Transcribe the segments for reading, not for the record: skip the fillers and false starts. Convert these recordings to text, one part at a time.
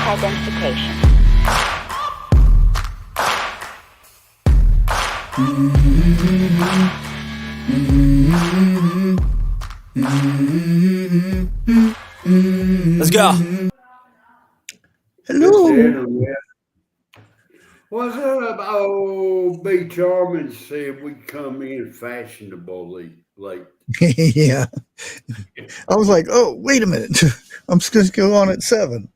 identification. Let's go. Hello. What's up? Oh, B. Charming said we come in fashionably late. Yeah. I was like, oh, wait a minute. I'm just going to go on at 7.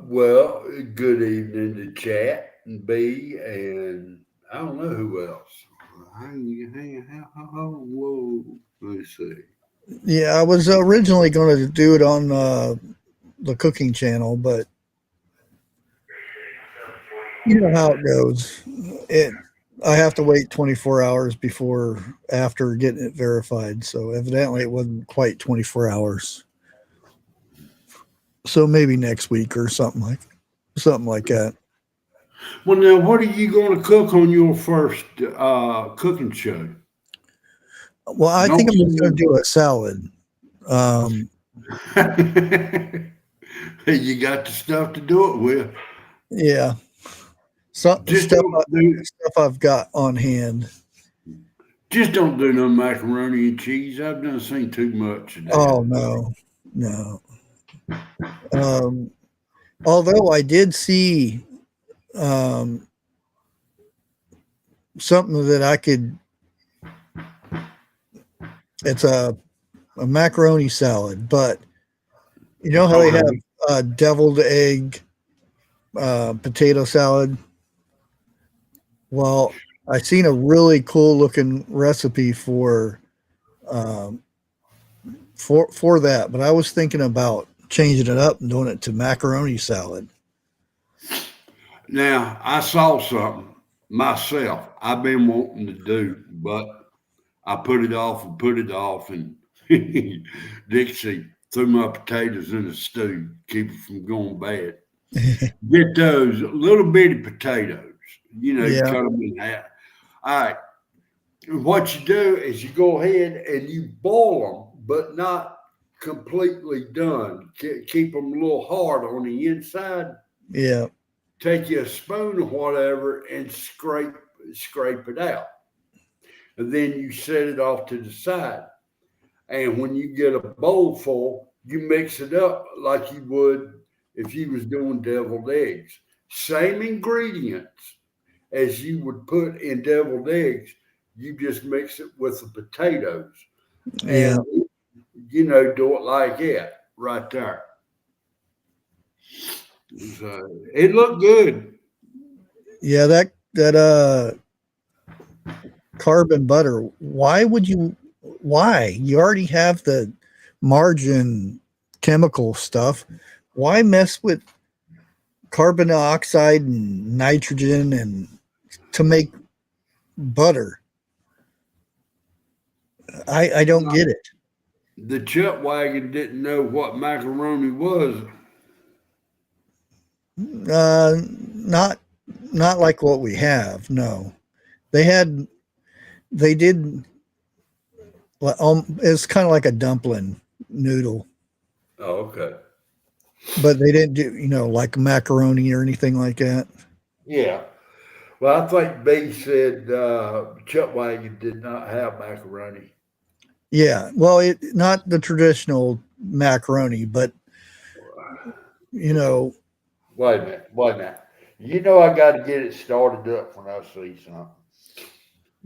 Well, good evening to Chat and B, and I don't know who else. Whoa, let's see. Yeah, I was originally going to do it on the cooking channel, but you know how it goes. I have to wait 24 hours after getting it verified. So evidently it wasn't quite 24 hours. So maybe next week or something like that. Well, now, what are you going to cook on your first cooking show? Well, I think I'm just going to do a salad. You got the stuff to do it with. Yeah. Stuff I've got on hand. Just don't do no macaroni and cheese. I've done seen too much of that. Oh no. Although I did see something that I could. It's a macaroni salad, but you know how they have deviled egg potato salad. Well, I seen a really cool looking recipe for that, but I was thinking about changing it up and doing it to macaroni salad. Now, I saw something myself I've been wanting to do, but I put it off, and Dixie threw my potatoes in the stew, keep it from going bad. Get those little bitty potatoes, you cut them in half. All right. What you do is you go ahead and you boil them, but not completely done. Keep them a little hard on the inside. Yeah. Take you a spoon or whatever and scrape it out. And then you set it off to the side. And when you get a bowl full, you mix it up like you would if you was doing deviled eggs. Same ingredients as you would put in deviled eggs. You just mix it with the potatoes. Yeah. And, do it like that right there. So it looked good. Yeah, that carbon butter. Why? You already have the margarine chemical stuff. Why mess with carbon dioxide and nitrogen and to make butter? I don't get it. The Chuck Wagon didn't know what macaroni was. Not like what we have. No, they did. It's kind of like a dumpling noodle. Oh, okay. But they didn't do, like macaroni or anything like that. Yeah. Well, I think B said Chuck Wagon did not have macaroni. Yeah. Well, not the traditional macaroni, but Wait a minute. I got to get it started up when I see something.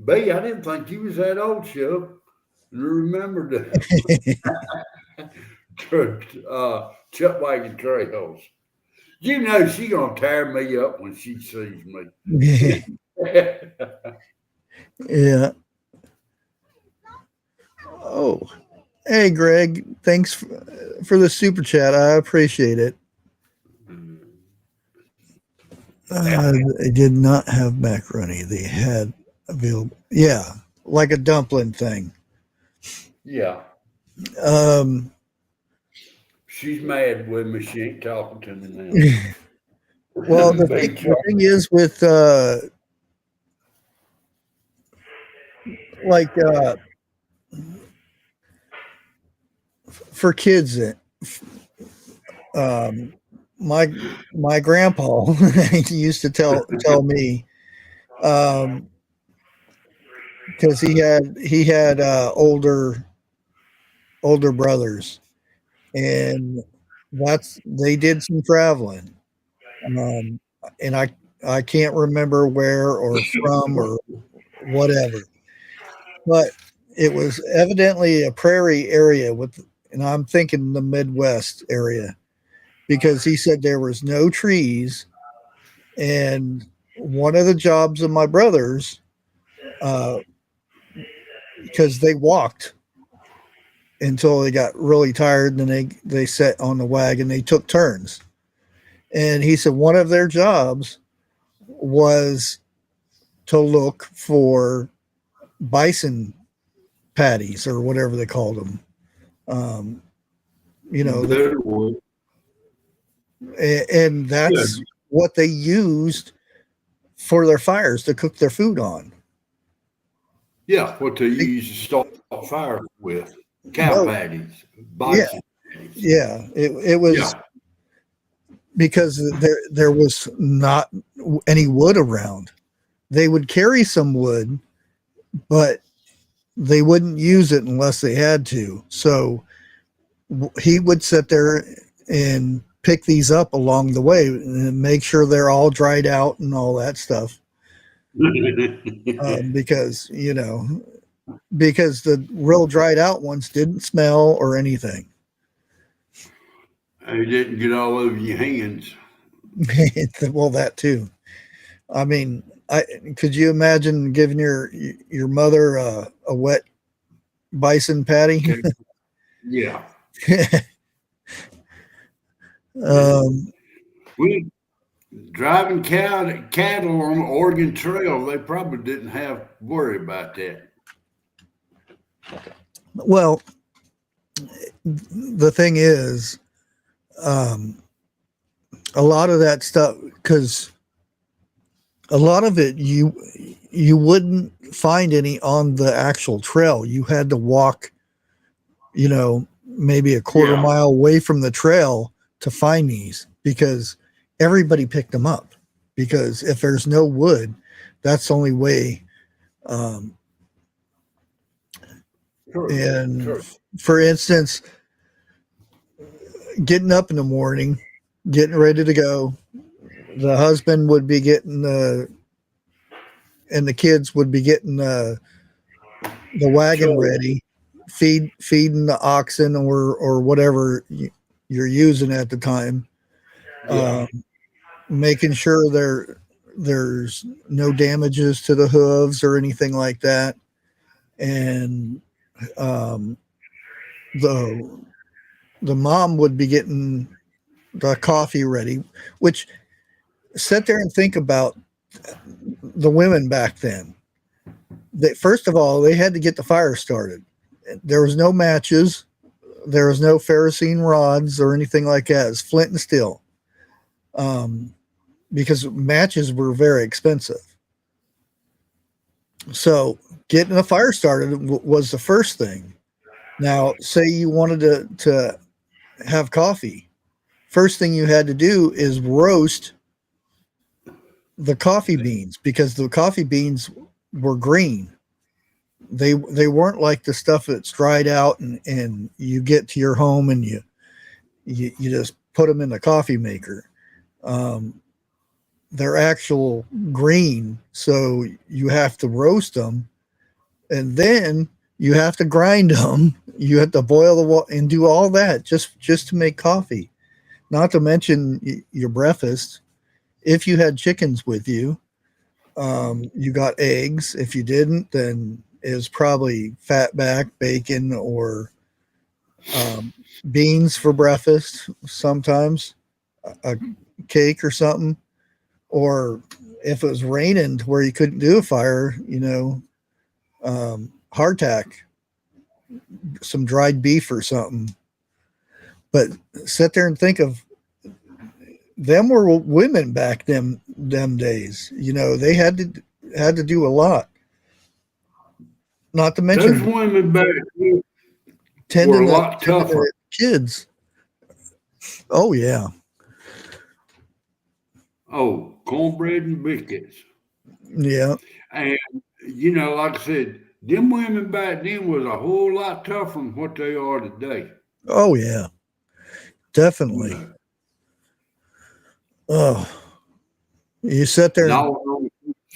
B, I didn't think you was that old, Chuck. You remember the Chuck Wagon trails. She gonna tear me up when she sees me. Yeah. Oh, hey, Greg. Thanks for the super chat. I appreciate it. They did not have macaroni. They had available. Yeah, like a dumpling thing. Yeah. She's mad with me. She ain't talking to me now. Well, the thing is with for kids, um, my grandpa used to tell me, because he had older brothers, and they did some traveling, um, and I can't remember where or from or whatever, but it was evidently a prairie area and I'm thinking the Midwest area, because he said there was no trees, and one of the jobs of my brothers, uh, because they walked until they got really tired, and then they sat on the wagon. They took turns, and he said one of their jobs was to look for bison patties or whatever they called them. Um, you know, and that's what they used for their fires to cook their food on. Yeah, what they used to start fire with. Cow patties, bison patties. Yeah, it was because there was not any wood around. They would carry some wood, but they wouldn't use it unless they had to. So he would sit there and pick these up along the way and make sure they're all dried out and all that stuff. Because because the real dried out ones didn't smell or anything. And it didn't get all over your hands. Well, that too. I mean, could you imagine giving your mother a wet bison patty? Okay. Yeah. We driving cattle on the Oregon Trail. They probably didn't have to worry about that. Well, the thing is, a lot of that stuff, because a lot of it you wouldn't find any on the actual trail. You had to walk, maybe a quarter mile away from the trail to find these, because everybody picked them up. Because if there's no wood, that's the only way. Sure. For instance, getting up in the morning, getting ready to go, the husband would be getting and the kids would be getting the wagon ready, feeding the oxen or whatever you're using at the time, making sure there's no damages to the hooves or anything like that, and the mom would be getting the coffee ready, which, sit there and think about the women back then. First of all, they had to get the fire started. There was no matches. There was no kerosene rods or anything like that. It's flint and steel. Because matches were very expensive. So getting the fire started was the first thing. Now, say you wanted to have coffee. First thing you had to do is roast the coffee beans, because the coffee beans were green. They weren't like the stuff that's dried out and you get to your home and you just put them in the coffee maker. They're actual green, so you have to roast them, and then you have to grind them. You have to boil the water and do all that just to make coffee. Not to mention your breakfast. If you had chickens with you, you got eggs. If you didn't, then it was probably fatback, bacon, or beans for breakfast. Sometimes a cake or something. Or if it was raining to where you couldn't do a fire, hardtack, some dried beef or something. But sit there and think of them were women back them days. They had to do a lot. Not to mention those women back then, were tending a lot tending tougher. to kids. Oh yeah, Oh, cornbread and biscuits. yeah. And like I said, them women back then was a whole lot tougher than what they are today. Oh yeah, You definitely. know, Oh, you sit there. and all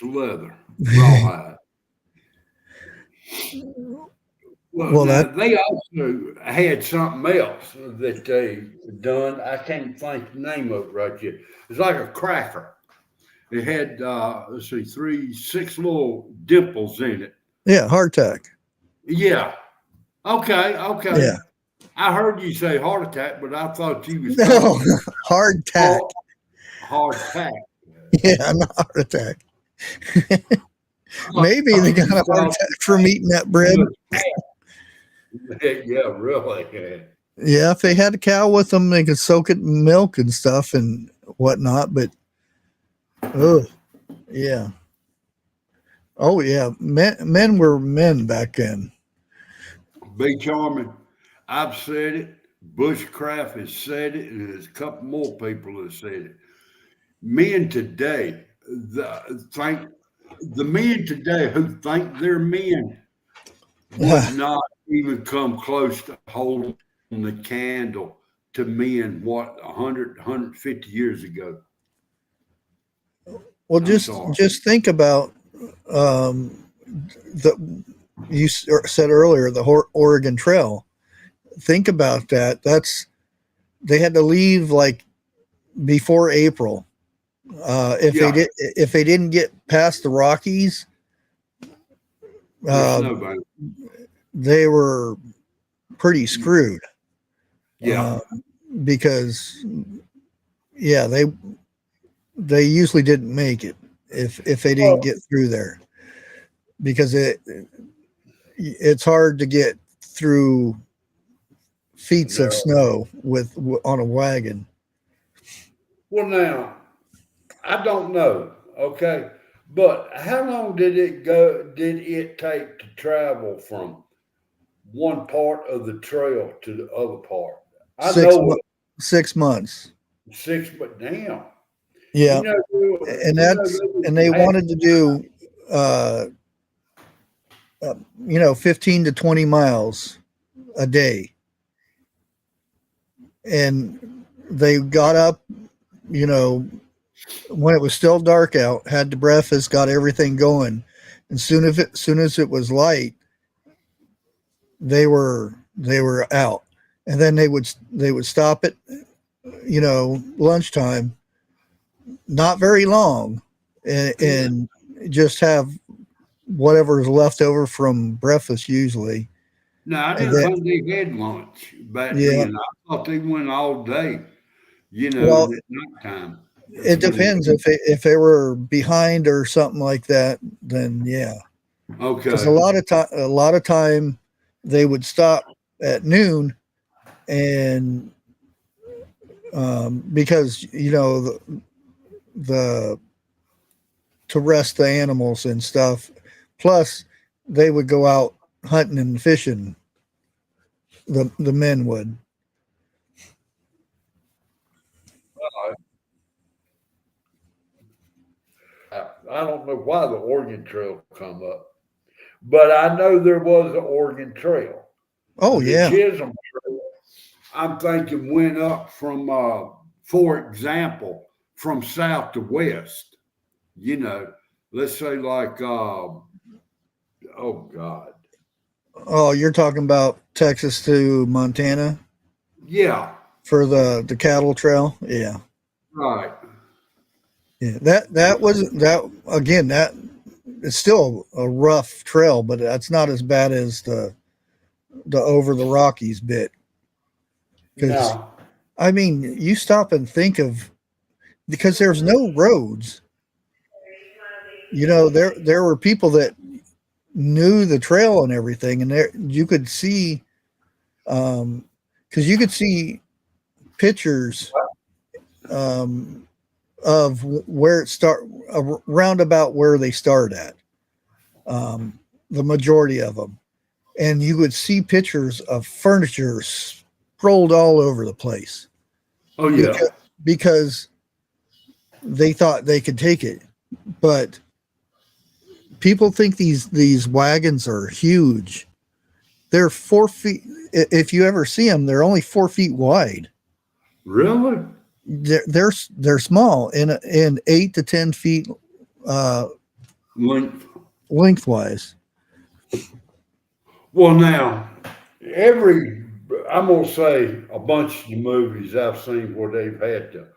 on leather, rawhide. Well, Well, now that they also had something else that they done. I can't think the name of it right yet. It's like a cracker. It had let's see, six little dimples in it. yeah, hardtack. Yeah. Okay. Okay. Yeah, I heard you say heart attack, but I thought you was no, talking hardtack. hard, hard tack. Yeah, not heart attack. I Maybe they thought got you a heart was attack from eating that bread. talking yeah, really. Yeah, if they had a cow with them, they could soak it in milk and stuff and whatnot. But oh, yeah. Oh yeah, men were men back then. Be charming. I've said it. Bushcraft has said it, and there's a couple more people that said it. Men today, think the men today who think they're men would not even come close to holding the candle to men what 150 years ago. Well, I'm sorry. just think about um, the said earlier the Oregon Trail. Think about that. That's they had to leave like before April. Yeah, If they didn't get past the Rockies, they're uh, snowbound. they were pretty screwed. Yeah. Uh, because yeah, they usually didn't make it if they didn't Well, get through there because it's hard to get through feet of no. snow with on a wagon. Well, now I don't know. Okay, but how long did it go? Did it take to travel from one part of the trail to the other part? I Six know mo- 6 months. it 6, but damn, Yeah, and they had, wanted to do uh, 15 to 20 miles a day, and they got up, you know, when it was still dark out, had the breakfast, got everything going, and soon as it was light, they were out, and then they would stop at lunchtime, not very long, and just have whatever's left over from breakfast usually, no, I and didn't then think they had lunch back yeah, then. I thought they went all day. well, And at nighttime. That's it when they. depends if they were behind or something like that, then yeah, because Okay. a lot of time they would stop at noon and because the to rest the animals and stuff. Plus, they would go out hunting and fishing. The men would. I don't know why the Oregon Trail come up, but I know there was an Oregon Trail. Oh The yeah, Chisholm Trail, I'm thinking went up from, for example, from south to west. You know, let's say like, oh God, oh, you're talking about Texas to Montana yeah, for the cattle trail. Yeah, right. yeah. That wasn't that again. That it's still a rough trail, but that's not as bad as the over the Rockies bit. Because No, I mean, you stop and think of because there's no roads. There were people that knew the trail and everything, and there you could see because you could see pictures um, of where it start around about where they start at, the majority of them, and you would see pictures of furniture rolled all over the place Oh yeah. because they thought they could take it. But people think these wagons are huge. They're 4 feet. If you ever see them, they're only 4 feet wide. Really? They're small in 8 to 10 feet Length. lengthwise. Well, now I'm gonna say a bunch of the movies I've seen where they've had to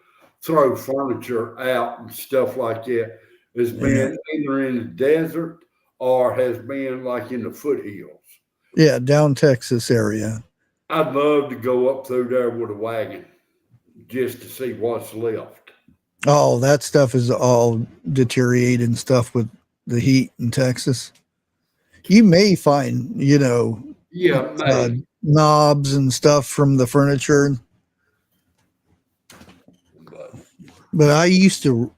throw furniture out and stuff like that has Yeah, been either in the desert or has been like in the foothills. yeah, down Texas area. I'd love to go up through there with a wagon just to see what's left. Oh, that stuff is all deteriorating stuff with the heat in Texas. You may find, Yeah, uh, maybe. knobs and stuff from the furniture, But but I used to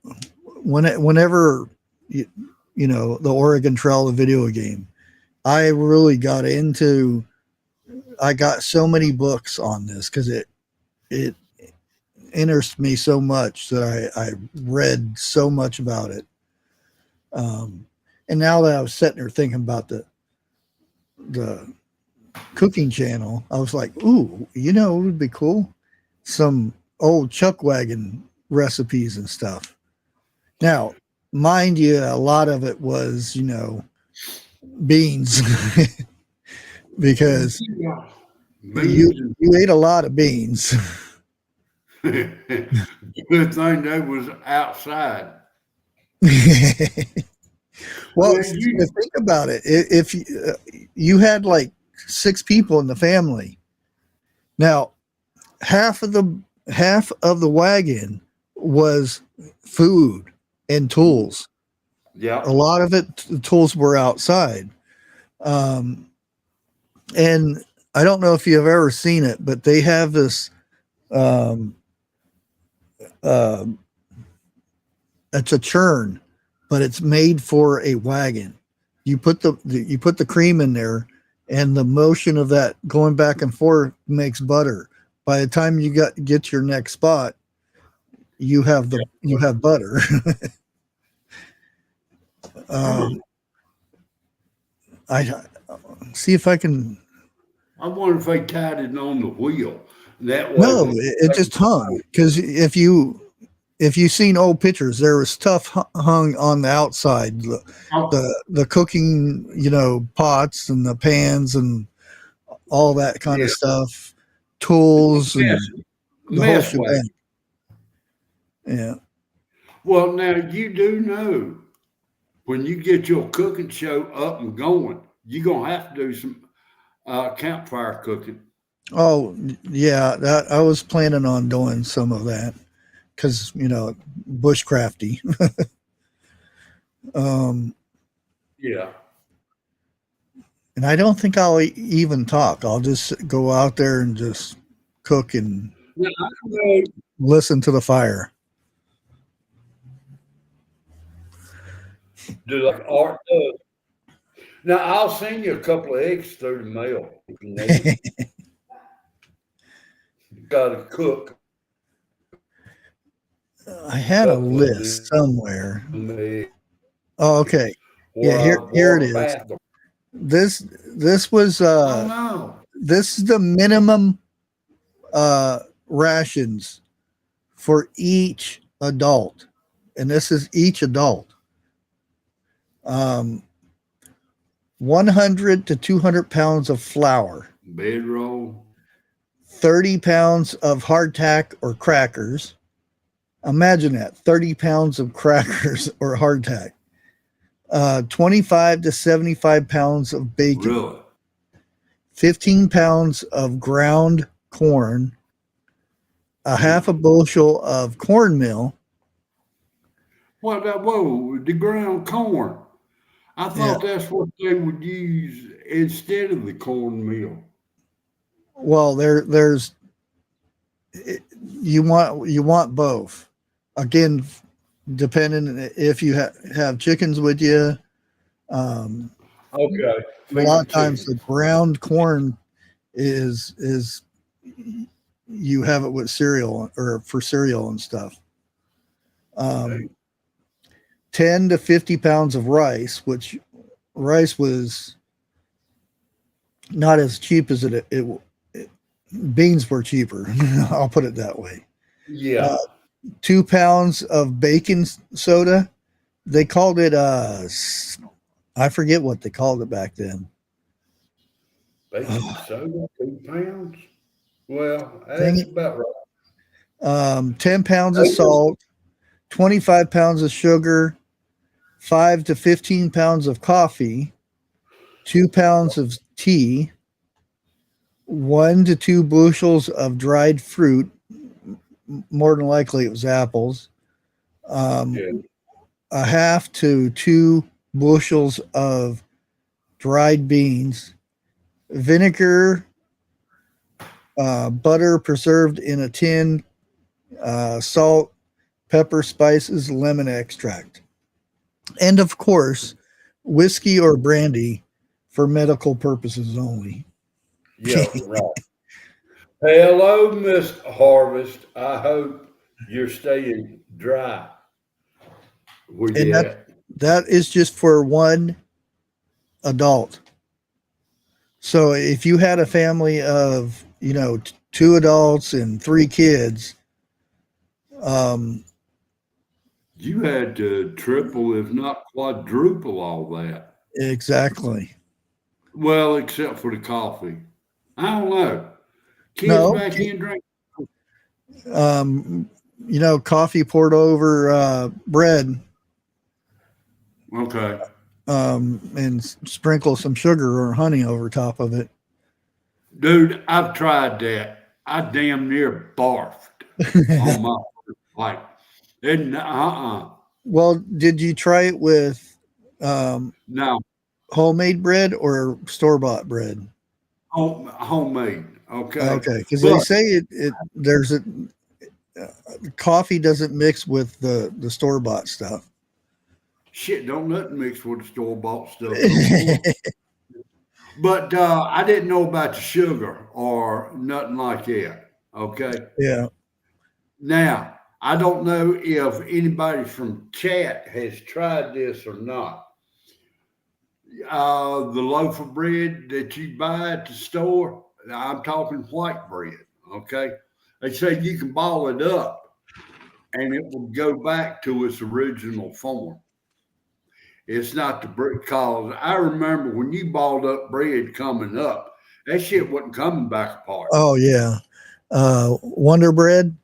whenever the Oregon Trail, the video game, I really got into. I got so many books on this because it interests me so much that I read so much about it. Um, and now that I was sitting there thinking about the cooking channel, I was like, ooh, it would be cool. Some old chuck wagon recipes and stuff. Now, mind you, a lot of it was, beans because yeah, you beans you ate a lot of beans. and good thing they was outside. Well, Well, you think about it. If you had like 6 people in the family, now half of the wagon was food and tools. A yeah, lot of it, the tools were outside. Um, and I don't know if you've ever seen it, but they have this. Um, uh, it's a churn, but it's made for a wagon. You put the cream in there, and the motion of that going back and forth makes butter. By the time you get to your next spot, you have butter. um, I see if I can. I wonder if they tied it on the wheel. That way, No, when it just hung because if you seen old pictures, there was stuff hung on the outside, oh, the cooking, pots and the pans and all that kind of yeah, stuff, tools mess, and the whole mess wagon. shebang. Yeah. Well, now you do know when you get your cooking show up and going, you're gonna have to do some campfire cooking. Oh, yeah. That I was planning on doing some of that because bushcrafty. um, Yeah. and I don't think I'll even talk. I'll just go out there and just cook and Now, I know listen to the fire. do like art does. Now I'll send you a couple of eggs through the mail if you need them. You gotta cook I a had a couple of list somewhere. them eggs, Oh, okay. or Yeah, here I've here it walked is. past them. This was Oh no. this is the minimum rations for each adult. And this is each adult. Um 100 to 200 pounds of flour, Bedroll. 30 pounds of hardtack or crackers. Imagine that, 30 pounds of crackers or hardtack. 25 to 75 pounds of bacon, Really? 15 pounds of ground corn, a half a Mm. bushel of cornmeal. What that whoa, the ground corn. I Yeah. thought that's what they would use instead of the cornmeal. Well, there's you want both. Again, depending if you have chickens with you. Um, Okay. A lot Feed of times chickens. the ground corn is you have it with cereal or for cereal and stuff. Hey, 10 to 50 pounds of rice, which rice was not as cheap as it beans were cheaper. I'll put it that way. yeah. Uh, 2 pounds of baking soda. They called it I forget what they called it back then. Baking soda, 2 pounds. Well, Dang that's it. about right. 10 pounds of Hey, salt, 25 pounds of sugar, 5 to 15 pounds of coffee, 2 pounds of tea, 1 to 2 bushels of dried fruit. More than likely, it was apples. Um, yeah. a half to 2 bushels of dried beans, vinegar, butter preserved in a tin, salt, pepper, spices, lemon extract, and of course, whiskey or brandy for medical purposes only. Yeah, right. Hello, Miss Harvest. I hope you're staying dry. Where And you at? that is just for one adult. So if you had a family of, 2 adults and 3 kids, um, You had to triple, if not quadruple, all that. exactly. Well, except for the coffee. I don't know. Kids No, back in drink. um, coffee poured over bread, Okay. and sprinkle some sugar or honey over top of it. Dude, I've tried that. I damn near barfed on my first bite. And Well, did you try it with um, no, homemade bread or store bought bread? homemade. Okay. Okay, because they But say there's a coffee doesn't mix with the store bought stuff. shit, don't nothing mix with the store bought stuff no more. But I didn't know about the sugar or nothing like that. Okay. Yeah, Now, I don't know if anybody from chat has tried this or not. The loaf of bread that you buy at the store, I'm talking white bread. Okay. They say you can ball it up and it will go back to its original form. It's not the bread cause I remember when you balled up bread coming up, that shit wasn't coming back apart. oh yeah. Wonder Bread.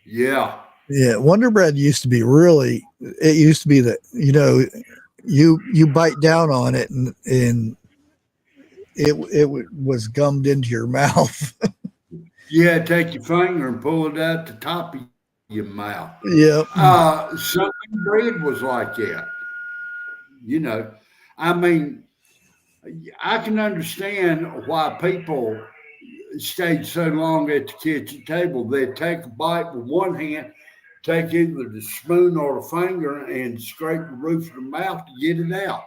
Yeah. Yeah, Wonder Bread used to be really. It used to be that you bite down on it and it was gummed into your mouth. You had to take your finger and pull it out the top of your mouth. Yep. Something bread was like that. You know, I mean, I can understand why people stayed so long at the kitchen table. They'd take a bite with one hand, take either the spoon or the finger and scrape the roof of the mouth to get it out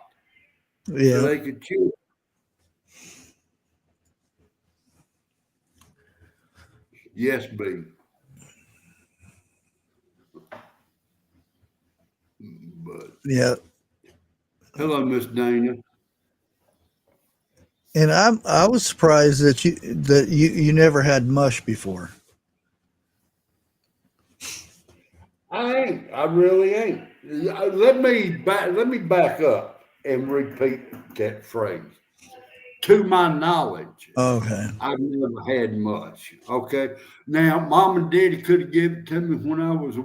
so Yeah. they could chew it. Yes, B. But Yeah. hello, Miss Dana. And I was surprised that you never had mush before. I ain't. I really ain't. Let me back up and repeat that phrase. To my knowledge, Okay. I've never had much. Okay. Now, mom and daddy could have given it to me when I was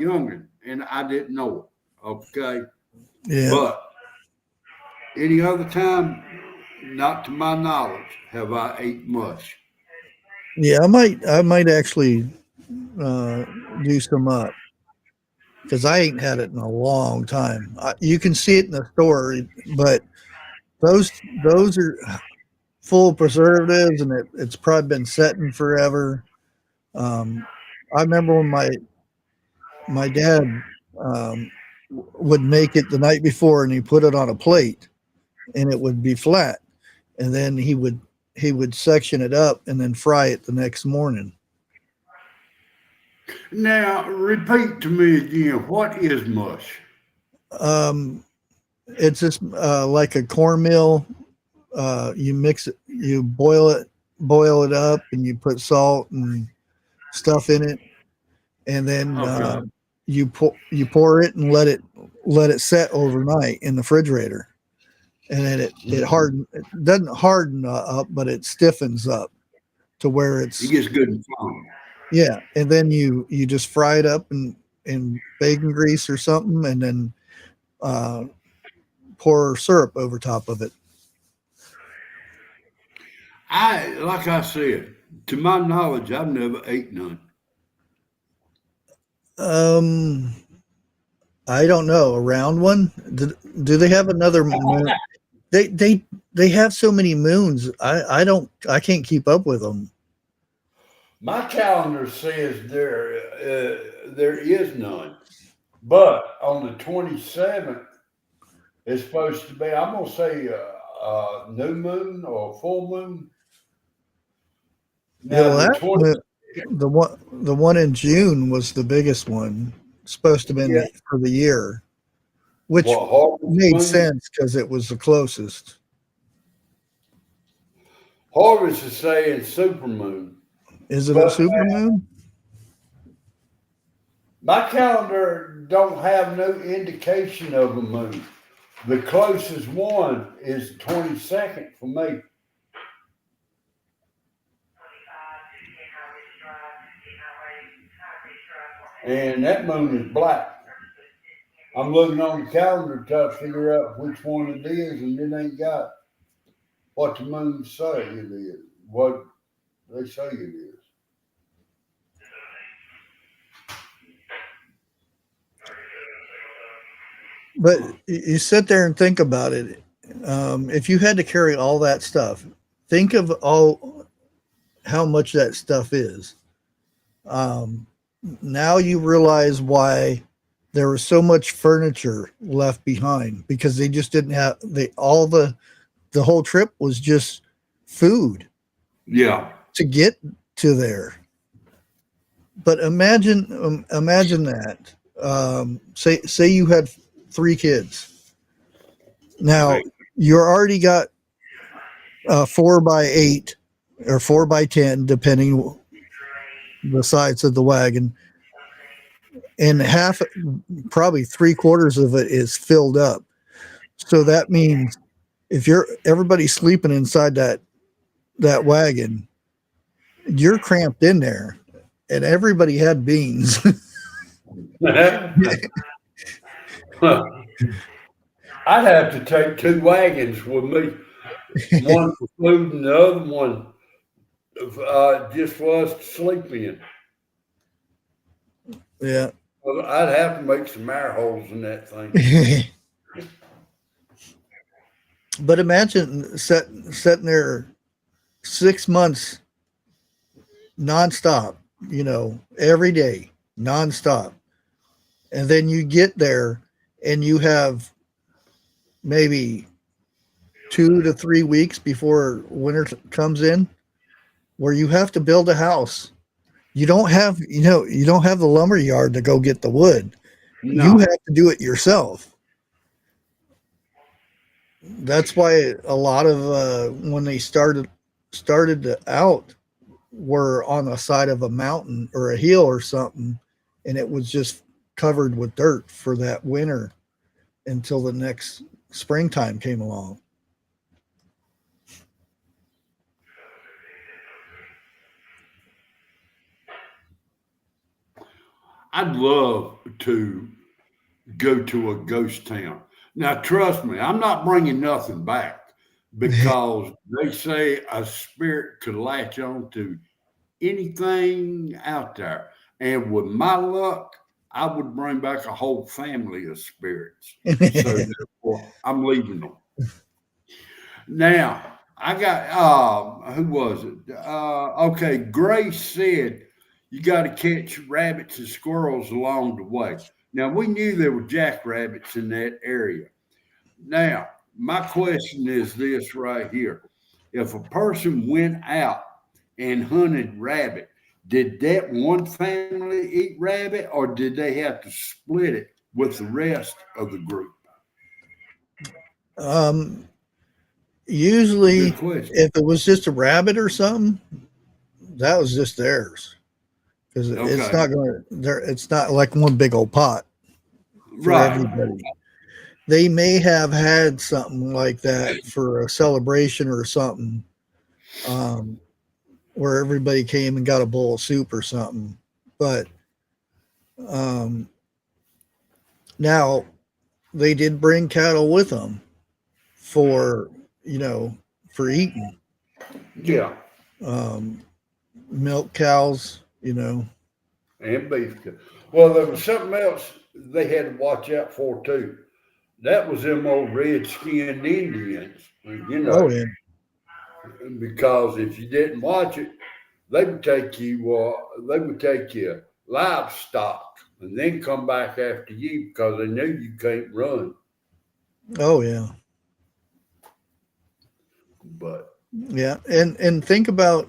younger, and I didn't know it. Okay. Yeah. But any other time, not to my knowledge, have I ate much. Yeah. I might actually uh, do some up because I ain't had it in a long time. You can see it in the store, but those are full of preservatives, and it's probably been setting forever. Um, I remember when my dad would make it the night before, and he put it on a plate, and it would be flat. And then he would section it up and then fry it the next morning. Now, repeat to me again, what is mush? Um, it's just like a cornmeal. You mix it, you boil it up, and you put salt and stuff in it, and then Okay. you pour it and let it set overnight in the refrigerator, and then it doesn't harden up, but it stiffens up to where It it's gets good and firm. yeah, and then you just fry it up in bacon grease or something, and then uh, pour syrup over top of it. Like I said, to my knowledge, I've never ate none. Um, I don't know. A round one? Do they have another moon? They have so many moons. I can't keep up with them. My calendar says there is none, but on the 27th, it's supposed to be. I'm gonna say new moon or full moon. Yeah, Now well, the that 20. the one in June was the biggest one. Supposed to have been Yeah. for the year, which What harvest made moon? sense because it was the closest. Harvest is saying super moon, Is it a but super moon? my calendar don't have no indication of a moon. The closest one is 22nd for me, and that moon is black. I'm looking on the calendar to try to figure out which one it is, and it ain't got what the moon say it is, what they say it is. But you sit there and think about it. If you had to carry all that stuff, think of all how much that stuff is. Um, Now you realize why there was so much furniture left behind because they just didn't have the whole trip was just food Yeah. to get to there. But imagine that. Say you had three kids. Now Right. you're already got 4x8 or 4x10, depending the size of the wagon, and half, probably three quarters of it is filled up. So that means if you're everybody's sleeping inside that wagon, you're cramped in there, and everybody had beans. I'd have to take two wagons with me, one for food and the other one just for us to sleep in. Yeah. Well, I'd have to make some air holes in that thing. But imagine sitting there 6 months nonstop, every day, nonstop. And then you get there and you have maybe 2 to 3 weeks before winter comes in where you have to build a house. You don't have the lumber yard to go get the wood. You No. have to do it yourself. That's why a lot of when they started out were on the side of a mountain or a hill or something, and it was just covered with dirt for that winter until the next springtime came along. I'd love to go to a ghost town. Now, trust me, I'm not bringing nothing back because they say a spirit could latch on to anything out there. And with my luck, I would bring back a whole family of spirits. So therefore, I'm leaving them. Now, I got who was it? Okay, Grace said you got to catch rabbits and squirrels along the way. Now we knew there were jackrabbits in that area. Now my question is this right here. If a person went out and hunted rabbit, did that one family eat rabbit or did they have to split it with the rest of the group? Um, Good usually, question. if it was just a rabbit or something, that was just theirs because it's Okay. not going to. There, it's not like one big old pot for Right. everybody. They may have had something like that for a celebration or something, um, where everybody came and got a bowl of soup or something. But um, now they did bring cattle with them for you know for eating, Yeah. um, milk cows. And beef. Well, there was something else they had to watch out for too. That was them old red skinned Indians, Oh yeah, because if you didn't watch it, they would take you livestock and then come back after you because they knew you can't run. oh yeah, But yeah. And think about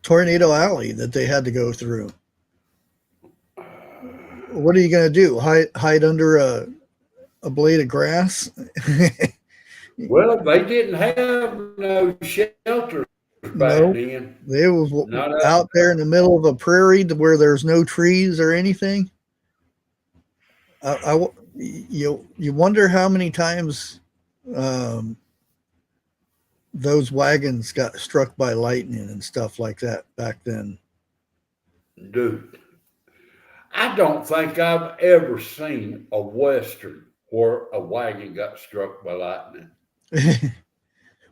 Tornado Alley that they had to go through. What are you going to do? Hide under a blade of grass? well, they didn't have no shelters back No, then. they was Not out. out there in the middle of a prairie where there's no trees or anything. You wonder how many times um, those wagons got struck by lightning and stuff like that back then. Dude, I don't think I've ever seen a western where a wagon got struck by lightning.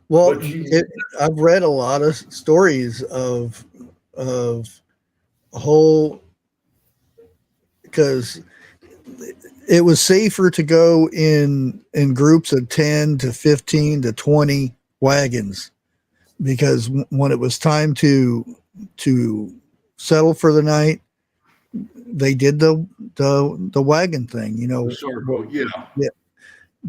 Well, But you, I've read a lot of stories of whole because it was safer to go in groups of 10 to 15 to 20 wagons because when it was time to settle for the night, they did the wagon thing, the circle, yeah, yeah,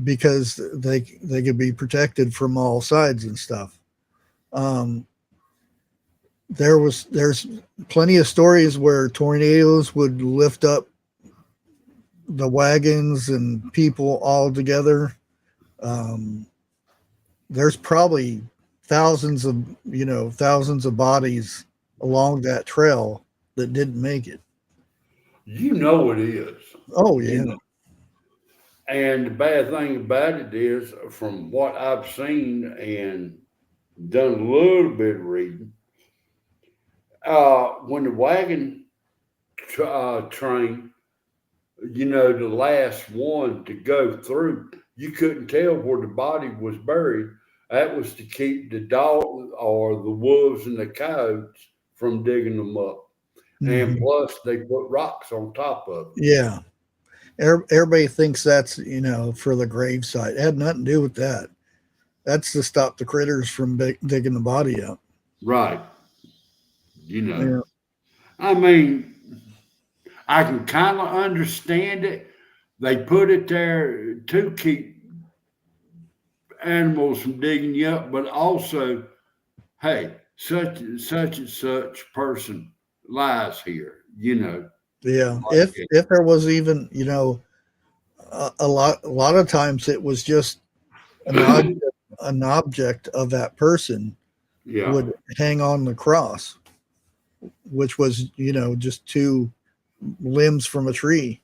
because they could be protected from all sides and stuff. um there's plenty of stories where tornadoes would lift up the wagons and people all together. um there's probably thousands of bodies along that trail that didn't make it. it is. Oh You yeah. know, and the bad thing about it is, from what I've seen and done a little bit of reading, when the wagon train, the last one to go through, you couldn't tell where the body was buried. That was to keep the dog or the wolves and the coyotes from digging them up. And Hmm. plus, they put rocks on top of it. Yeah. Everybody thinks that's for the gravesite. It had nothing to do with that. That's to stop the critters from digging the body up. Right. You know, Yeah. I mean, I can kind of understand it. They put it there to keep animals from digging you up, but also, hey, such and such person lies here, Yeah. like If there was even a lot of times it was just an object, an object of that person yeah, would hang on the cross, which was just two limbs from a tree.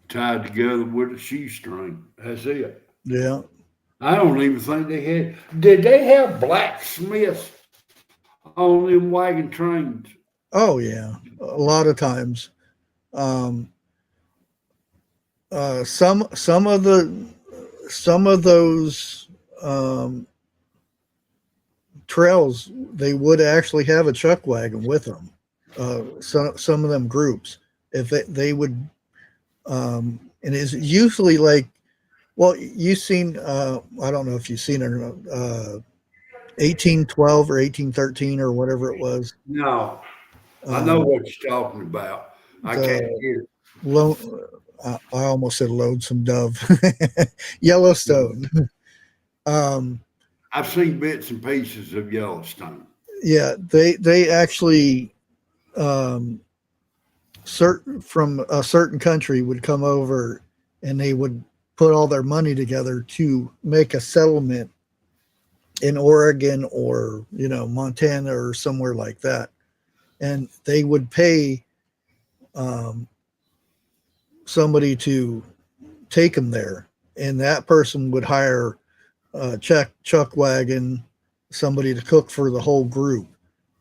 tied together with a shoestring. That's it. Yeah. I don't even think they had. Did they have blacksmiths on them wagon trains? Oh yeah. A lot of times. Um, some of those um, trails they would actually have a chuck wagon with them. Some of them groups, if they would, and it's usually like, well, you've seen, I don't know if you've seen it or not, 1812 or 1813 or whatever it was. No, I know Um, what you're talking about. I can't the get it. I almost said lonesome dove, Yellowstone. Um, I've seen bits and pieces of Yellowstone. yeah, they actually um, certain from a certain country would come over and they would put all their money together to make a settlement in Oregon or Montana or somewhere like that, and they would pay um, somebody to take them there, and that person would hire a chuck wagon, somebody to cook for the whole group,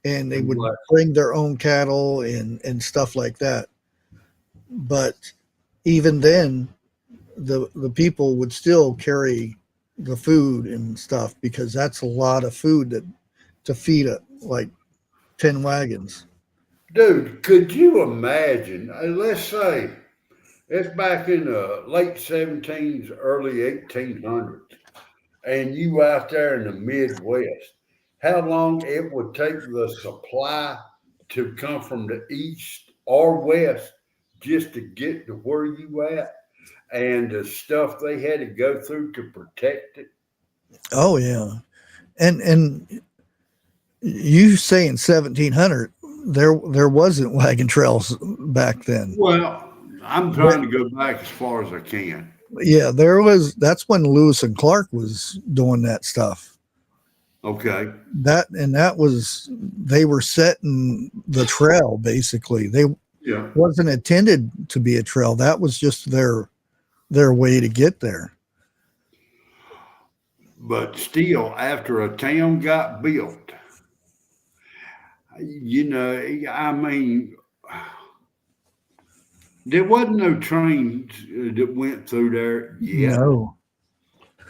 and they would Like, bring their own cattle and stuff like that. But even then, the people would still carry the food and stuff because that's a lot of food to feed like 10 wagons. dude, could you imagine? Let's say it's back in the late 17s, early 1800s, and you out there in the Midwest. How long it would take the supply to come from the east or west just to get to where you at, and the stuff they had to go through to protect it. Oh yeah, and you say in 1700 there wasn't wagon trails back then. Well, I'm But trying to go back as far as I can. yeah, there was. That's when Lewis and Clark was doing that stuff. Okay. That was they were setting the trail basically. They Yeah. wasn't intended to be a trail. That was just their way to get there. But still, after a town got built, I mean, there wasn't no trains that went through there yet. No.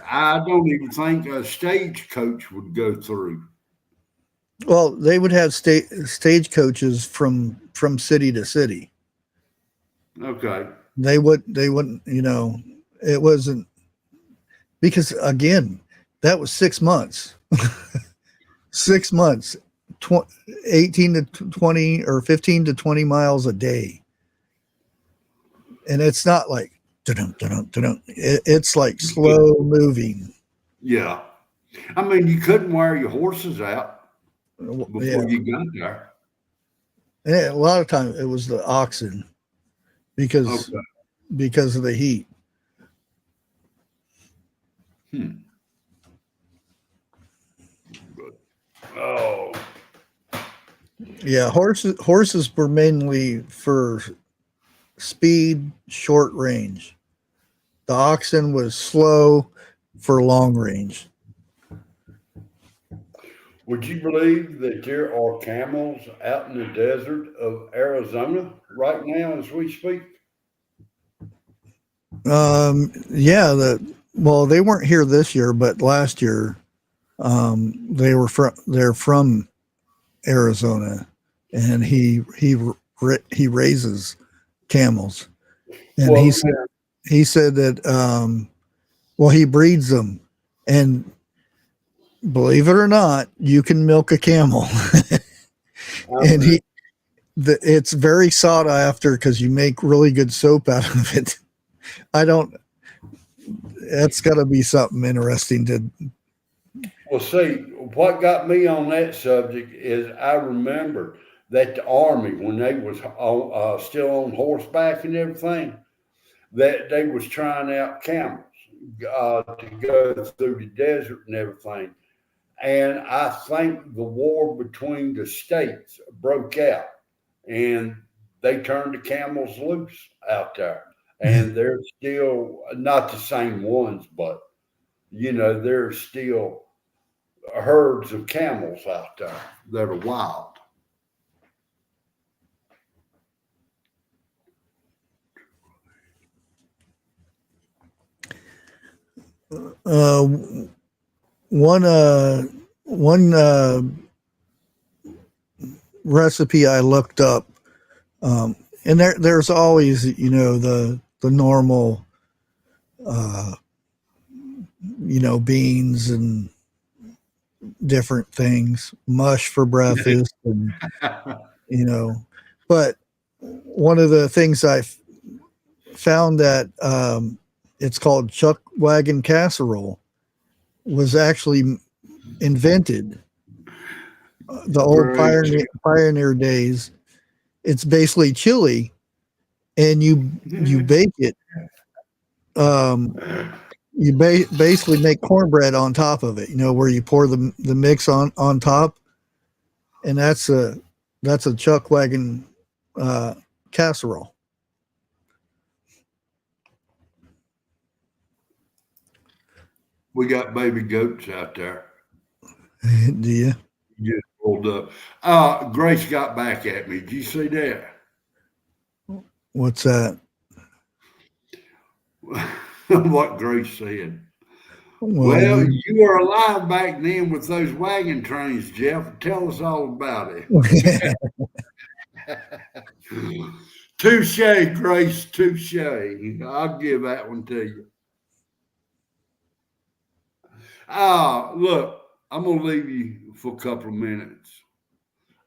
I don't even think a stagecoach would go through. Well, they would have stagecoaches from city to city. Okay. They wouldn't, it wasn't because again, that was 6 months. 6 months, 18 to 20 or 15 to 20 miles a day. And it's not like dun-dun, dun-dun, dun-dun. It's like slow moving. Yeah. I mean, you couldn't wear your horses out Yeah. before you got there. And a lot of times it was the oxen because Okay. because of the heat. Hmm. But, oh, Yeah, horses were mainly for speed, short range. The oxen was slow for long range. would you believe that there are camels out in the desert of Arizona right now as we speak? Yeah, well, they weren't here this year, but last year, they're from Arizona, and he raises camels, and Well, yeah. he said that well, he breeds them, and believe it or not, you can milk a camel, and Okay. it's very sought after because you make really good soap out of it. I don't. That's got to be something interesting to. Well, see, what got me on that subject is I remember that the army, when they was still on horseback and everything, that they was trying out camels to go through the desert and everything. And I think the war between the states broke out, and they turned the camels loose out there. And they're still not the same ones, but there's still herds of camels out there that are wild. Uh, one one recipe I looked up, and there's always the normal uh, beans and different things, mush for breakfast, and but one of the things I found that it's called chuck wagon casserole was actually invented the old Praise pioneer days. It's basically chili, and you bake it. Um, you basically make cornbread on top of it. You know, where you pour the mix on top, and that's a chuck wagon casserole. We got baby goats out there. Do you? Just pulled up. Grace got back at me. Did you see that? What's that? What Grace said. Well, Well, you were alive back then with those wagon trains, Jeff. Tell us all about it. Touche, Grace, touche. I'll give that one to you. Look, I'm gonna leave you for a couple of minutes.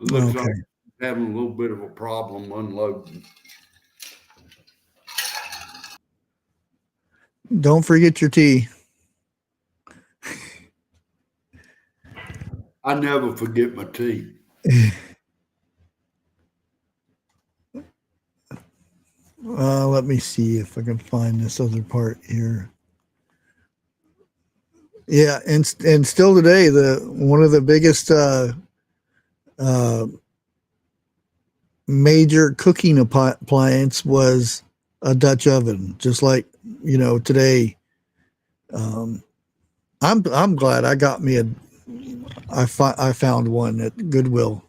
It looks like okay. you're having a little bit of a problem unloading. Don't forget your tea. I never forget my tea. Let me see if I can find this other part here. Yeah, and still today, the one of the biggest uh, major cooking appliance was a Dutch oven. Just like today, um, I'm glad I got me a. I found one at Goodwill.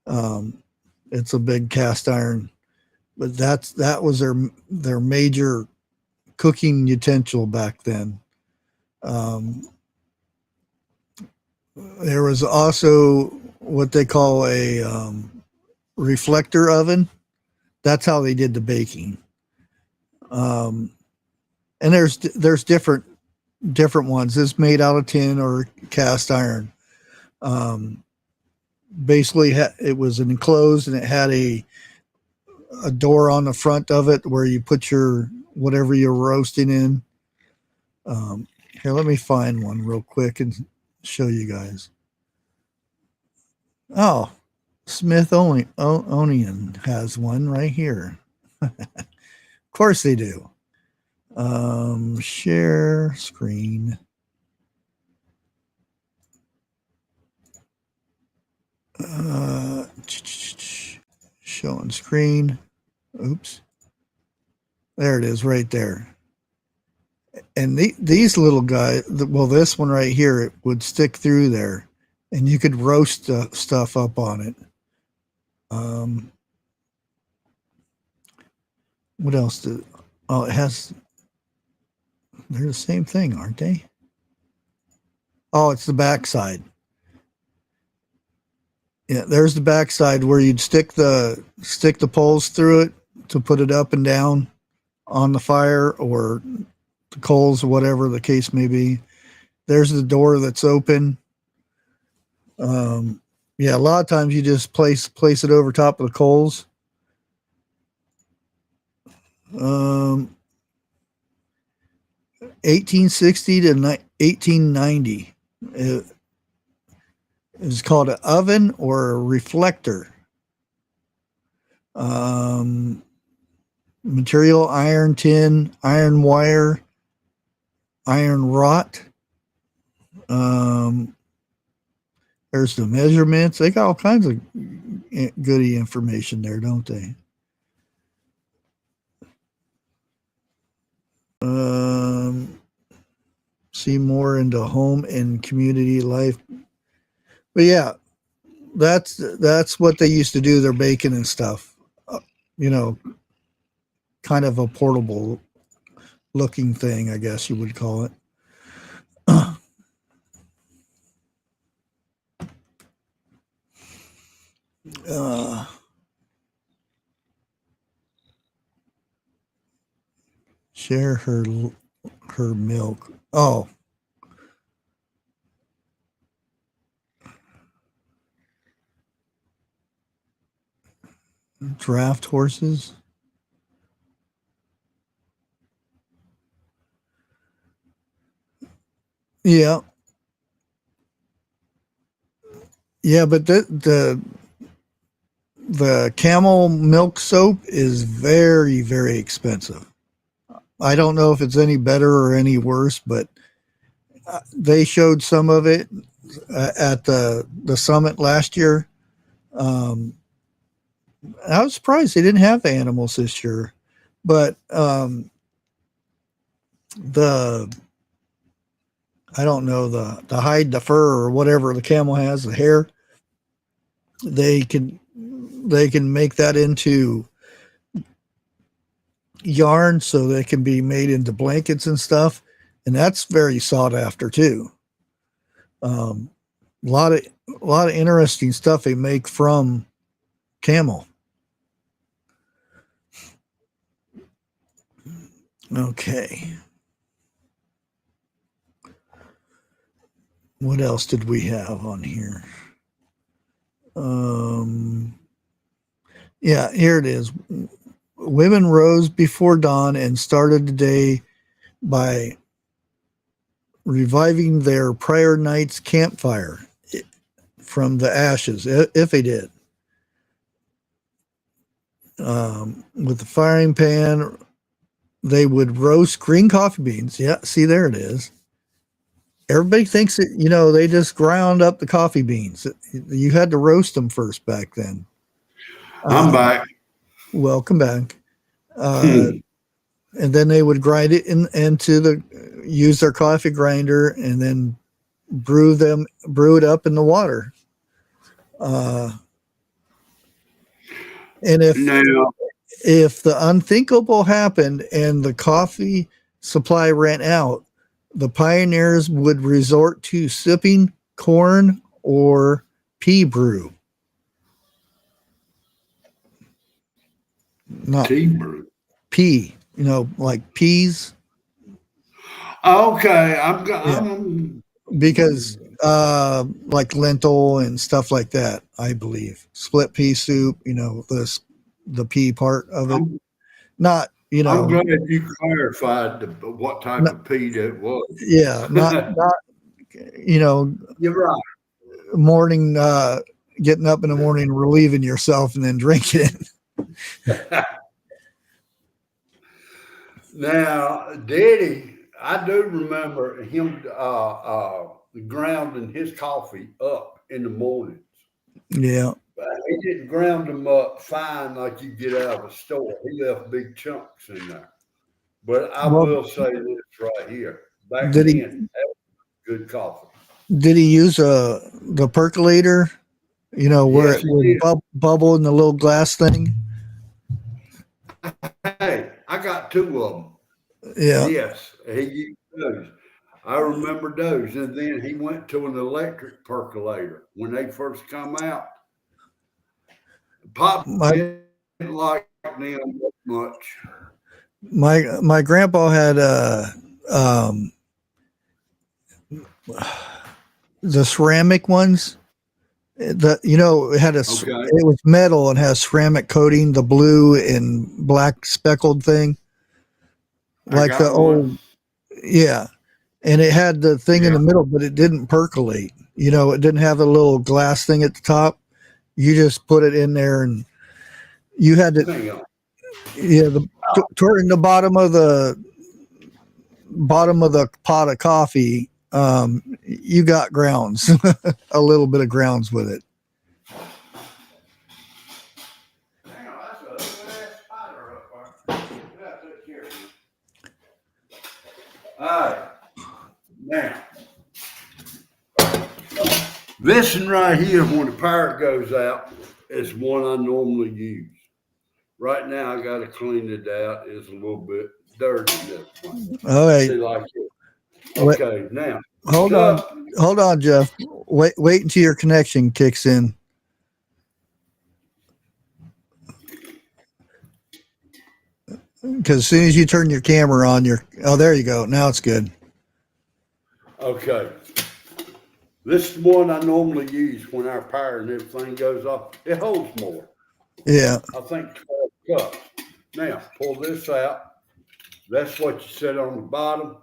Um, it's a big cast iron, but that was their major cooking utensil back then. Um, there was also what they call a reflector oven. That's how they did the baking. Um, and there's different ones. It's made out of tin or cast iron. Um, basically, it was enclosed and it had a door on the front of it where you put your whatever you're roasting in. Here, let me find one real quick and show you guys. Oh, Smithsonian has one right here. Of course they do. Share screen. Showing screen. Oops. There it is right there. And these little guys, well, this one right here, it would stick through there and you could roast stuff up on it. What else? It has, they're the same thing, aren't they? Oh, it's the backside. Yeah, there's the backside where you'd stick the poles through it to put it up and down on the fire or the coals or whatever the case may be. There's the door that's open. Yeah, a lot of times you just place it over top of the coals. 1860 to 1890. It is called an oven or a reflector. Material: iron, tin, iron wire, iron wrought. There's the measurements. They got all kinds of goody information there, don't they? See more into home and community life. But yeah, that's what they used to do. Their baking and stuff. You know, kind of a portable looking thing, I guess you would call it. Uh, share her milk. Oh, draft horses. Yeah. Yeah, but the camel milk soap is very, very expensive. I don't know if it's any better or any worse, but they showed some of it at the summit last year. Um, I was surprised they didn't have the animals this year, but the I don't know the hide, the fur, or whatever the camel has, the hair. They can make that into yarn, so they can be made into blankets and stuff, and that's very sought after too. Um, a lot of interesting stuff they make from camel. Okay. What else did we have on here? Yeah, here it is. Women rose before dawn and started the day by reviving their prior night's campfire from the ashes, if they did. With the firing pan, they would roast green coffee beans. Yeah, see, there it is. Everybody thinks that, they just ground up the coffee beans. You had to roast them first back then. I'm back. Welcome back. And then they would grind it use their coffee grinder and then brew it up in the water. And if the unthinkable happened and the coffee supply ran out, the pioneers would resort to sipping corn or pea brew. Not tea brew. Pea, like peas. Okay, because like lentil and stuff like that, I believe. Split pea soup, the pea part of it. Not, I'm glad you clarified what type of pea that was. Yeah, not You're right. Morning, getting up in the morning, relieving yourself, and then drinking it. Now, Daddy, I do remember him grounding his coffee up in the mornings. Yeah. But he didn't ground them up fine like you get out of a store. He left big chunks in there. But I will say this right here. Back then, that was good coffee. Did he use the percolator? Where Yes, it would bubble in the little glass thing? Hey, I got two of them. Yeah. Yes, he used those. I remember those. And then he went to an electric percolator when they first come out. Pop didn't like them much. My grandpa had the ceramic ones. It had it was metal and has ceramic coating, the blue and black speckled thing. Like the old, yeah. And it had the thing in the middle, but it didn't percolate. It didn't have a little glass thing at the top. You just put it in there and you had to, toward the bottom of the pot of coffee, you got grounds, a little bit of grounds with it. All right. Now, this one right here, when the power goes out, is one I normally use. Right now, I got to clean it out. It's a little bit dirty. All right. Okay, now. Hold on, Jeff. Wait until your connection kicks in. Because as soon as you turn your camera on, there you go. Now it's good. Okay. This is one I normally use when our power and everything goes off. It holds more. Yeah. I think 12 cups. Now, pull this out. That's what you set on the bottom.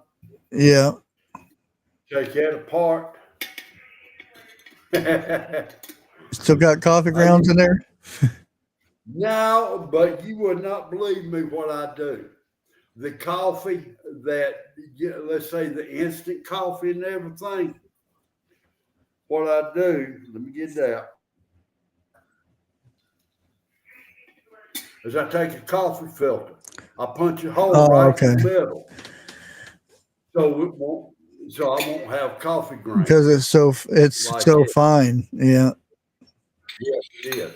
Yeah. take that apart. Still got coffee grounds in there? No, but you would not believe me what I do. The coffee that, let's say the instant coffee and everything, what I do, let me get that, is I take a coffee filter, I punch a hole Oh, right okay. in the middle, so I won't have coffee grains. Because it's so fine. Yeah. Yes, it is.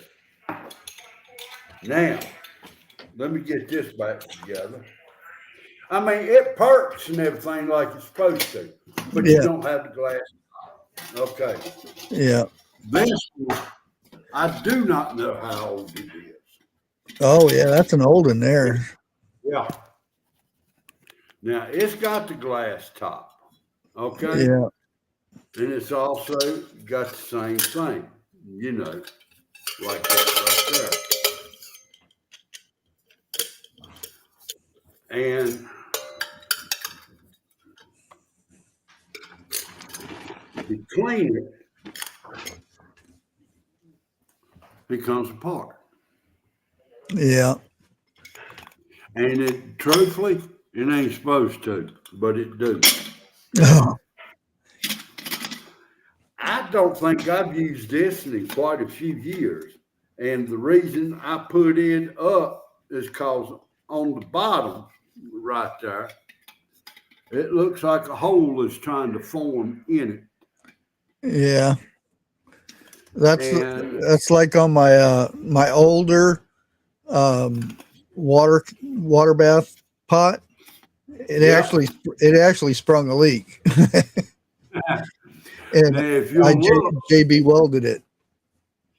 Now, let me get this back together. I mean, it perks and everything like it's supposed to, but you don't have the glass. Okay. Yeah. This one, I do not know how old it is. Oh, yeah, that's an old one there. Yeah. Now, it's got the glass top. Okay. Yeah. And it's also got the same thing, like that right there. And you clean it, it comes apart. Yeah. And it, truthfully, it ain't supposed to, but it do. Oh. I don't think I've used this in quite a few years. And the reason I put it up is because on the bottom right there, it looks like a hole is trying to form in it. Yeah. That's like on my my older water bath pot. It actually sprung a leak. And now, if I look, JB welded it.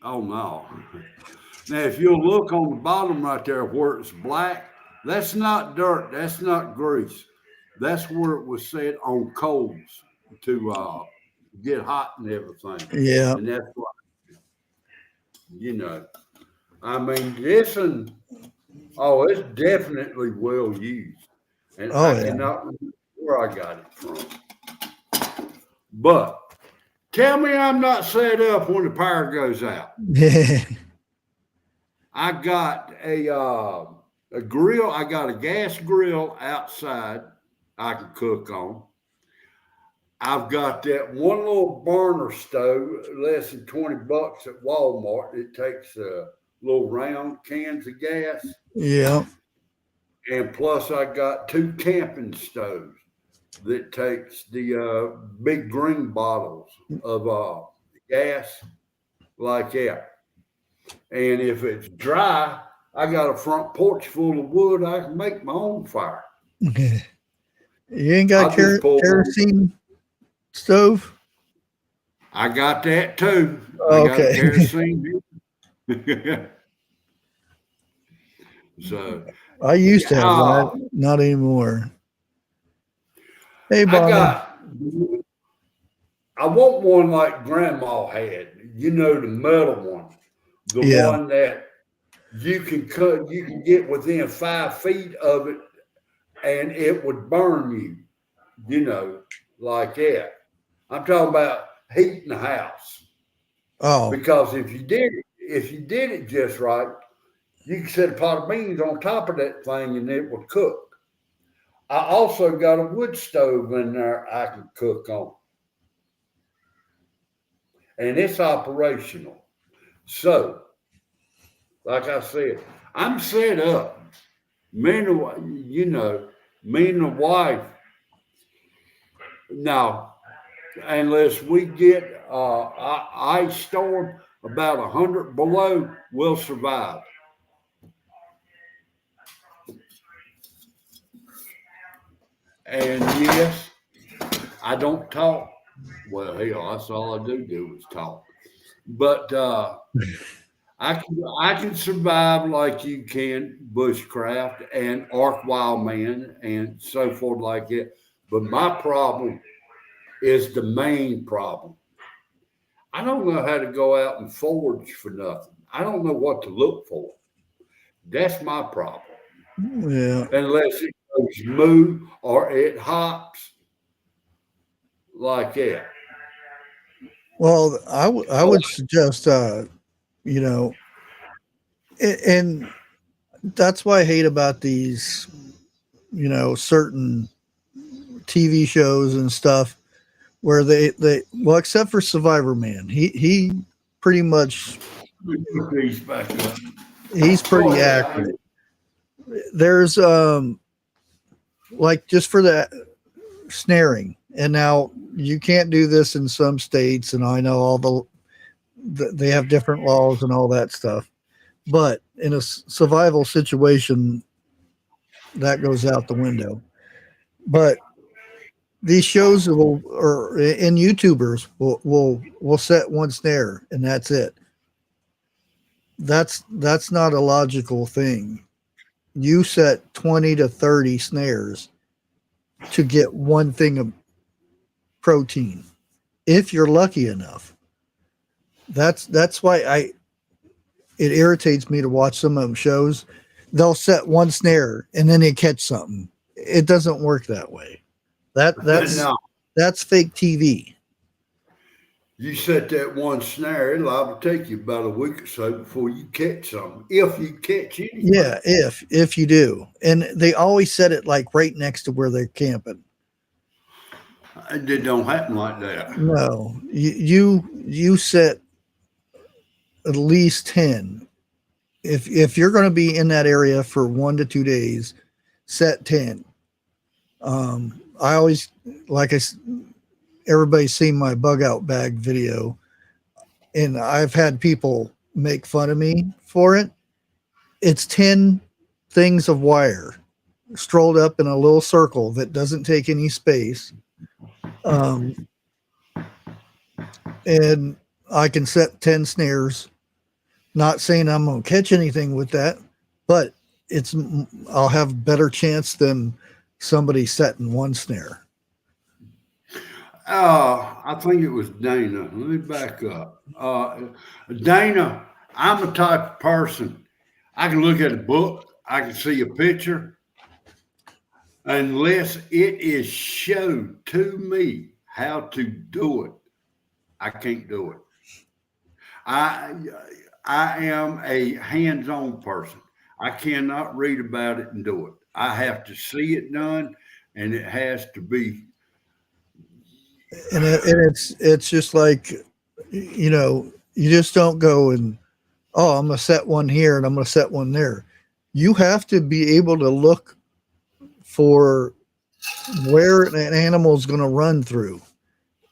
Oh no. Now if you'll look on the bottom right there where it's black, that's not dirt, that's not grease. That's where it was set on coals to get hot and everything. Yeah. And that's what, I mean, this one, it's definitely well used. And I cannot remember where I got it from. But tell me I'm not set up when the power goes out. I got a grill. I got a gas grill outside I can cook on. I've got that one little burner stove, less than $20 at Walmart. It takes little round cans of gas. Yeah. And plus I got 2 camping stoves that takes the big green bottles of gas like that. And if it's dry, I got a front porch full of wood. I can make my own fire. You ain't got kerosene stove? I got that too. Oh, I got a kerosene. So I used to have that, not anymore. Hey, Bob. I want one like Grandma had. The metal one. The one that you can cut, you can get within 5 feet of it and it would burn you, like that. I'm talking about heating the house. Oh. Because if you did it just right, you could set a pot of beans on top of that thing and it would cook. I also got a wood stove in there I can cook on. And it's operational. So, like I said, I'm set up. Me and the wife, now, unless we get ice storm about 100 below, we'll survive. And yes, I don't talk. Well, hell, that's all I do is talk. But I can survive like you can, bushcraft and arc wildman and so forth like that. But my problem is the main problem. I don't know how to go out and forage for nothing. I don't know what to look for. That's my problem. Yeah. Unless it goes moo or it hops like that. Well, I would suggest, you know, and that's why I hate about these, certain TV shows and stuff where well, except for Survivor Man, he pretty much Let me put these back up. he's Go pretty ahead. accurate. There's like just for that snaring, and now you can't do this in some states, and I know all they have different laws and all that stuff, but in a survival situation, that goes out the window. But these shows will, or and YouTubers will set one snare and that's it. That's not a logical thing. You set 20 to 30 snares to get one thing of protein if you're lucky enough. That's why it irritates me to watch some of them shows. They'll set one snare and then they catch something. It doesn't work that way. No, That's fake TV. you set that one snare, it'll liable to take you about a week or so before you catch something, if you catch anything. Yeah, if you do. And they always set it like right next to where they're camping. It don't happen like that. No. You set at least 10. If you're going to be in that area for 1 to 2 days, set 10. I always everybody's seen my bug out bag video, and I've had people make fun of me for it. It's 10 things of wire strolled up in a little circle that doesn't take any space. And I can set 10 snares. Not saying I'm going to catch anything with that, but I'll have better chance than somebody setting one snare. I think it was Dana. Let me back up. Dana, I'm the type of person, I can look at a book, I can see a picture, unless it is showed to me how to do it, I can't do it. I I am a hands-on person. I cannot read about it and do it. I have to see it done, and it has to be. And it's just like, you just don't go and, oh, I'm going to set one here and I'm going to set one there. You have to be able to look for where an animal is going to run through.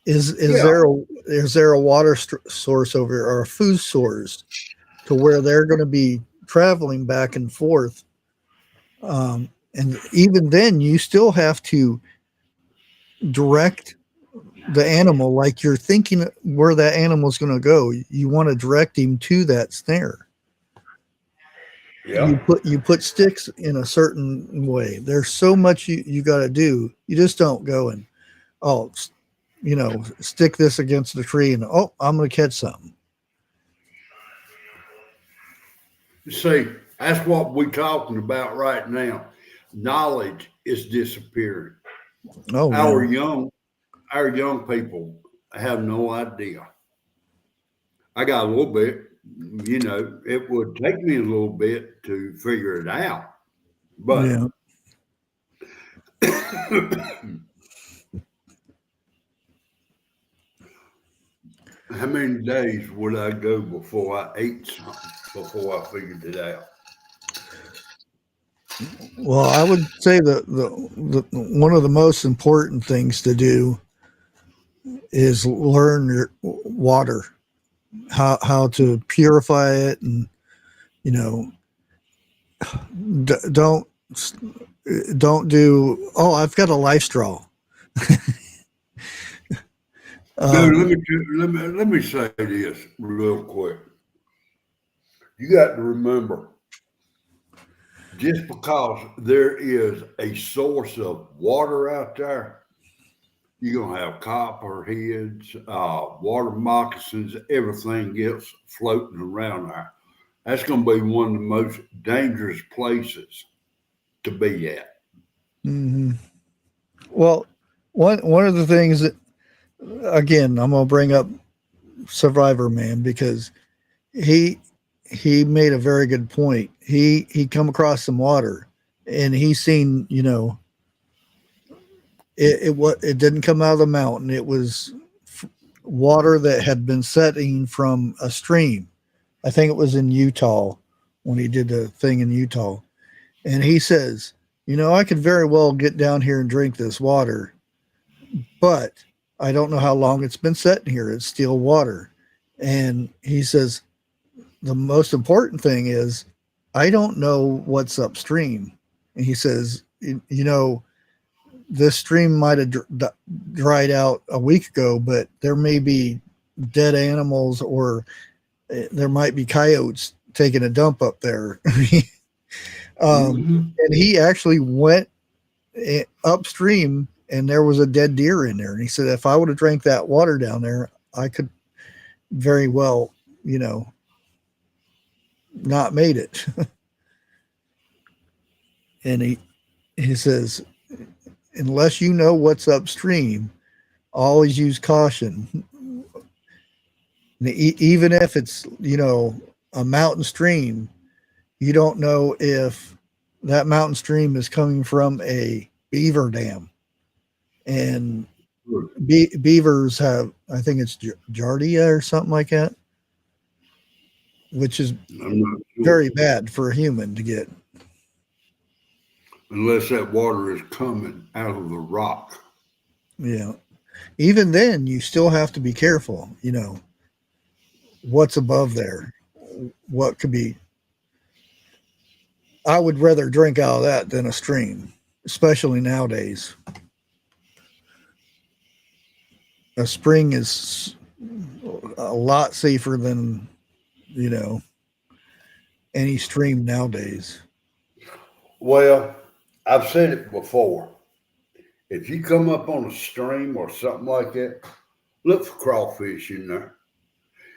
Is Yeah. there a water source over here or a food source to where they're going to be traveling back and forth? And even then, you still have to direct the animal like you're thinking where that animal is going to go. You want to direct him to that snare. Yeah. You put sticks in a certain way. There's so much you got to do. You just don't go and, oh, stick this against the tree and, oh, I'm going to catch something. See, that's what we're talking about right now. Knowledge is disappearing. Oh, Our man. young people have no idea. I got a little bit, it would take me a little bit to figure it out. But Yeah. how many days would I go before I ate something, before I figured it out? Well, I would say the one of the most important things to do is learn your water, how to purify it, and you know, d- don't don't do. Oh, I've got a life straw. Dude, Um, let me say this real quick. You got to remember, just because there is a source of water out there, you're gonna have copperheads, water moccasins, everything else floating around there. That's gonna be one of the most dangerous places to be at. mhm. Well, one of the things that again, I'm gonna bring up Survivor Man because he he made a very good point. He come across some water and he seen, you know, it didn't come out of the mountain. It was water that had been setting from a stream. I think it was in Utah when he did the thing in Utah. And he says, you know, I could very well get down here and drink this water, but I don't know how long it's been sitting here. It's still water. And he says, the most important thing is, I don't know what's upstream. And he says, you know, this stream might have dried out a week ago, but there may be dead animals or there might be coyotes taking a dump up there. And he actually went upstream and there was a dead deer in there. And he said, if I would have drank that water down there, I could very well, you know, not made it. And he says, unless you know what's upstream, always use caution. Even if it's, you know, a mountain stream, you don't know if that mountain stream is coming from a beaver dam. And beavers have, I think it's giardia or something like that, which is very bad for a human to get. Unless that water is coming out of the rock. Yeah. Even then, you still have to be careful, you know, what's above there, what could be. I would rather drink out of that than a stream, especially nowadays. A spring is a lot safer than, you know, any stream nowadays. Well, I've said it before. If you come up on a stream or something like that, look for crawfish in there.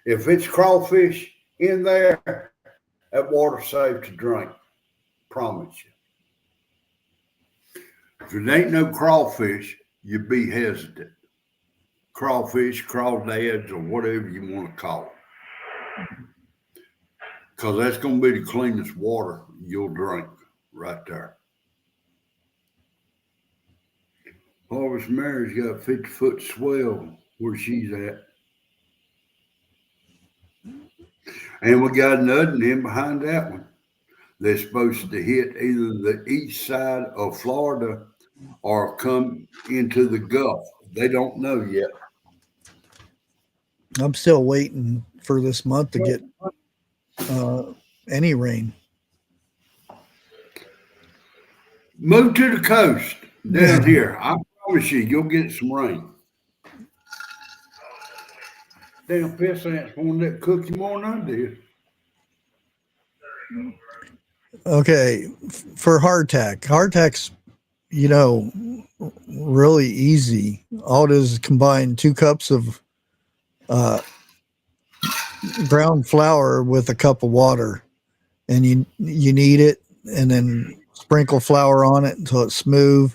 If it's crawfish in there, that water's safe to drink. Promise you. If it ain't no crawfish, you be hesitant. Crawfish, crawdads, or whatever you want to call it. Because that's going to be the cleanest water you'll drink right there. Harvest Mary's got a 50-foot swell where she's at. And we got another one in behind that one. They're supposed to hit either the east side of Florida or come into the Gulf. They don't know yet. I'm still waiting for this month to get any rain. Move to the coast down here. I promise you, you'll get some rain. Damn piss ants wanted that cookie more than I did. Okay, for hardtack's, you know, really easy. All it is combine 2 cups of ground flour with a cup of water, and you knead it, and then sprinkle flour on it until it's smooth.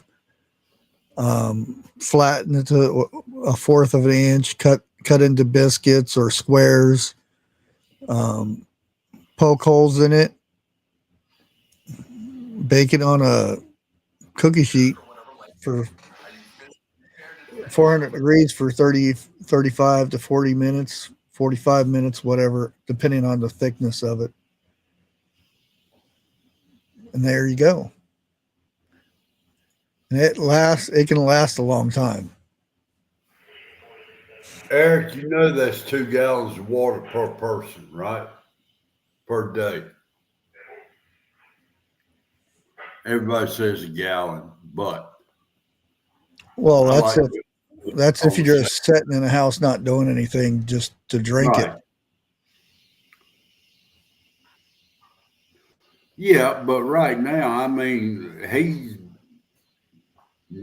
Flatten it to 1/4 of an inch. Cut into biscuits or squares. Poke holes in it. Bake it on a cookie sheet for 400 degrees for 35 to 40 minutes, 45 minutes, whatever, depending on the thickness of it. And there you go. And it can last a long time. Eric, you know that's 2 gallons of water per person, right? Per day. Everybody says a gallon, but well, that's if you're just sitting in a house not doing anything, just to drink it. Yeah, but right now, I mean, he's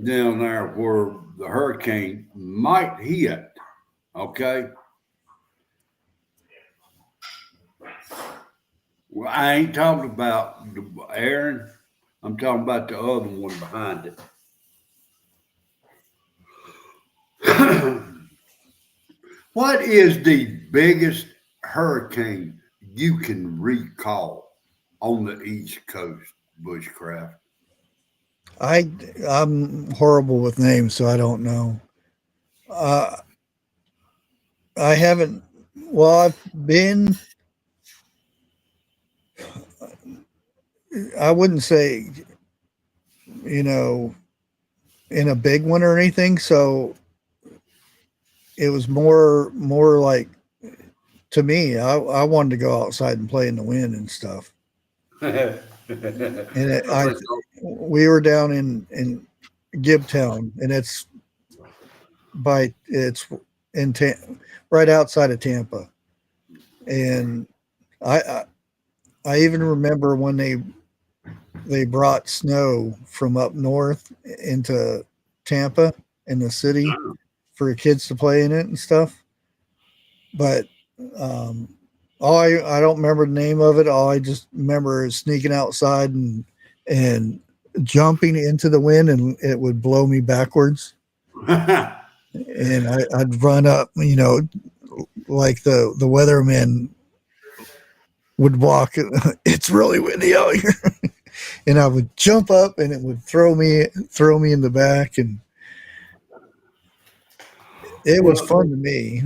down there where the hurricane might hit. Okay. Well, I ain't talking about Aaron. I'm talking about the other one behind it. What is the biggest hurricane you can recall on the East Coast, Bushcraft? I I'm horrible with names, so I don't know. Uh, I haven't. Well, I've been. I wouldn't say you know in a big one or anything. So it was more like to me. I wanted to go outside and play in the wind and stuff. I And think we were down in Gibtown, and it's in right outside of Tampa. And I, I I even remember when they brought snow from up north into Tampa in the city for kids to play in it and stuff. But um, I don't remember the name of it. All I just remember is sneaking outside and jumping into the wind, and it would blow me backwards. And I'd run up, like the weatherman would walk. It's really windy out here, and I would jump up, and it would throw me in the back, and it was Well, fun to me.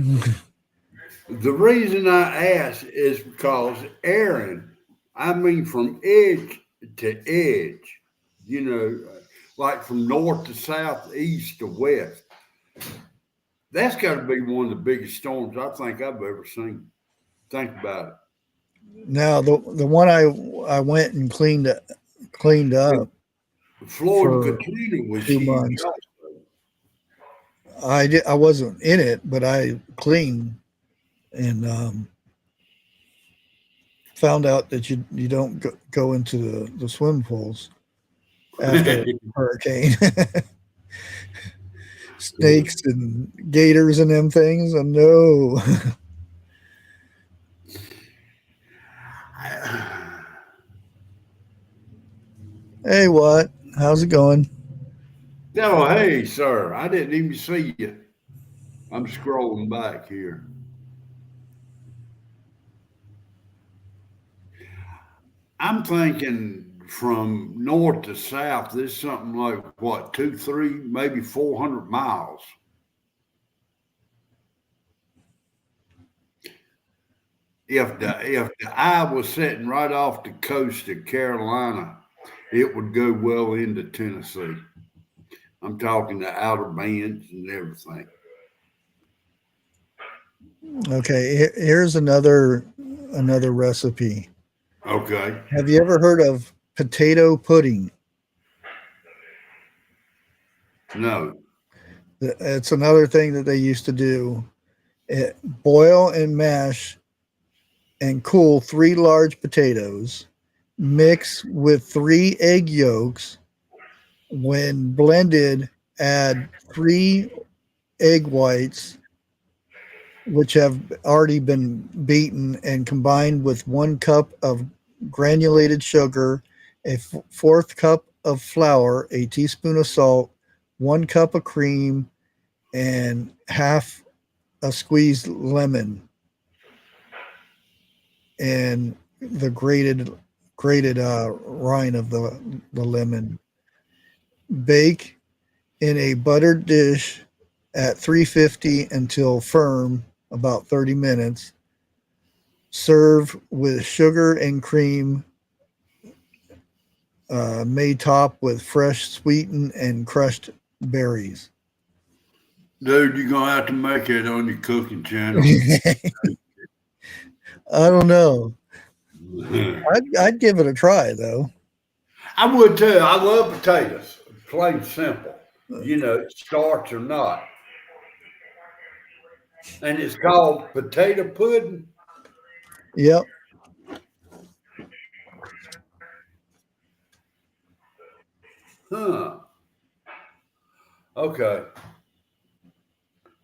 the reason I ask is because Aaron, I mean, from edge to edge, you know, like from north to south, east to west, that's got to be one of the biggest storms I think I've ever seen. Think about Now the one I went and cleaned it. up Florida for Katrina was 2 months. huge also. I wasn't in it, but I cleaned and found out that you don't go into the swim pools after a hurricane. Snakes and gators and them things. No. Hey, what? How's it going? Oh, hey, sir, I didn't even see you. I'm scrolling back here. I'm thinking from north to south, there's something like what, two, three, maybe 400 miles. If the eye was sitting right off the coast of Carolina, it would go well into Tennessee. I'm talking the outer bands and everything. Okay, here's another recipe. Okay. Have you ever heard of potato pudding? No. It's another thing that they used to do. Boil and mash and cool 3 large potatoes. Mix with 3 egg yolks. When blended, add 3 egg whites, which have already been beaten, and combined with 1 cup of granulated sugar, a fourth cup of flour, a teaspoon of salt, 1 cup of cream, and half a squeezed lemon, and the grated rind of the lemon. Bake in a buttered dish at 350 until firm, about 30 minutes. Serve with sugar and cream, may top with fresh sweetened and crushed berries. Dude, you're going to have to make it on your cooking channel. I don't know. I'd give it a try though. I would too. I love potatoes, plain simple. Starch or not. And it's called potato pudding. Yep. Huh. Okay.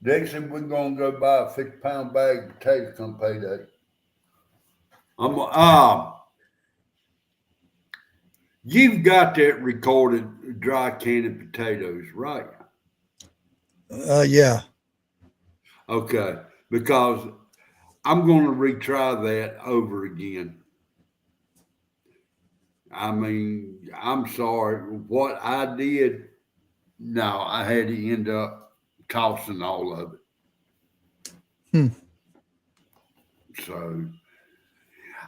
Dixie, we're going to go buy a 50-pound bag of potatoes come payday. You've got that recorded dry canning potatoes, right? Yeah. Okay. because I'm going to retry that over again. I mean, I'm sorry. What I did, no, I had to end up tossing all of Hmm. it. So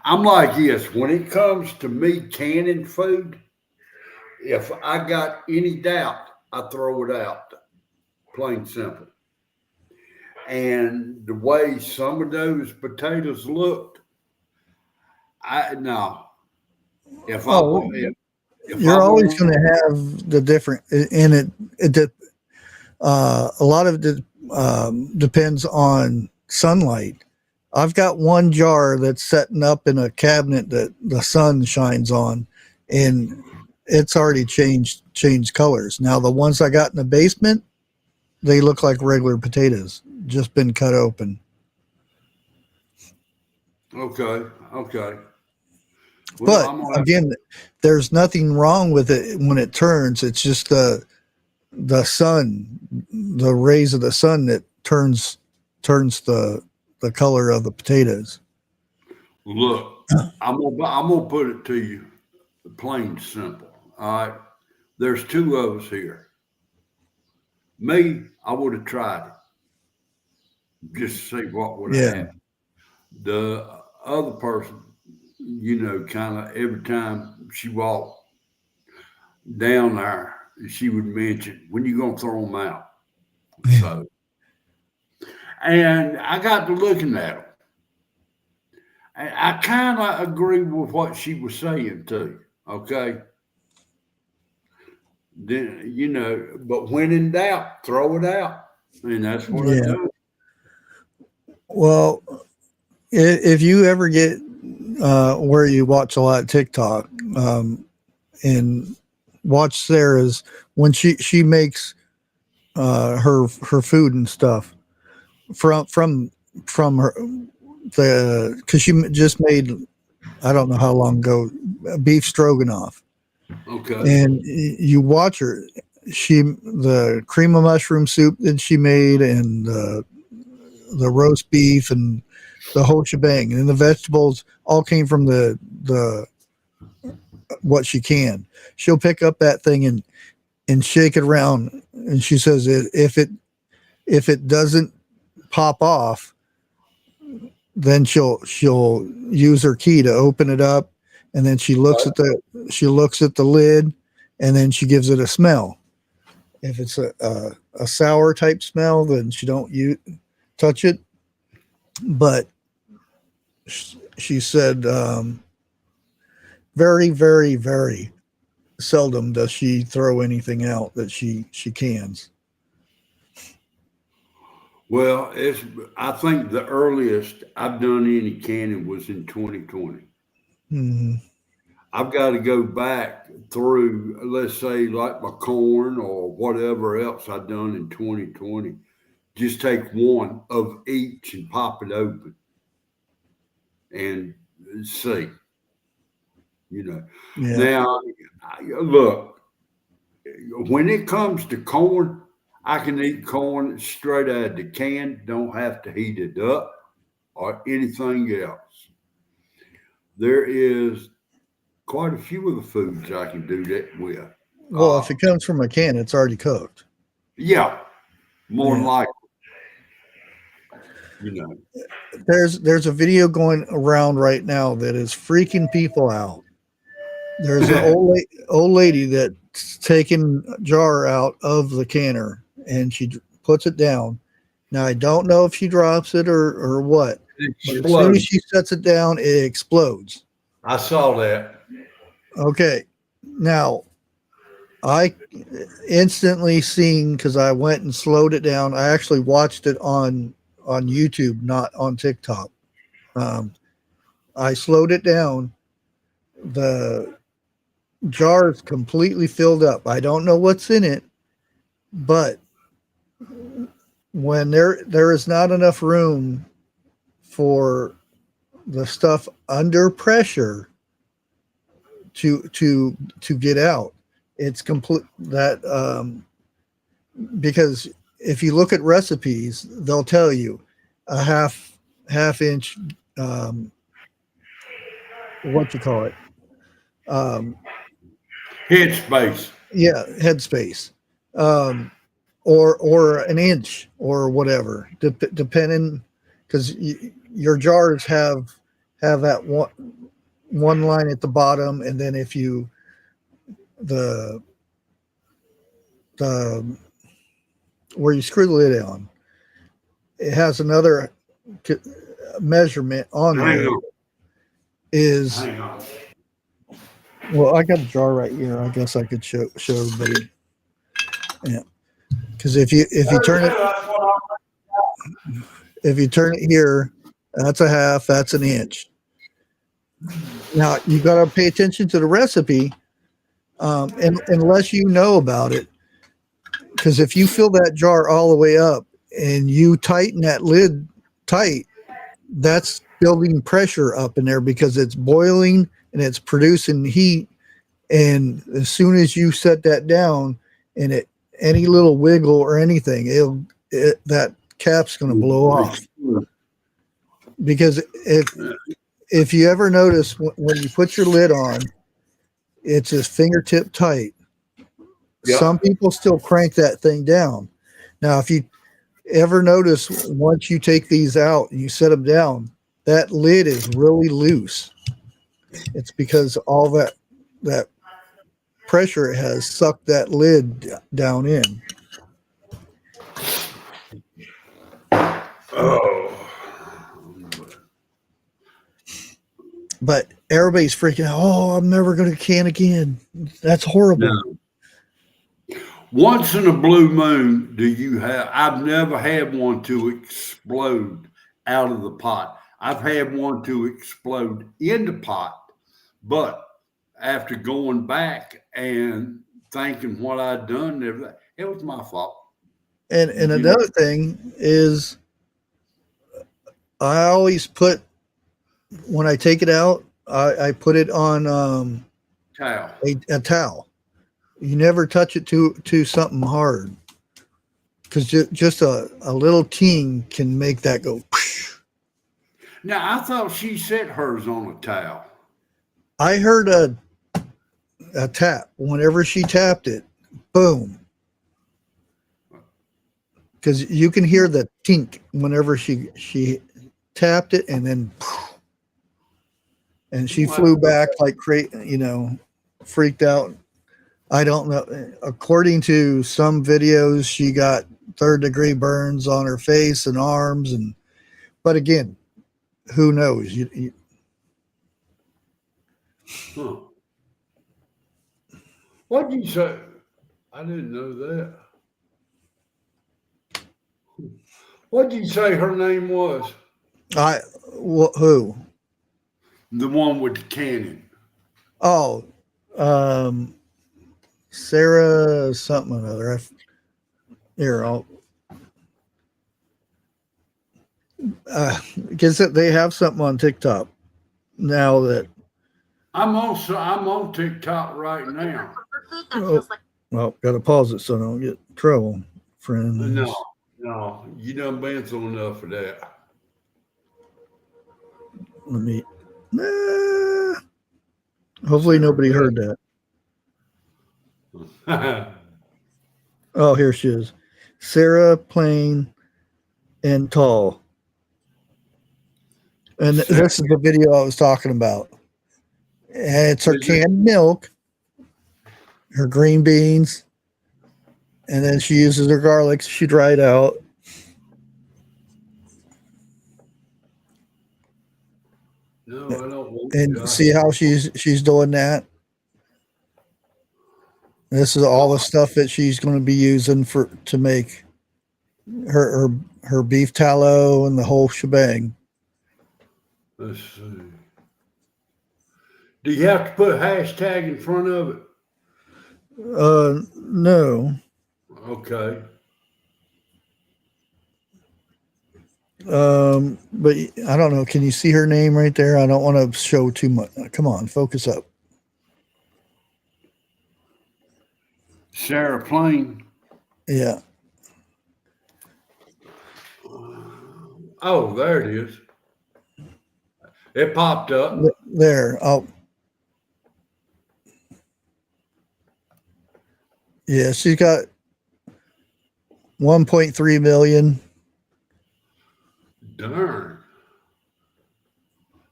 I'm like this when it comes to me canning food, if I got any doubt, I throw it out. Plain simple. And the way some of those potatoes looked, I no. If I Oh, wa- if I you're always want, going to have the different in it. A lot of it depends on sunlight. I've got one jar that's setting up in a cabinet that the sun shines on, and it's already changed colors. Now the ones I got in the basement, they look like regular potatoes, just been cut open. okay, okay. Well, But I'm gonna have again, there's nothing wrong with it when it turns. It's just the sun, the rays of the sun that turns the color of the potatoes. look. I'm gonna put it to you, plain simple. All right. There's two of us here. Me, I would have tried it just to see what would have Yeah, happened. The other person, kind of every time she walked down there, she would mention, "When you gonna throw them out?" So, and I got to looking at them. And I kind of agree with what she was saying too. Okay, then but when in doubt, throw it out, and that's what I yeah. do. Well, if you ever get where you watch a lot of TikTok, and watch Sarah's when she makes her food and stuff from her the because she just made, I don't know how long ago, beef stroganoff, Okay, and you watch her. The cream of mushroom soup that she made, and the roast beef, and the whole shebang, and the vegetables all came from the what she can. She'll pick up that thing and shake it around, and she says if it doesn't pop off, then she'll use her key to open it up, and then she looks at the lid, and then she gives it a smell. If it's a sour type smell, then she don't touch it. But she said very, very, very seldom does she throw anything out that she cans. well, I think the earliest I've done any canning was in 2020. Hmm. I've got to go back through, let's say, like my corn or whatever else I've done in 2020. Just take one of each and pop it open and see. You know. Yeah. Now, look, when it comes to corn, I can eat corn straight out of the can. Don't have to heat it up or anything else. There is quite a few of the foods I can do that with. Well, Uh, if it comes from a can, it's already cooked. yeah, more than Yeah. likely, you know. There's a video going around right now that is freaking people out. There's an old lady that's taking a jar out of the canner, and she puts it down. Now I don't know if she drops it or what, It but as soon as explodes. she sets it down, it explodes. I saw that. Okay. Now I instantly seen, because I went and slowed it down. I actually watched it on YouTube, not on TikTok. Um, I slowed it down. The jar is completely filled up. I don't know what's in it, but when there is not enough room for the stuff under pressure to get out, it's complete that because if you look at recipes, they'll tell you a half inch, what you call it, um, Headspace. yeah, headspace, um, or an inch or whatever, depending, because your jars have that one line at the bottom, and then if you the the where you screw the lid on, it has another measurement on Hang there. on. Is Hang on. Well, I got a jar right here. I guess I could show everybody. Yeah, because if you turn it here, that's a half. That's an inch. Now you got to pay attention to the recipe, and unless you know about it, because if you fill that jar all the way up and you tighten that lid tight, that's building pressure up in there because it's boiling and it's producing heat. And as soon as you set that down, and any little wiggle or anything, that cap's going to blow off. Because if you ever notice when you put your lid on, it's just fingertip tight. Yep. Some people still crank that thing down. Now, if you ever notice, once you take these out and you set them down, that lid is really loose. It's because all that pressure has sucked that lid down in. Oh. But everybody's freaking out. Oh, I'm never going to can again. That's horrible. No. Once in a blue moon, do you have? I've never had one to explode out of the pot. I've had one to explode in the pot, but after going back and thinking what I'd done, and everything, it was my fault. And You know, another thing is, I always put, when I take it out, I put it on towel. a towel. You never touch it to something hard, because just a little ting can make that go. Now I thought she set hers on a towel. I heard a tap whenever she tapped it. Boom. Because you can hear the tink whenever she tapped it, and then and she flew back like freaked out. I don't know. According to some videos, she got third-degree burns on her face and arms, but again, who knows? Huh. What'd you say? I didn't know that. What'd you say her name was? Who? The one with the cannon. Oh, um, Sarah something or other. Here, I'll. Because they have something on TikTok now that. I'm on TikTok right now. Oh, well, got to pause it so I don't get in trouble, friends. No, you done been through enough of that. Let me. Hopefully nobody heard that. Oh, here she is. Sarah, plain and tall. And this is the video I was talking about. And it's her canned milk, her green beans, and then she uses her garlic. She dried out. No, I don't want And to. see how she's doing that. This is all the stuff that she's going to be using to make her beef tallow and the whole shebang. Let's see. Do you have to put hashtag in front of it? No. Okay. But I don't know. Can you see her name right there? I don't want to show too much. Come on, focus up. Sarah Plain. Yeah. Oh, there it is. It popped up. There. Oh, yeah. She's got 1.3 million. Darn.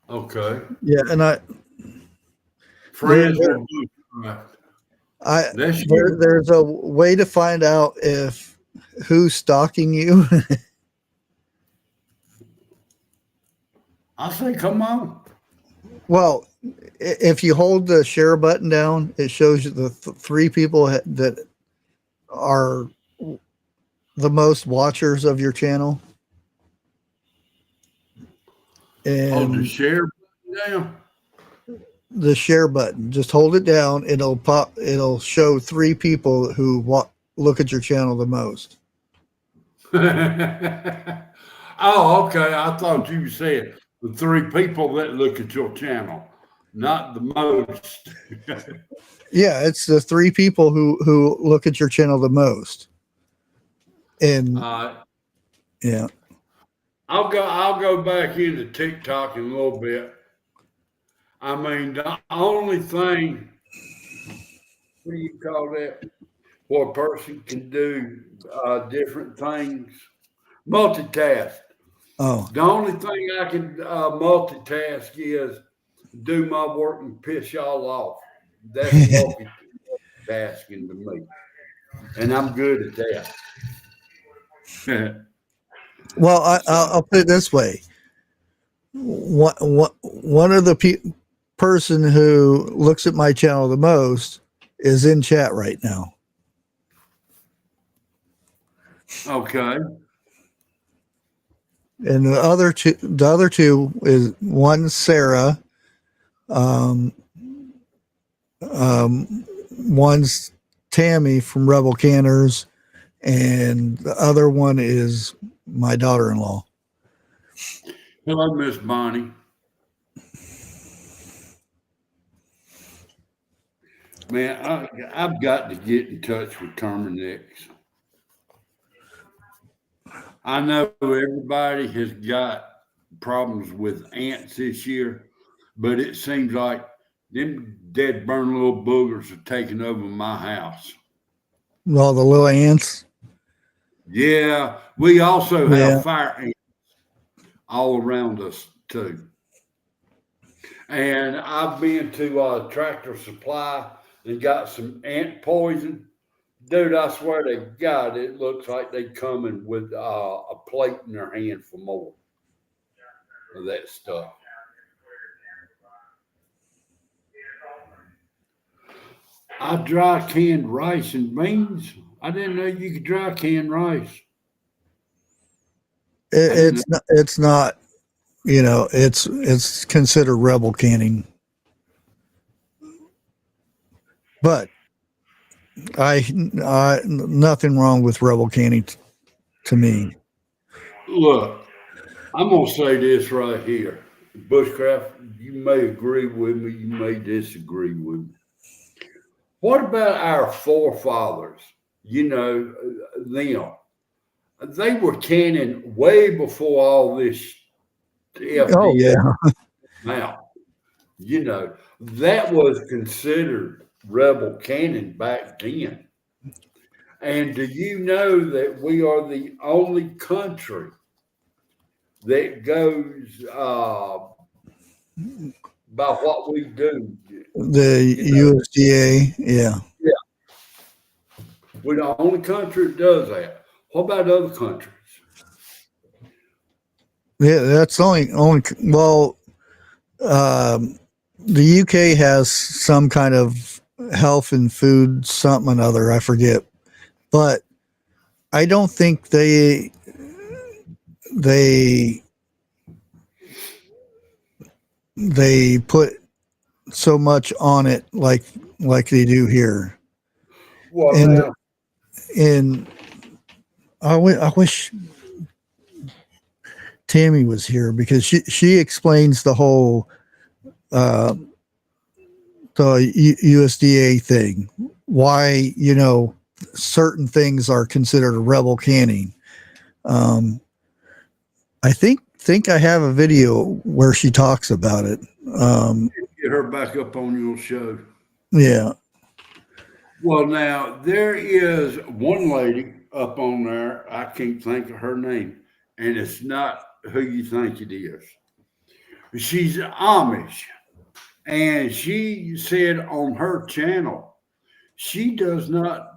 Okay. Yeah, and there, Friends with Bushcraft. That's you. there's a way to find out if who's stalking you. I say, come on. Well, if you hold the share button down, it shows you the three people that are the most watchers of your channel. Hold the And share button down. the share button, just hold it down. It'll pop. It'll show three people who look at your channel the most. Oh, okay. I thought you said the three people that look at your channel, not the most. Yeah, it's the three people who look at your channel the most. And yeah, I'll go back into TikTok in a little bit. I mean, the only thing, what do you call that? Where a person can do different things, multitask. oh, The only thing I can multitask is do my work and piss y'all off. That's multitasking to me, and I'm good at that. well, I'll put it this way: one of the person who looks at my channel the most is in chat right now. Okay. And the other two is one Sarah, one's Tammy from Rebel Canners, and the other one is my daughter-in-law. Hello, Miss Bonnie. Man, I've got to get in touch with Terminix. I know everybody has got problems with ants this year, but it seems like them dead burn little boogers are taking over my house. All the little ants. Yeah, we also Yeah. have fire ants all around us too. And I've been to Tractor Supply and got some ant poison. Dude, I swear to God, it looks like they coming with a plate in their hand for more of that stuff. I dry canned rice and beans. I didn't know you could dry can rice. It's not, it's considered rebel canning. But nothing wrong with rebel canning to me. Look, I'm gonna say this right here. Bushcraft, you may agree with me, you may disagree with me. What about our forefathers? Them. They were canning way before all this FDA Oh yeah. now. That was considered rebel canning back then. And do you know that we are the only country that goes by what we do? The USDA, yeah. Yeah. We're the only country that does that. What about other countries? Yeah, that's only well, the UK has some kind of health and food something or other, I forget, but I don't think they put so much on it like they do here. Well, and I wish Tammy was here because she explains the whole the USDA thing, why certain things are considered rebel canning. I think I have a video where she talks about it. Get her back up on your show. Yeah. Well, now there is one lady up on there. I can't think of her name, and it's not who you think it is. She's Amish, and she said on her channel she does not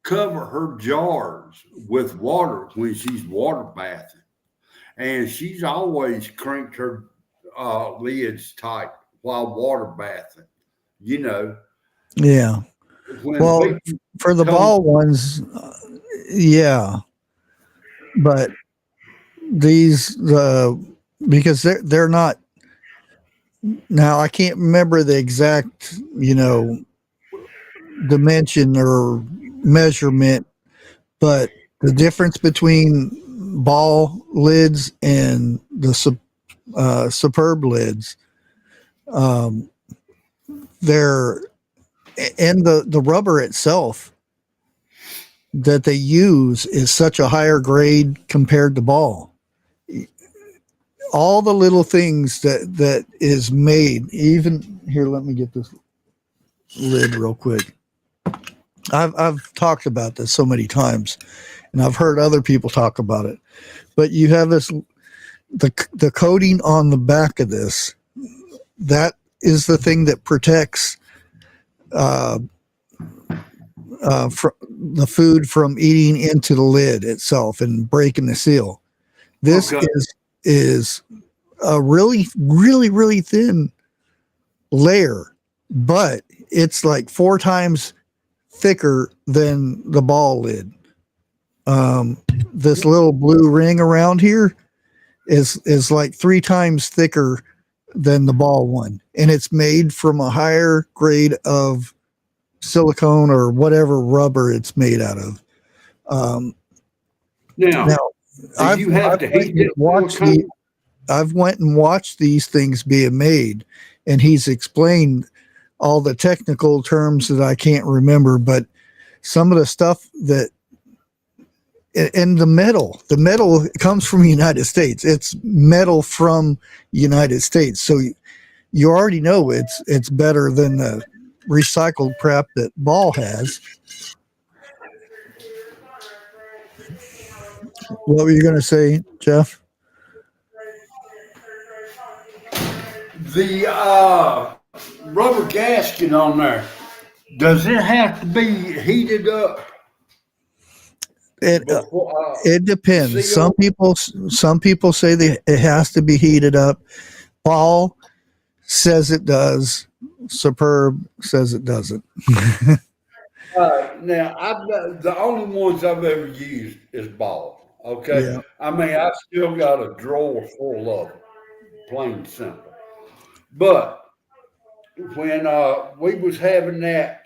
cover her jars with water when she's water bathing, and she's always cranked her lids tight while water bathing. You know, Yeah. when Well, people for the come, ball ones, yeah, but the because they're not now. I can't remember the exact dimension or measurement, but the difference between ball lids and the superb lids, um, they're and the rubber itself that they use is such a higher grade compared to ball. All the little things that is made, even here, let me get this lid real quick. I've talked about this so many times, and I've heard other people talk about it. But you have the coating on the back of this. That is the thing that protects uh, the food from eating into the lid itself and breaking the seal. This okay, is a really thin layer, but it's like 4 times thicker than the ball lid. This little blue ring around here is like 3 times thicker than the ball one, and it's made from a higher grade of silicone or whatever rubber it's made out of. Um, now, now do I've you have I've to went heat and this watched silicone? these things being made, and he's explained all the technical terms that I can't remember, but some of the stuff that and the metal comes from the United States. It's metal from United States, so you already know it's better than the recycled crap that ball has. What were you going to say, Jeff? The rubber gasket on there, does it have to be heated up It before it depends. seal? Some people say that it has to be heated up. Ball says it does. Superb says it doesn't. Now, the only ones I've ever used is ball. Okay, Yeah. I mean I still got a drawer full of them, plain and simple. But when we was having that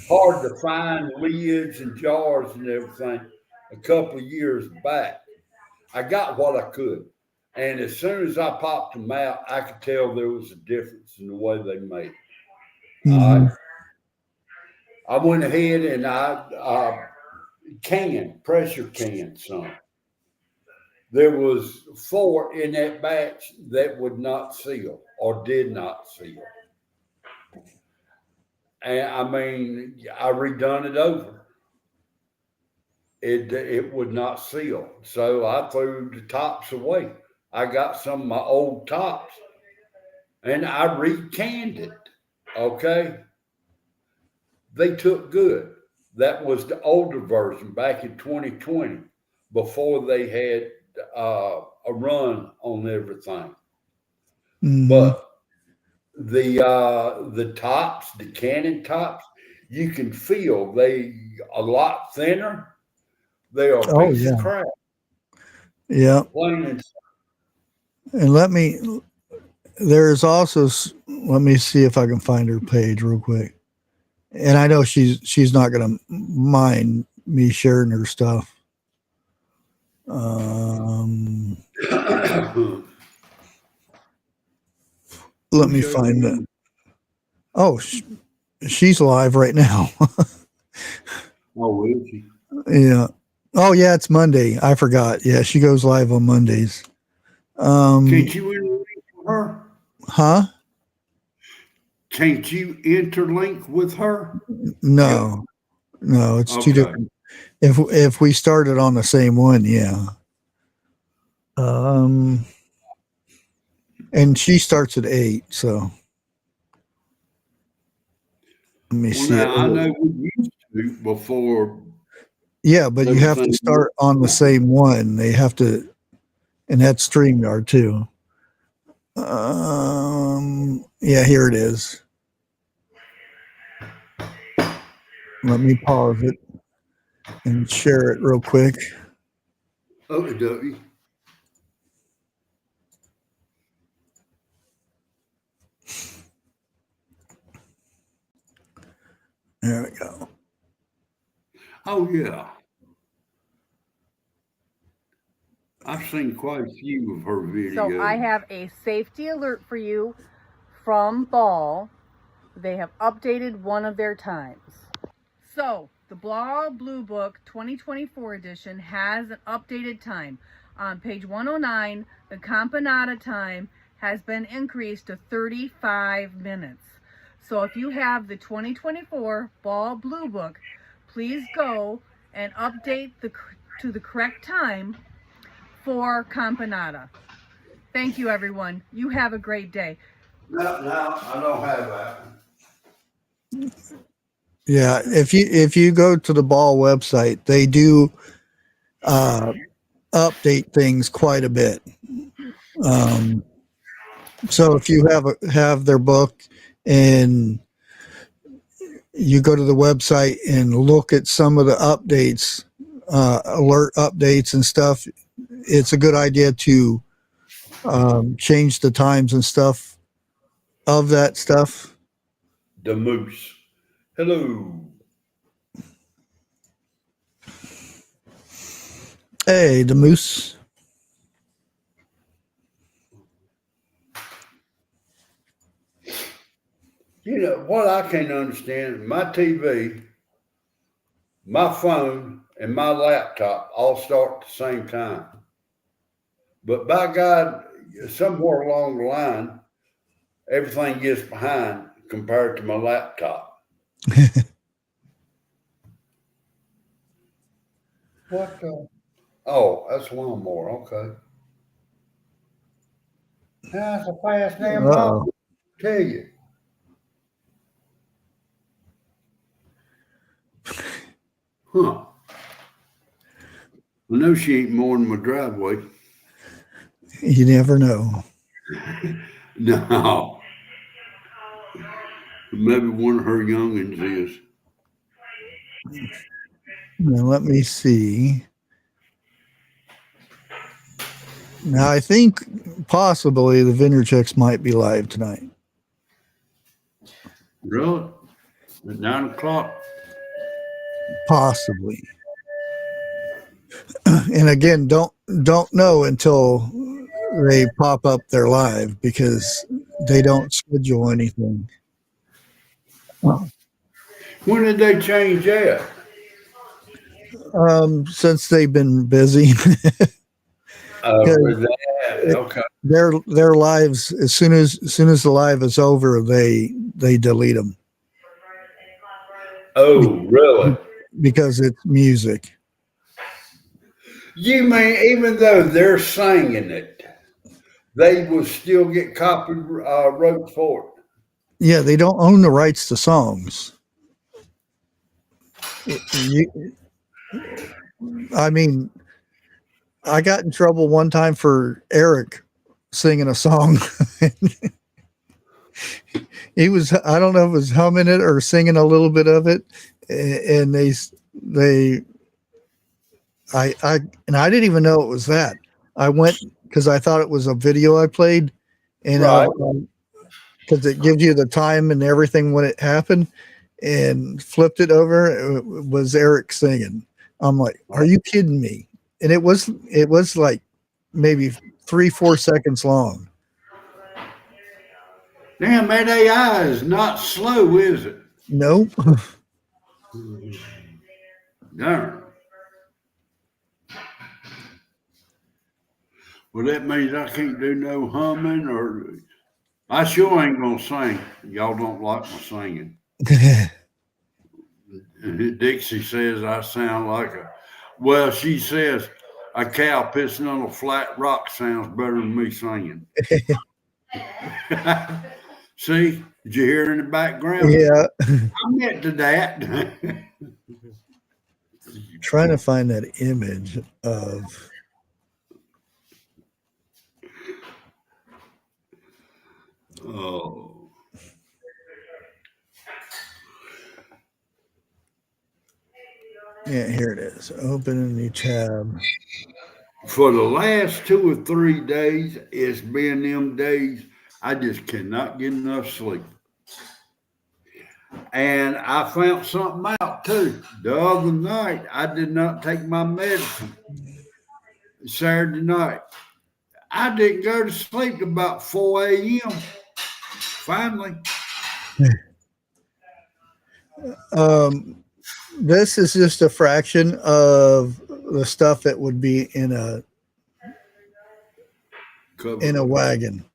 hard to find lids and jars and everything a couple of years back, I got what I could. And as soon as I popped them out, I could tell there was a difference in the way they made. All Hmm. right. I went ahead and I pressure canned some. There was 4 in that batch that would not seal or did not seal. And I mean, I redone it over. It would not seal. So I threw the tops away. I got some of my old tops and I recanned it. Okay. They took good. That was the older version back in 2020 before they had a run on everything. Hmm. But the tops, the cannon tops, you can feel they a lot thinner. They are a Oh piece of yeah, crap. yeah. Plain and And there's also, let me see if I can find her page real quick. And I know she's not going to mind me sharing her stuff. Um, simple. let Who's me your find that. woman? Oh, she's live right now. Oh, is she? Yeah. Oh yeah, it's Monday. I forgot. Yeah, she goes live on Mondays. Can't you interlink with her? Huh? Can't you interlink with her? Yeah. No, no, it's two Okay. different. If we started on the same one, yeah. Um, and she starts at 8. So let me Well, see it. now I know we used to before Yeah, but you have to everything. start on the same one. They have to, and that's StreamYard too. Yeah, here it is. Let me pause it and share it real quick. Okay, dokie. There we go. Oh yeah, I've seen quite a few of her So I videos. have a safety alert for you from Ball. They have updated one of their times. So the Ball Blue Book 2024 edition has an updated time. On page 109, the Campanata time has been increased to 35 minutes. So if you have the 2024 Ball Blue Book, please go and update to the correct time for Campanata. Thank you, everyone. You have a great day. No, no, I don't have that. Yeah, if you go to the Ball website, they do uh, update things quite a bit. Um, so if you have their book and you go to the website and look at some of the updates, alert updates and stuff, it's a good idea to change the times and stuff of that stuff. The moose. Hello. Hey, the moose. You know what I can't understand? My TV, my phone, and my laptop all start at the same time. But by God, somewhere along the line, everything gets behind compared to my laptop. What the? Oh, that's one more. Okay. That's a fast damn dog. Uh-oh. Tell you. Huh. I know she ain't more in my driveway. You never know. No. Maybe one of her youngins is. Now, let me see. Now, I think possibly the Vineyard Chicks might be live tonight. Really? At 9 o'clock? Possibly. And again, don't know until they pop up their live because they don't schedule anything. When did they change that? Since they've been busy, For because that. Okay. their lives as soon as the live is over, they delete them Oh, really? because it's music. You mean even though they're singing it, they will still get wrote for it? Yeah, they don't own the rights to songs. You, I mean, I got in trouble one time for Eric singing a song. He was, I don't know if it was humming it or singing a little bit of it, and they and I didn't even know it was that. I went because I thought it was a video I played, and Right. because it gives you the time and everything when it happened, and flipped it over. It was Eric singing. I'm like, are you kidding me? And it was like maybe 3-4 seconds long. Damn, that AI is not slow, is it? Nope. Darn. Well, that means I can't do no humming or I sure ain't gonna sing. Y'all don't like my singing. Dixie says I sound like well, she says a cow pissing on a flat rock sounds better than me singing. See, did you hear in the background? Yeah. I'm into that. Trying to find that image of. Oh. Yeah, here it is. Open a new tab. For the last 2 or 3 days, it's been them days I just cannot get enough sleep. And I found something out too. The other night, I did not take my medicine. Saturday night, I didn't go to sleep till about 4 a.m. Finally. This is just a fraction of the stuff that would be in a wagon.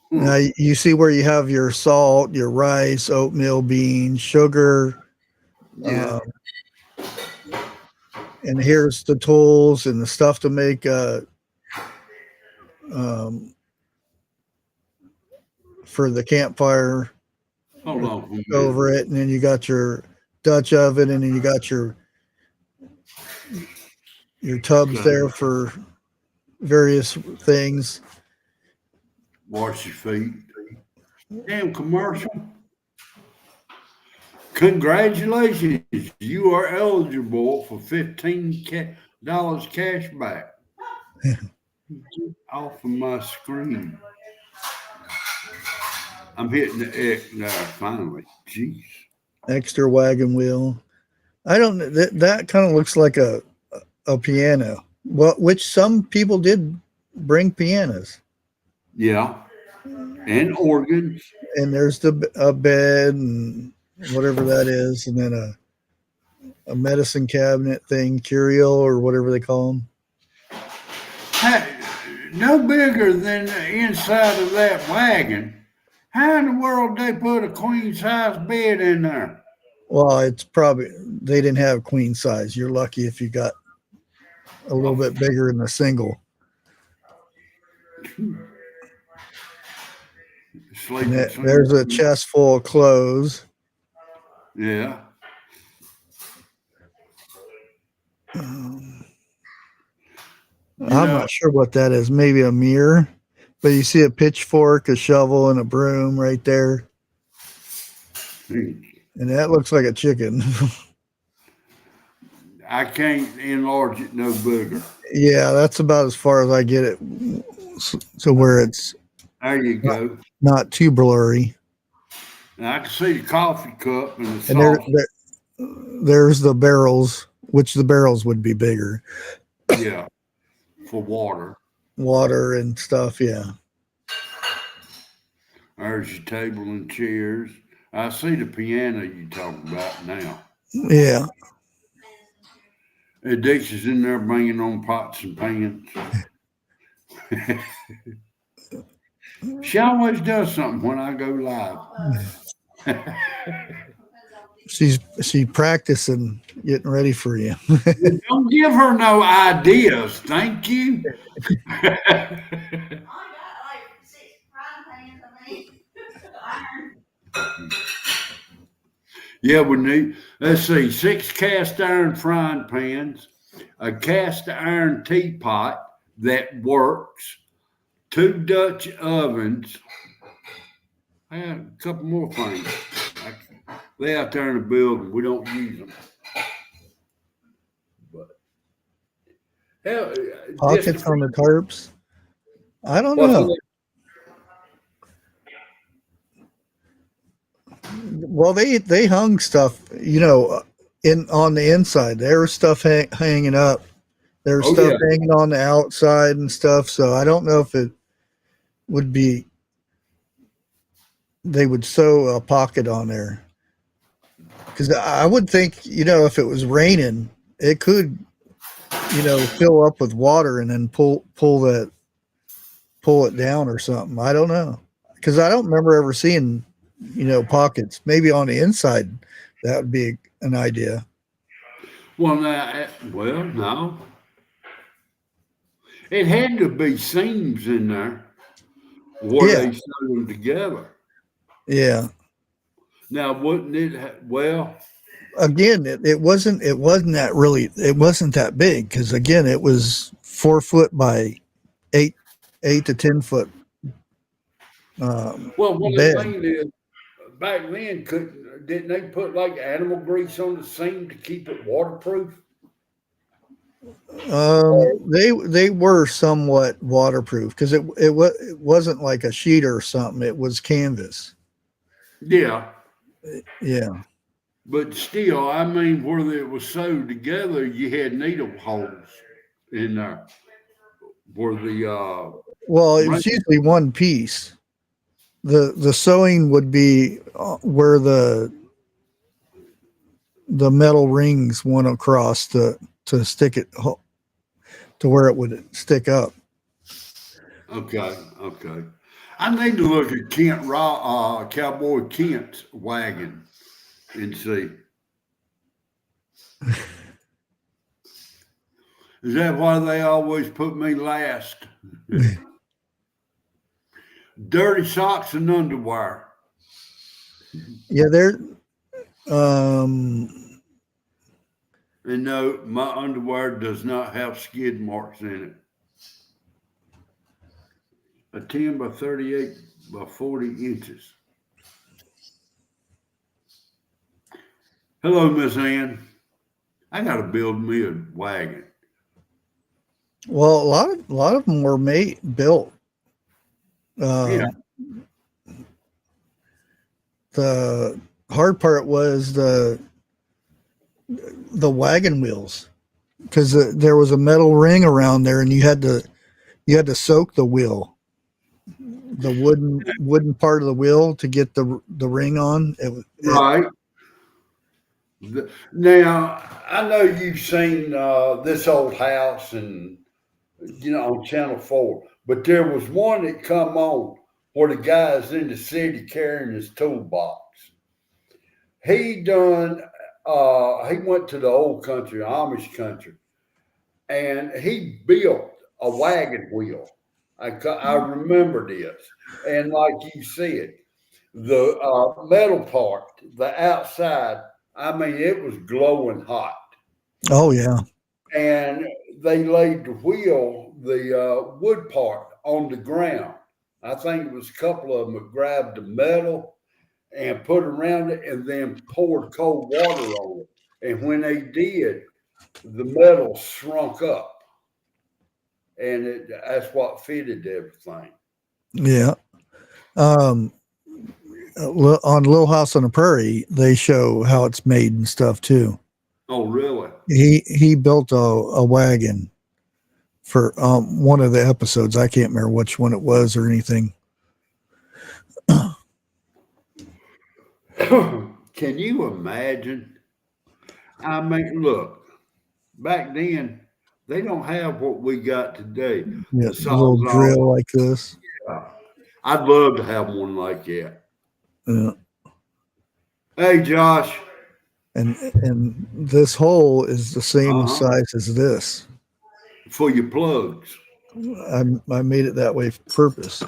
Now you see where you have your salt, your rice, oatmeal, beans, sugar. Yeah. And here's the tools and the stuff to make for the campfire. Hold on. Over it, and then you got your Dutch oven, and then you got your tubs there for various things. Wash your feet. Damn commercial. Congratulations. You are eligible for $15 cash back. Off of my screen. I'm hitting the X now, finally. Jeez. Extra wagon wheel. I don't know. That kind of looks like a piano. Well, which some people did bring pianos. Yeah. And organs. And there's a bed and whatever that is, and then a medicine cabinet thing, curio or whatever they call them. Hey, no bigger than the inside of that wagon. How in the world they put a queen size bed in there? Well, it's probably they didn't have queen size. You're lucky if you got a little bit bigger than a single. There's a chest full of clothes. Yeah. I'm not sure what that is. Maybe a mirror, but you see a pitchfork, a shovel, and a broom right there. And that looks like a chicken. I can't enlarge it no bigger. Yeah, that's about as far as I get it to where it's there you go. Not too blurry. Now I can see the coffee cup and the sauce. There's the barrels, which the barrels would be bigger. Yeah, for water. Water and stuff, yeah. There's your table and chairs. I see the piano you're talking about now. Yeah. And Dixie's in there banging on pots and pans. She always does something when I go live. She's practicing, getting ready for you. Don't give her no ideas. Thank you. Yeah, we need, let's see, 6 cast iron frying pans, a cast iron teapot that works, 2 Dutch ovens. I have a couple more things. They're out there in the building. We don't use them. But hell, pockets on the tarps. I don't know. Well, they hung stuff, on the inside. There was stuff hanging up. There was stuff hanging on the outside and stuff. So I don't know if it would be. They would sew a pocket on there, because I would think, if it was raining, it could fill up with water and then pull it down or something. I don't know, because I don't remember ever seeing pockets. Maybe on the inside, that would be an idea. Well, no, it had to be seams in there where Yeah. they sewed them together. Yeah. Now, wouldn't it? Well, Again, it wasn't that big, because again, it was 4 foot by 8 to 10 foot what bed. I mean is, back then, didn't they put like animal grease on the seam to keep it waterproof? They were somewhat waterproof, because it wasn't like a sheet or something. It was canvas. Yeah, Yeah. but still, I mean, where it was sewed together, you had needle holes in there where the Well, it was usually one piece. The sewing would be where the metal rings went across to stick it to where it would stick up. Okay. I need to look at Cowboy Kent's wagon and see. Is that why they always put me last? Dirty socks and underwear. Yeah, they're And no, my underwear does not have skid marks in it. A 10 by 38 by 40 inches. Hello, Miss Ann. I got to build me a wagon. well, a lot of them were built. Yeah. The hard part was the wagon wheels, because there was a metal ring around there, and you had to soak the wheel, the wooden part of the wheel, to get the ring on. Right. Now, I know you've seen This Old House and on Channel 4, but there was one that come on where the guy's in the city carrying his toolbox. He went to the old country, Amish country, and he built a wagon wheel. I remember this. And like you said, the metal part, the outside, I mean, it was glowing hot. Oh yeah. And they laid the wood part on the ground. I think it was a couple of them that grabbed the metal and put around it and then poured cold water on it. And when they did, the metal shrunk up. And that's what fitted everything. Yeah. On Little House on the Prairie, they show how it's made and stuff too. Oh, really? He built a wagon for one of the episodes. I can't remember which one it was or anything. Can you imagine? I mean, look, back then, they don't have what we got today. Yeah, a little drill like this. Yeah. I'd love to have one like that. Yeah. Hey, Josh. And this hole is the same size as this. For your plugs. I made it that way for purpose.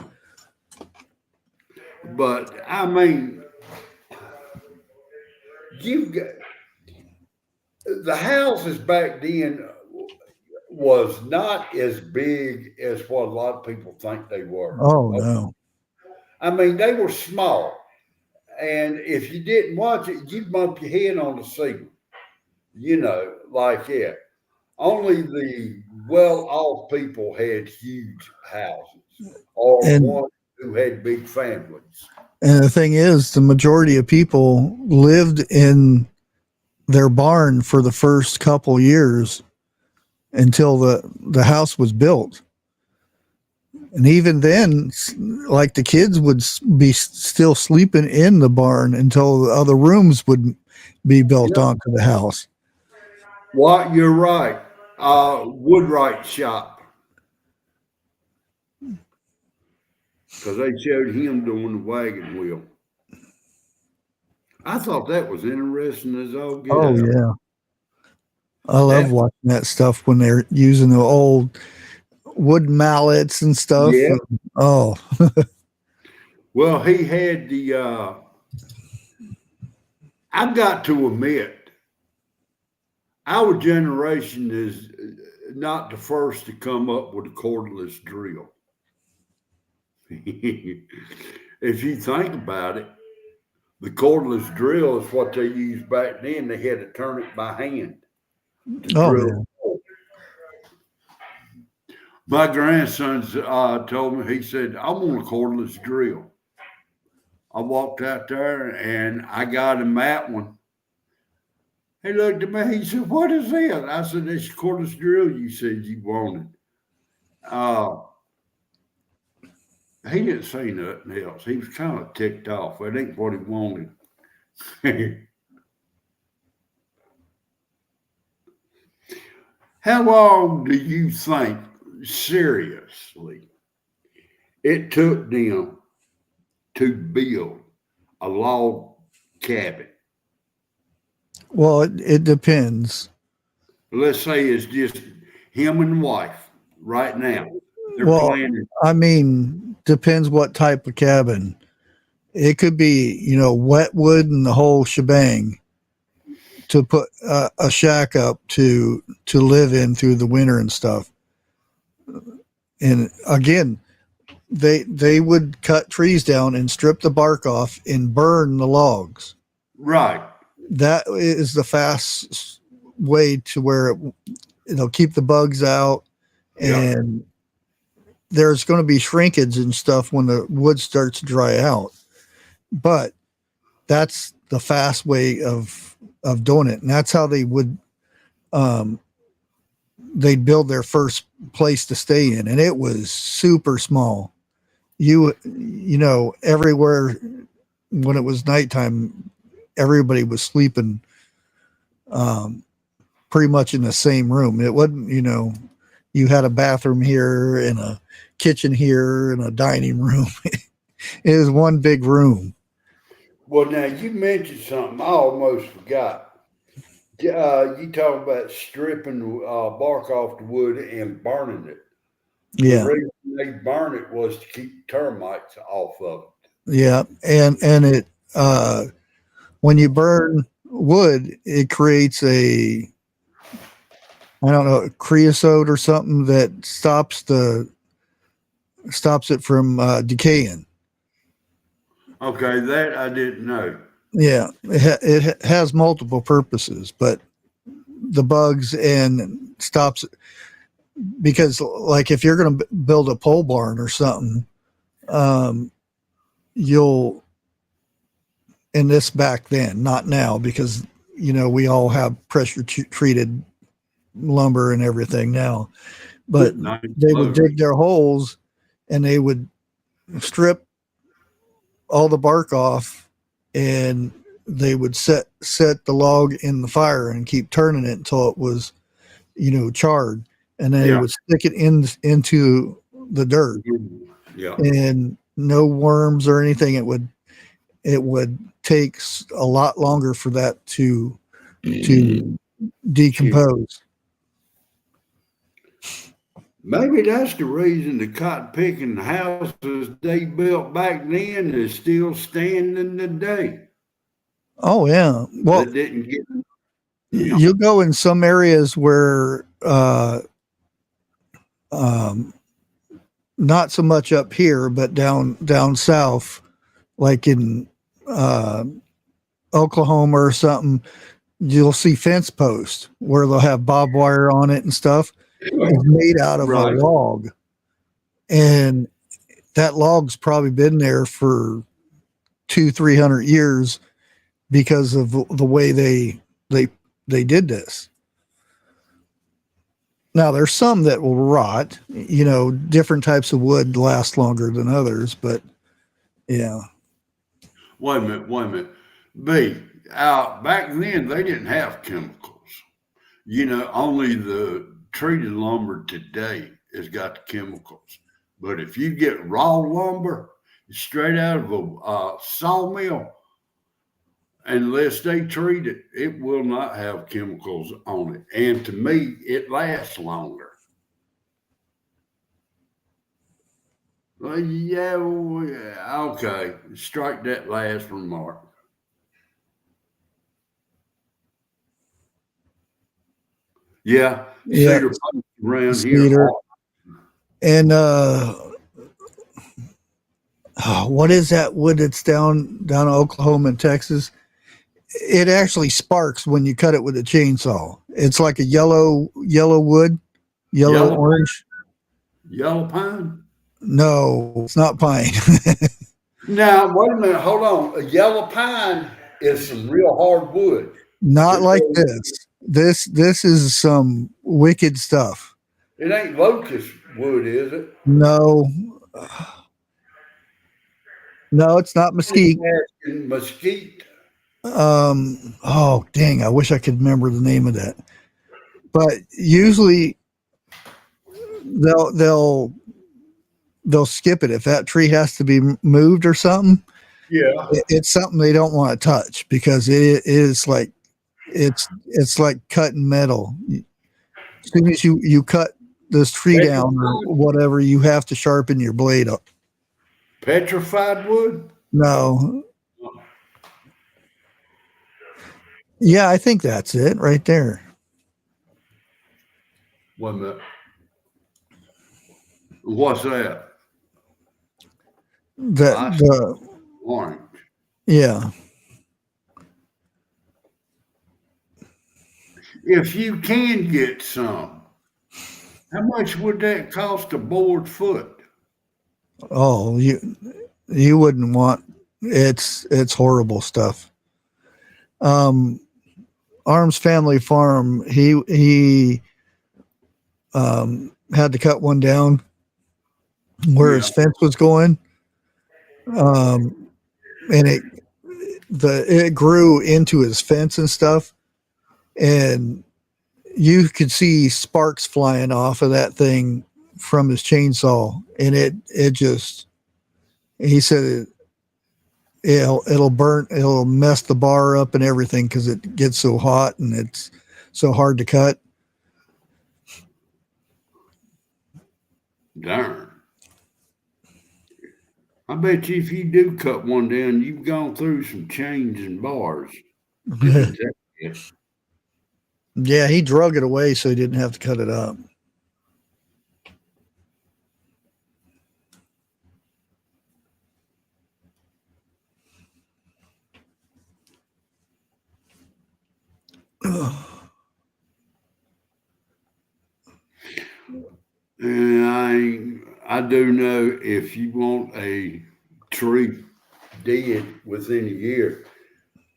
But I mean, the houses back then was not as big as what a lot of people think they were. Oh no. I mean, they were small. And if you didn't watch it, you'd bump your head on the ceiling, like that. Only the well-off people had huge houses, or ones who had big families. And the thing is, the majority of people lived in their barn for the first couple years until the house was built. And even then, like, the kids would be still sleeping in the barn until the other rooms would be built onto the house. What? You're right. Woodwright shop. Because they showed him doing the wagon wheel. I thought that was interesting as all get Oh out. yeah. I love watching that stuff when they're using the old wood mallets and stuff. Yeah. Oh, Well, he had the. I've got to admit, our generation is not the first to come up with a cordless drill. If you think about it, the cordless drill is what they used back then. They had to turn it by hand to oh drill. yeah. My grandson's told me, he said, I want a cordless drill. I walked out there and I got him that one. He looked at me, he said, what is this? I said, it's a cordless drill you said you wanted. He didn't say nothing else. He was kind of ticked off. It ain't what he wanted. How long do you think, seriously, it took them to build a log cabin? Well, it depends. Let's say it's just him and wife right now. They're Well, planning. I mean, depends what type of cabin. It could be, wet wood and the whole shebang to put a shack up to live in through the winter and stuff. And again, they would cut trees down and strip the bark off and burn the logs. Right. That is the fast way to where it'll keep the bugs out, and there's going to be shrinkage and stuff when the wood starts to dry out. But that's the fast way of doing it, and that's how they would they'd build their first place to stay in, and it was super small. Everywhere when it was nighttime, everybody was sleeping pretty much in the same room. It wasn't, you had a bathroom here and a kitchen here and a dining room. It was one big room. Well, now you mentioned something I almost forgot. You talk about stripping bark off the wood and burning it. Yeah. The reason they burn it was to keep termites off of it. Yeah. And it, when you burn wood, it creates I don't know, creosote or something that stops it from decaying. Okay, that I didn't know. Yeah, it has multiple purposes, but the bugs and stops, because like if you're going to build a pole barn or something, you'll, and this back then, not now, because we all have pressure treated lumber and everything now, but they would dig their holes and they would strip all the bark off, and they would set the log in the fire and keep turning it until it was, charred, and then they would stick it into the dirt. Yeah. And no worms or anything. It would take a lot longer for that to decompose. Maybe that's the reason the cotton picking houses they built back then is still standing today. Oh yeah. Well, they didn't get. You'll go in some areas where not so much up here, but down south, like in Oklahoma or something, you'll see fence posts where they'll have barbed wire on it and stuff. It's made out of a log, and that log's probably been there for 200-300 years because of the way they did this. Now there's some that will rot, different types of wood last longer than others, but yeah. Wait a minute. Back then they didn't have chemicals. Only the treated lumber today has got the chemicals. But if you get raw lumber straight out of a sawmill, unless they treat it, it will not have chemicals on it. And to me, it lasts longer. Well, yeah, okay. Strike that last remark. Yeah, Yeah, cedar posts around here. cedar. And what is that wood that's down in Oklahoma and Texas? It actually sparks when you cut it with a chainsaw. It's like a yellow wood, Yellow orange. Yellow pine. No, it's not pine. Now, wait a minute. Hold on. A yellow pine is some real hard wood. Not like this. This is some wicked stuff. It ain't locust wood, is it? No, no, it's not mesquite. Mesquite. Oh dang, I wish I could remember the name of that. But usually they'll skip it if that tree has to be moved or something. Yeah. It's something they don't want to touch because it is like it's like cutting metal. As soon as you cut this tree down or whatever, you have to sharpen your blade up. Petrified wood? No. Yeah, I think that's it right there. Wait a minute. What's that? The orange. Yeah. If you can get some, how much would that cost a board foot? Oh, you wouldn't want it's horrible stuff. Arms Family Farm, he had to cut one down where his fence was going. And it grew into his fence and stuff. And you could see sparks flying off of that thing from his chainsaw. And it just, he said it'll burn, it'll mess the bar up and everything because it gets so hot and it's so hard to cut. Darn. I bet you if you do cut one down, you've gone through some chains and bars. Yeah, he drug it away so he didn't have to cut it up. And I do know if you want a tree dead within a year,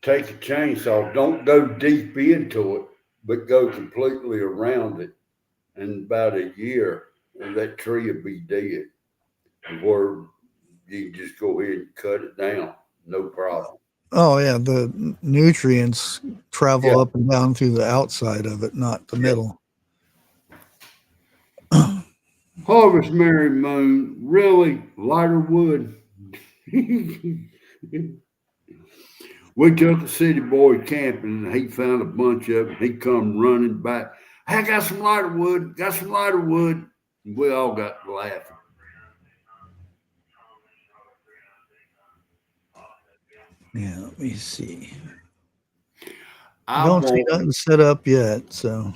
take a chainsaw. Don't go deep into it, but go completely around it. In about a year, that tree will be dead. Or you can just go ahead and cut it down, no problem. Oh yeah, the nutrients travel up and down through the outside of it, not the middle. Harvest Mary Moon, really lighter wood. We took a city boy camping and he found a bunch of it. He come running back. Hey, I got some lighter wood, got some lighter wood. And we all got to laughing. Yeah, let me see. I don't see nothing set up yet, so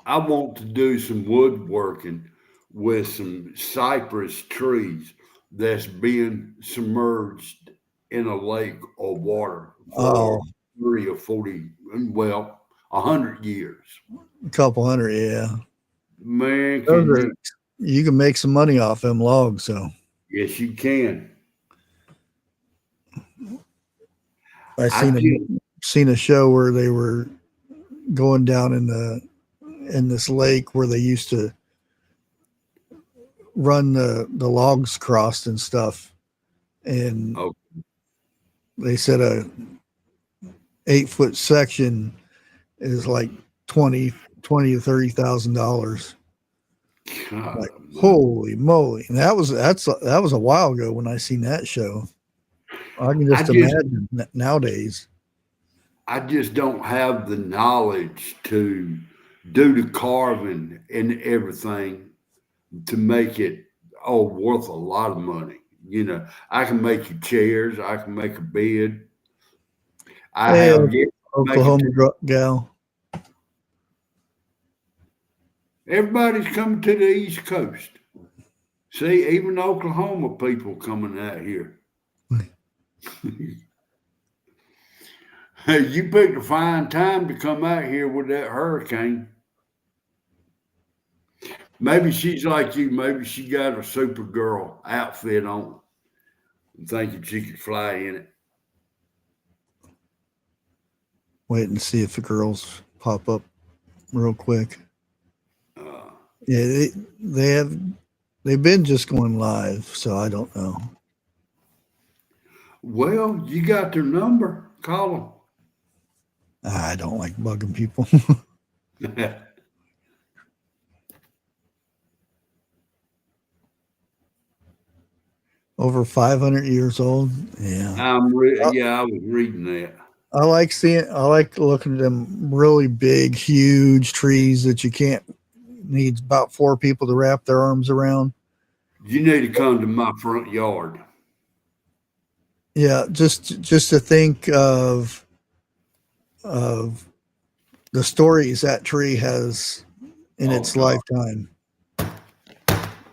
I want to do some woodworking with some cypress trees that's being submerged in a lake or water for 30 or 40, well, 100 years. A couple hundred, yeah. Man, you can make some money off them logs, so. Yes, you can. I seen a show where they were going down in this lake where they used to run the logs crossed and stuff, and they said a 8-foot section is like 20 20 to $30,000. God, Like, holy moly! And that was a while ago when I seen that show. I can just imagine nowadays. I just don't have the knowledge to do the carving and everything to make it worth a lot of money. You know, I can make you chairs, I can make a bed. I Hey, have yet to make it. Oklahoma gal. Everybody's coming to the East Coast. See, even Oklahoma people coming out here. Hey, you picked a fine time to come out here with that hurricane. Maybe she's like you. Maybe she got a Supergirl outfit on and thinking she could fly in it. Wait and see if the girls pop up real quick. Uh, Yeah, they've been just going live, so I don't know. well, you got their number. Call I don't like bugging people. them. Over 500 years old. Yeah. I was reading that. I like looking at them really big, huge trees that you can't needs about 4 people to wrap their arms around. You need to come to my front yard. Yeah, just to think of the stories that tree has in its lifetime.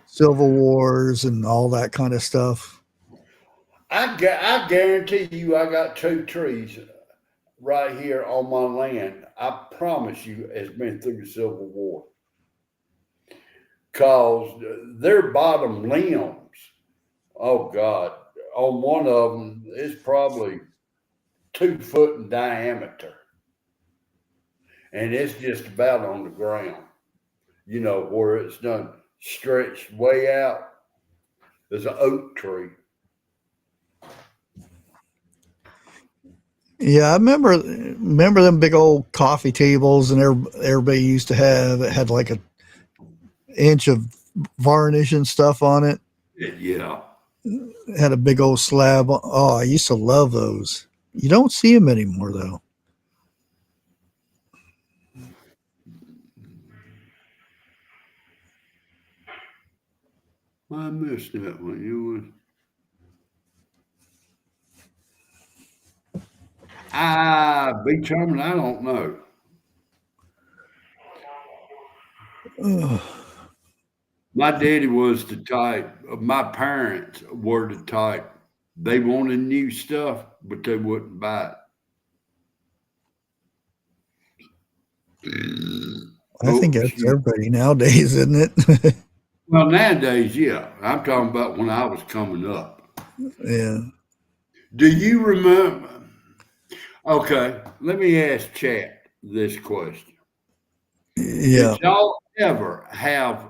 Civil Wars and all that kind of stuff. I guarantee you, I got 2 trees right here on my land. I promise you, it's been through the Civil War. Cause their bottom limbs, oh God, on one of them, it's probably 2 foot in diameter, and it's just about on the ground. You know, where it's done stretched way out. There's an oak tree. Yeah, I remember them big old coffee tables and everybody used to have. It had like an inch of varnish and stuff on it. Yeah. It had a big old slab. Oh, I used to love those. You don't see them anymore though. I missed that one. You was be charming. I don't know. Ugh. My daddy was the type. My parents were the type. They wanted new stuff, but they wouldn't buy it. I think that's everybody nowadays, isn't it? Well, nowadays, yeah. I'm talking about when I was coming up. Yeah. Do you remember? Okay, let me ask Chat this question. Yeah. Did y'all ever have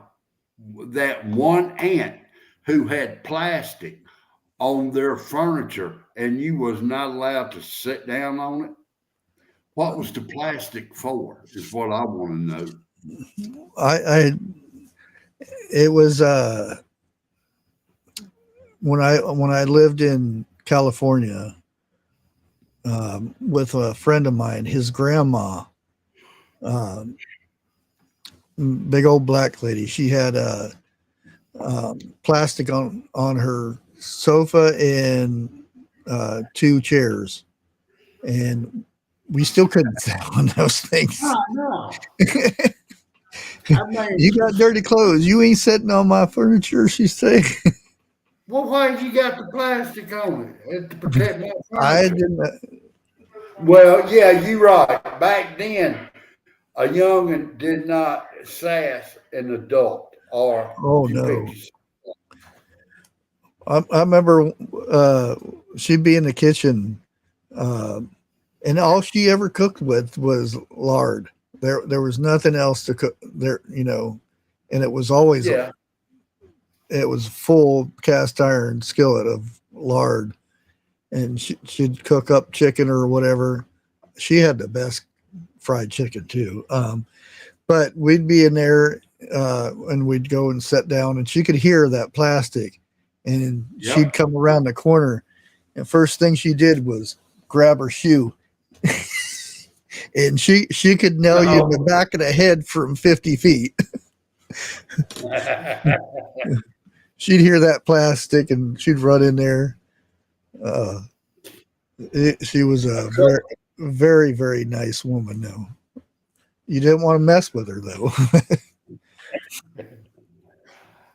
that one aunt who had plastic on their furniture and you was not allowed to sit down on it? What was the plastic for? Is what I want to know. It was when I lived in California with a friend of mine, his grandma, big old black lady. She had plastic on her sofa and 2 chairs, and we still couldn't sit on those things. Oh, no. You got dirty clothes. You ain't sitting on my furniture, she said. Well, why you got the plastic on it? To protect my furniture. I didn't. Well, yeah, you're right. Back then, a youngin did not sass an adult or No. I remember she'd be in the kitchen, and all she ever cooked with was lard. There was nothing else to cook there, and it was always it was full cast iron skillet of lard, and she'd cook up chicken or whatever. She had the best fried chicken too. But we'd be in there and we'd go and sit down, and she could hear that plastic, and she'd Yep. come around the corner, and first thing she did was grab her shoe, and she could nail you in the back of the head from 50 feet. She'd hear that plastic, and she'd run in there. She was a very, very, very nice woman, though. You didn't want to mess with her, though.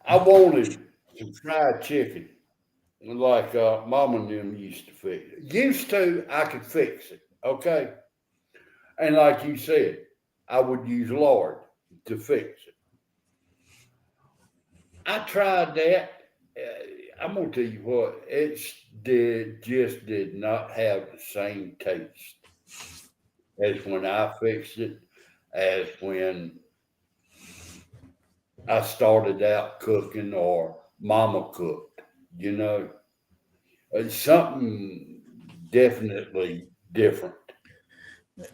I wanted some fried chicken, like Mama and them used to fix. Used to, I could fix it, okay? And like you said, I would use lard to fix it. I tried that. I'm gonna tell you what, just did not have the same taste as when I fixed it, as when I started out cooking or Mama cooked. You know, it's something definitely different.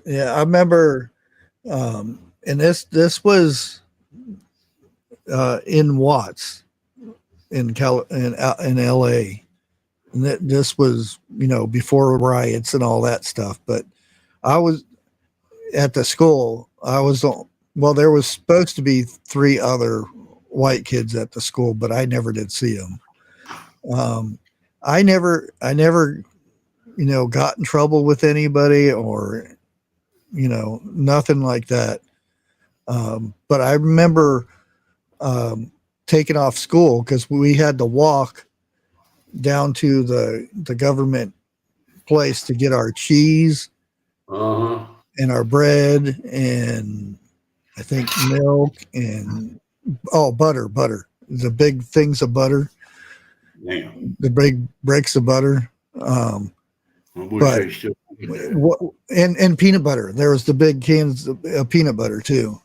Yeah, I remember, and this was in Watts in L.A. And this was before riots and all that stuff. But I was at the school. Well, there was supposed to be three other white kids at the school, but I never did see them. I never got in trouble with anybody or nothing like that. But I remember taking off school because we had to walk down to the government place to get our cheese Uh huh. and our bread and I think milk and butter, the big things of butter, Damn. the big breaks of butter. I wish But they still did that. and peanut butter. There was the big cans of peanut butter too.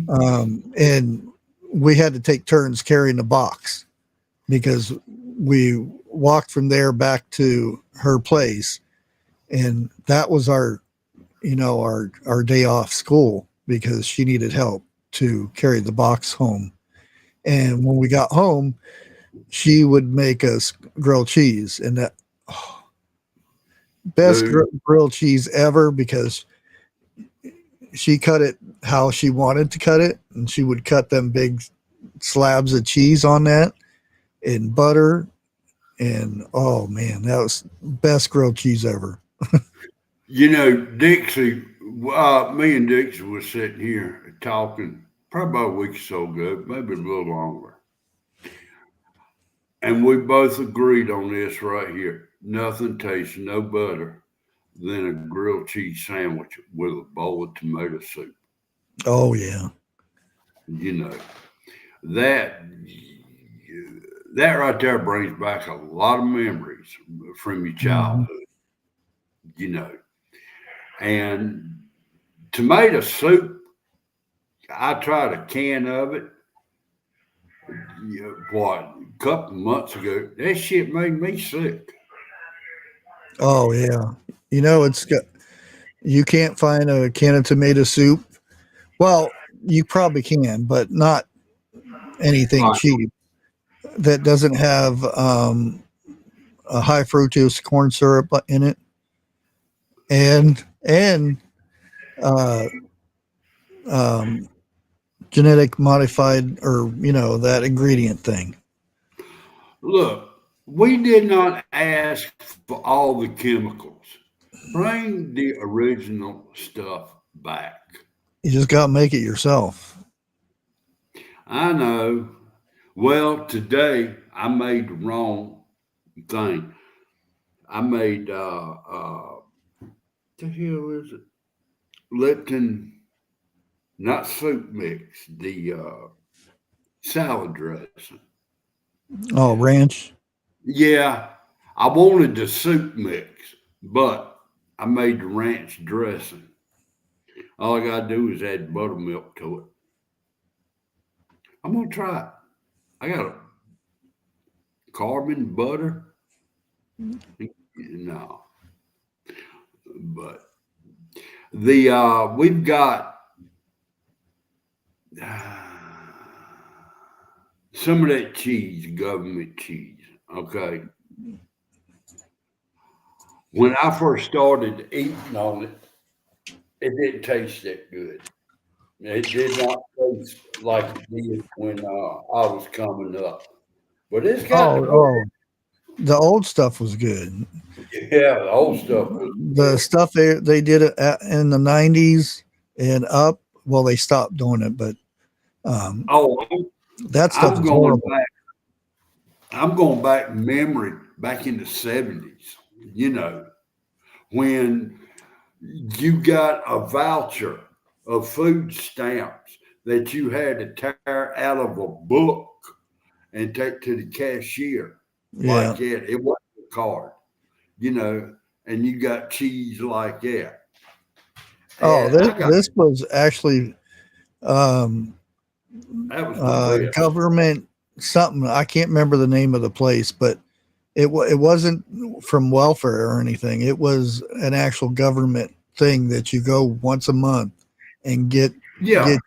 And we had to take turns carrying the box because we walked from there back to her place, and that was our day off school because she needed help to carry the box home. And when we got home, she would make us grilled cheese, and that best Dude, grilled cheese ever because she cut it how she wanted to cut it, and she would cut them big slabs of cheese on that and butter. And oh man, that was best grilled cheese ever. Dixie, me and Dixie was sitting here talking probably about a week or so ago, maybe a little longer. And we both agreed on this right here. Nothing tastes no better than a grilled cheese sandwich with a bowl of tomato soup. Oh yeah. You know, that that right there brings back a lot of memories from your Mhm. childhood, you know. And tomato soup, I tried a can of it, a couple months ago. That shit made me sick. Oh yeah. It's got you can't find a can of tomato soup. Well, you probably can, but not anything Right. cheap that doesn't have a high fructose corn syrup in it and uh, um, genetic modified or that ingredient thing. Look, we did not ask for all the chemicals. Bring the original stuff back. You just got to make it yourself. I know. Well, today I made the wrong thing. I made the hell is it? Lipton, not soup mix, the salad dressing. Oh, ranch. Yeah, I wanted the soup mix, but I made the ranch dressing. All I gotta do is add buttermilk to it. I'm gonna try it. I got a carbon butter. No, but the we've got some of that cheese, government cheese. Okay. When I first started eating on it, it didn't taste that good. It did not taste like it did when I was coming up. But it's got to Oh, put, oh, the old stuff was good. yeah, the old stuff was The good. stuff they did it in the '90s and up. Well, they stopped doing it, but um, Oh, that stuff I'm is going horrible. back. I'm going back in memory back in the 70s, you know, when you got a voucher of food stamps that you had to tear out of a book and take to the cashier Yeah. like that. It wasn't a card, you know, and you got cheese like that. Oh, And I got this was actually um, that was the best. government something. I can't remember the name of the place, but it wasn't from welfare or anything. It was an actual government thing that you go once a month and Yeah, get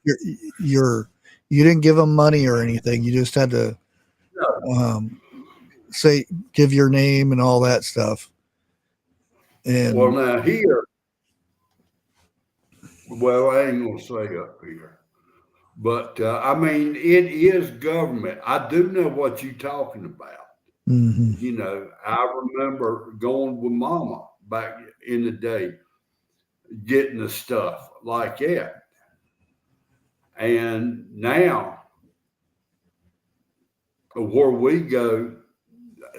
your you didn't give them money or anything. You just had to no. um, say give your name and all that stuff. Well, And now here, well, I ain't gonna say up here, but I mean, it is government. I do know what you're talking about. mhm. You know, I remember going with Mama back in the day, getting the stuff like that. And now, where we go,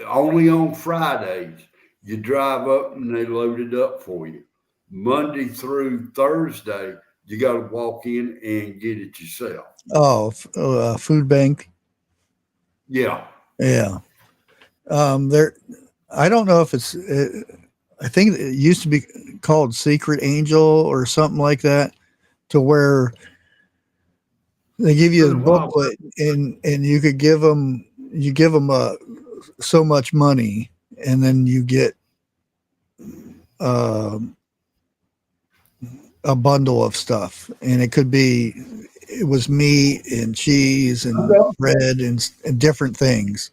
only on Fridays, you drive up and they load it up for you. Monday through Thursday, you got to walk in and get it yourself. Oh, food bank. Yeah. Yeah. There. I don't know if it's. I think it used to be called Secret Angel or something like that, to where they give It's you been a a while. booklet and you could give them so much money, and then you get uh, a bundle of stuff, and it was meat and cheese and bread and different things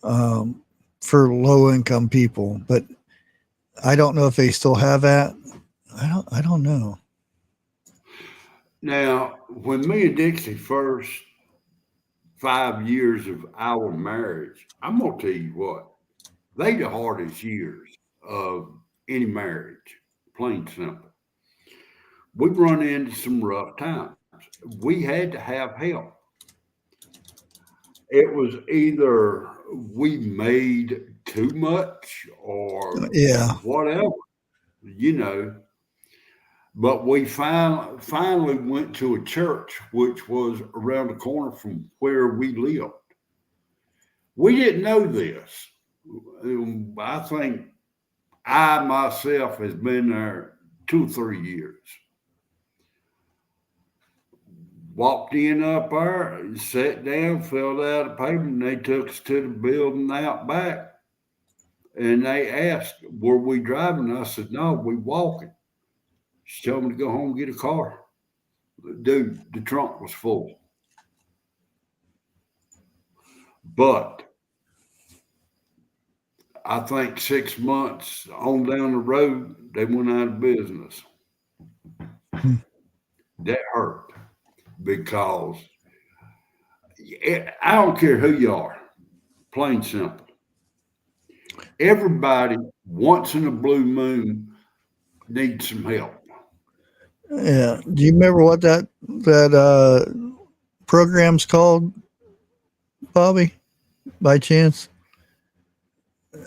um, for low income people. But I don't know if they still have that. I don't know. Now, when me and Dixie first 5 years of our marriage, I'm gonna tell you what, they the hardest years of any marriage, plain simple. We've run into some rough times. We had to have help. It was either we made too much or Yeah. whatever, you know. But we finally went to a church which was around the corner from where we lived. We didn't know this. I think I myself has been there 2 or 3 years. Walked in up there, sat down, filled out a paper, and they took us to the building out back. And they asked, were we driving? I said, no, we walking. She told me to go home and get a car. Dude, the trunk was full. But I think 6 months on down the road, they went out of business. Hmm. That hurt because I don't care who you are, plain simple. Everybody, once in a blue moon, needs some help. Yeah. Do you remember what that program's called, Bobby? By chance?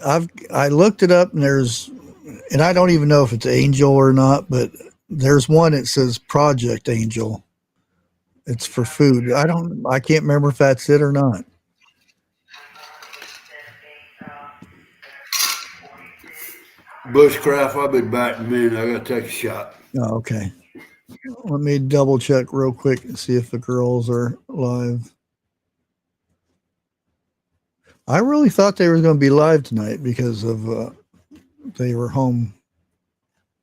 I looked it up, and I don't even know if it's Angel or not, but there's one that says Project Angel. It's for food. I can't remember if that's it or not. Bushcraft, I'll be back in a minute. I got to take a shot. Oh, okay. Let me double check real quick and see if the girls are live. I really thought they were going to be live tonight because of they were home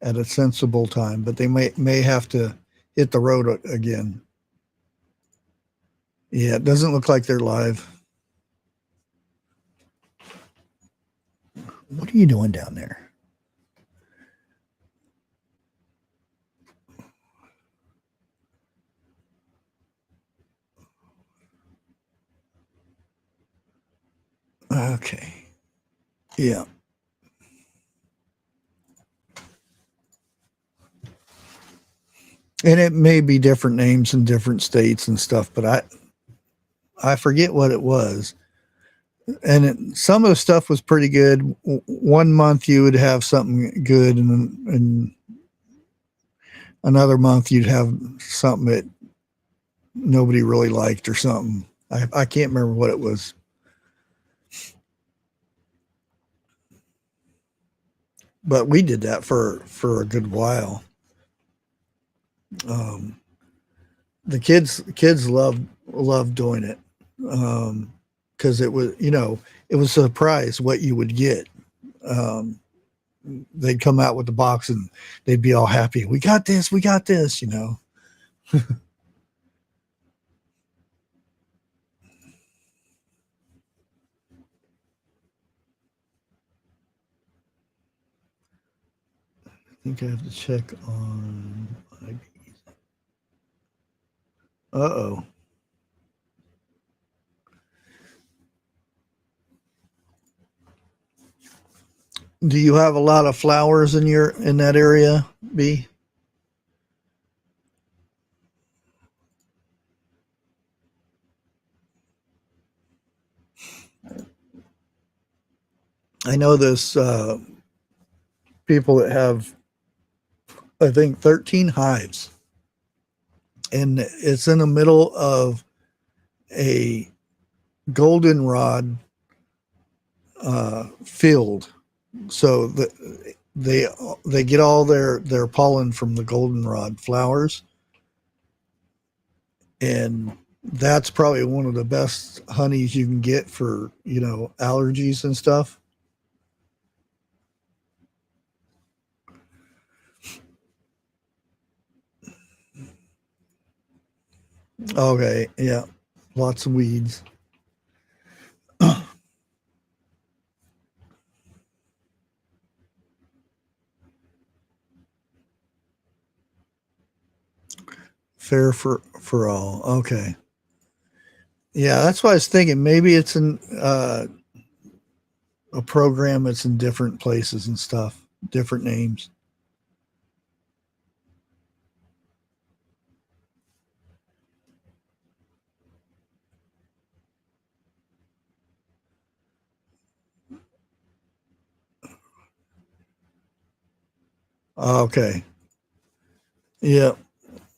at a sensible time, but they may have to hit the road again. Yeah, it doesn't look like they're live. What are you doing down there? Okay. Yeah. And it may be different names in different states and stuff, but I forget what it was. And some of the stuff was pretty good. One month you would have something good, and another month you'd have something that nobody really liked or something. I can't remember what it was. But we did that for a good while. The kids loved doing it, because it was, it was a surprise what you would get. They'd come out with the box and they'd be all happy. We got this. I think I have to check on IBs. Uh-oh. Do you have a lot of flowers in that area, B? I know this people that have, I think, 13 hives, and it's in the middle of a goldenrod field. So they get all their pollen from the goldenrod flowers, and that's probably one of the best honeys you can get for allergies and stuff. Okay, yeah, lots of weeds. Fair for all. Okay. Yeah, that's what I was thinking. Maybe it's in a program that's in different places and stuff, different names. Okay. Yeah.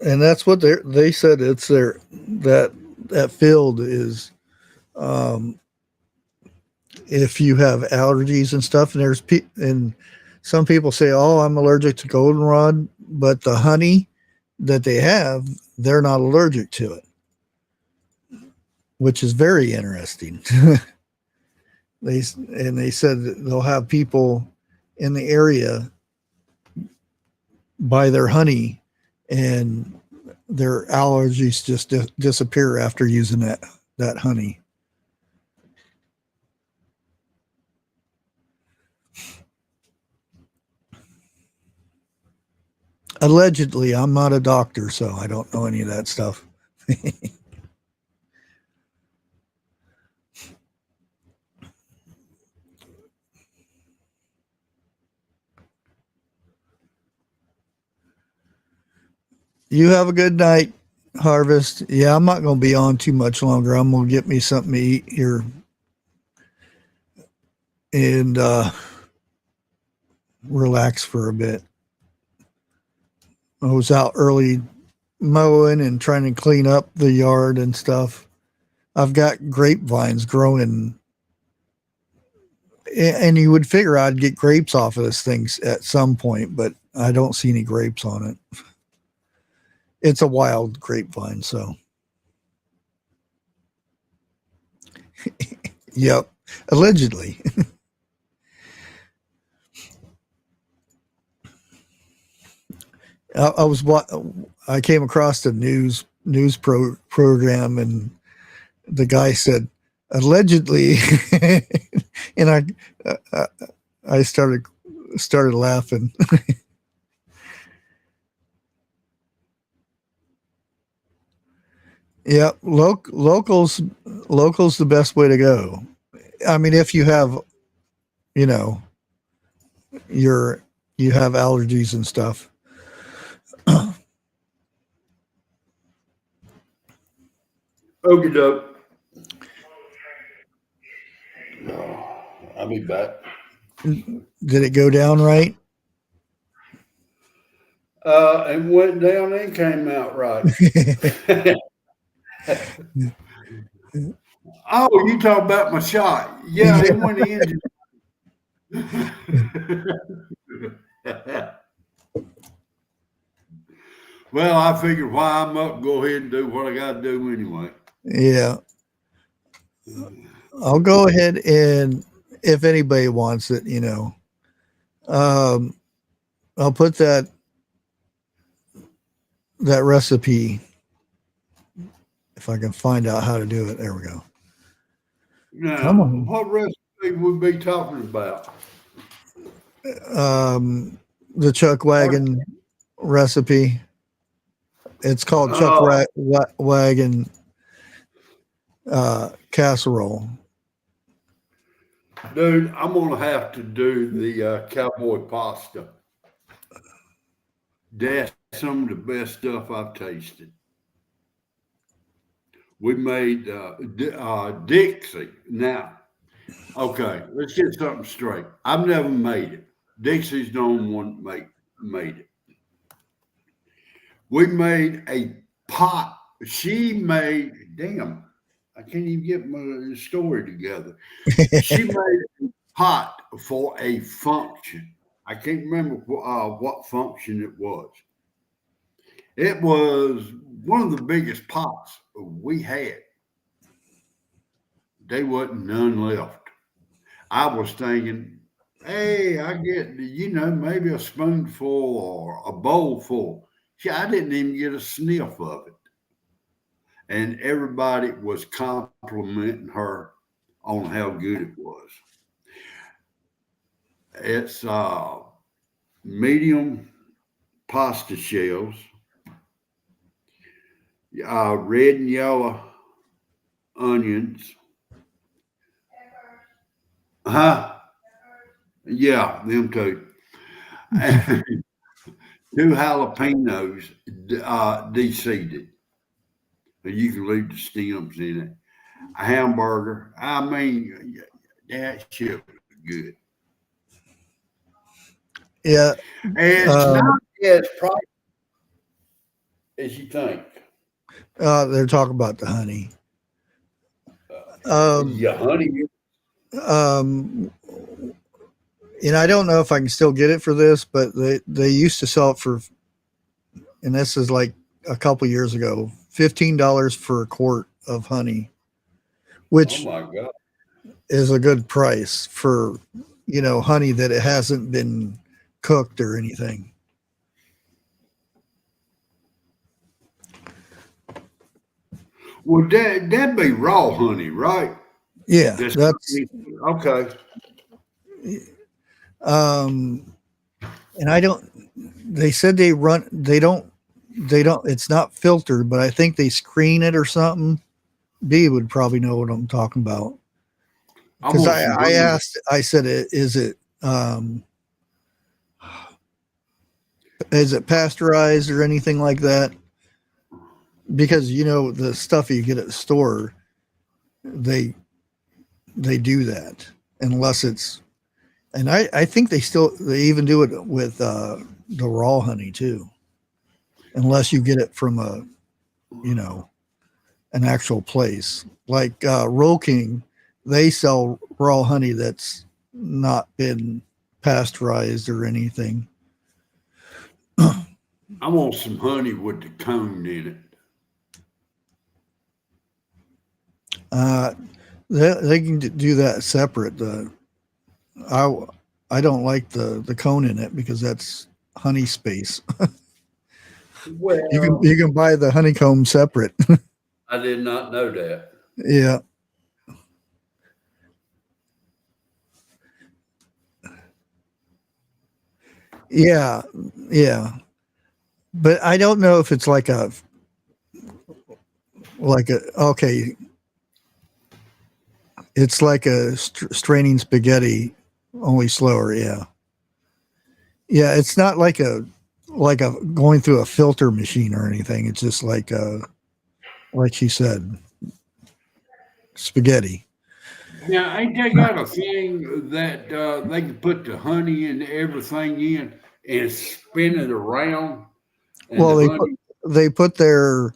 And that's what they said. It's that field is, um, if you have allergies and stuff, and and some people say, oh, I'm allergic to goldenrod, but the honey that they have, they're not allergic to it, which is very interesting. they said that they'll have people in the area buy their honey, and their allergies just disappear after using that honey. Allegedly, I'm not a doctor, so I don't know any of that stuff. You have a good night, Harvest. Yeah, I'm not going to be on too much longer. I'm going to get me something to eat here and relax for a bit. I was out early mowing and trying to clean up the yard and stuff. I've got grapevines growing, and you would figure I'd get grapes off of this thing at some point, but I don't see any grapes on it. It's a wild grapevine, so. Yep, allegedly. I came across the news program, and the guy said, allegedly, and I started laughing. Yeah, locals the best way to go. I mean, if you have, you know, you have allergies and stuff. Okie doke. I'll be back. Did it go down right? It went down and came out right. Oh, you talk about my shot. Yeah, it went in. Well, I figured why I'm up, go ahead and do what I got to do anyway. Yeah. I'll go ahead and if anybody wants it, I'll put that recipe if I can find out how to do it. There we go. Now, Come on. what recipe would we be talking about? The Chuck Wagon recipe. It's called Chuck Wagon casserole. Dude, I'm gonna have to do the cowboy pasta. That's some of the best stuff I've tasted. We made Dixie. Now, okay, let's get something straight. I've never made it. Dixie's the only one made it. We made a pot. She made, damn, I can't even get my story together. She made a pot for a function. I can't remember what function it was. It was one of the biggest pots we had. There wasn't none left. I was thinking, hey, I get, maybe a spoonful or a bowl full. I didn't even get a sniff of it. And everybody was complimenting her on how good it was. It's medium pasta shells, red and yellow onions. Yeah, them two. Two jalapenos de-seeded. You can leave the stems in it. A hamburger. I mean, that shit was good. Yeah. And it's not as pricey as you think. They're talking about the honey. Yeah, honey. And I don't know if I can still get it for this, but they used to sell it for, and this is like a couple years ago, $15 for a quart of honey, which oh my God. is a good price for, honey that it hasn't been cooked or anything. Well, that'd be raw honey, right? Yeah, that's okay. And I don't. They said they don't. It's not filtered, but I think they screen it or something. B would probably know what I'm talking about. Because I asked, I said, is it pasteurized or anything like that? Because the stuff you get at the store, they do that unless it's, and I think they even do it with the raw honey too, unless you get it from an actual place like Roll King. They sell raw honey that's not been pasteurized or anything. I want some honey with the cone in it. They can do that separate. I don't like the cone in it because that's honey space. Well, you can buy the honeycomb separate. I did not know that. Yeah. Yeah. Yeah. But I don't know if it's okay, it's like a straining spaghetti, only slower. Yeah. Yeah. It's not like a going through a filter machine or anything. It's just like she said, spaghetti. Now, ain't they got a thing that they can put the honey and everything in and spin it around, and Well, the honey? they put their,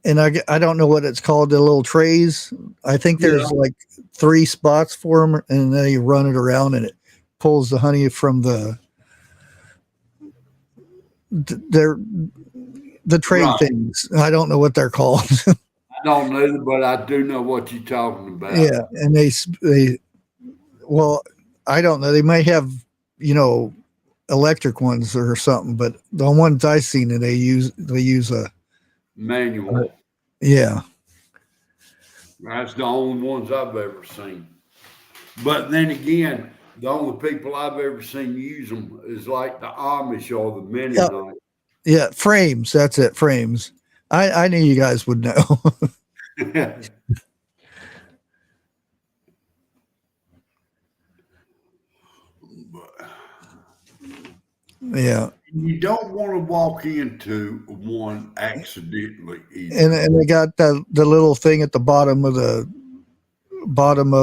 and I don't know what it's called, the little trays. I think Yeah, there's like 3 spots for them, and then you run it around, and it pulls the honey from their the tray right. things. I don't know what they're called. I don't know, but I do know what you're talking about. Yeah, and they well, I don't know. They might have you know electric ones or something, but the ones I seen they use a Manual. yeah. That's the only ones I've ever seen. But then again, the only people I've ever seen use them is like the Amish or the Yeah, Mennonites. yeah, frames. That's it, frames. I knew you guys would know. But Yeah, you don't want to walk into one accidentally either. and they got the little thing at the bottom of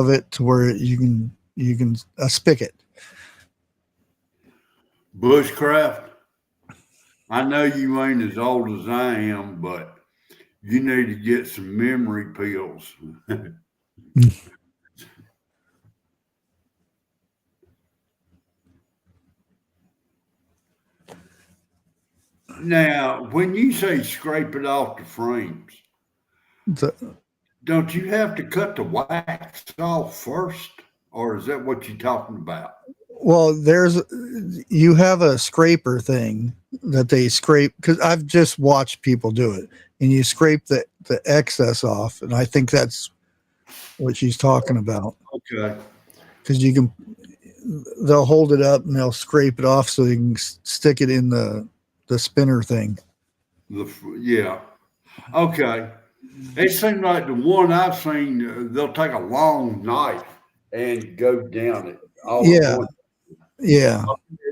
it to where you can a spigot. Bushcraft, I know you ain't as old as I am, but you need to get some memory pills. Now, when you say scrape it off the frames, The- don't you have to cut the wax off first? Or is that what you're talking about? well, you have a scraper thing that they scrape because I've just watched people do it, and you scrape the excess off, and I think that's what she's talking about Okay. because they'll hold it up and they'll scrape it off so you can stick it in the spinner thing. Yeah. Okay. It seemed like the one I've seen, they'll take a long knife and go down it all at Yeah, once. yeah.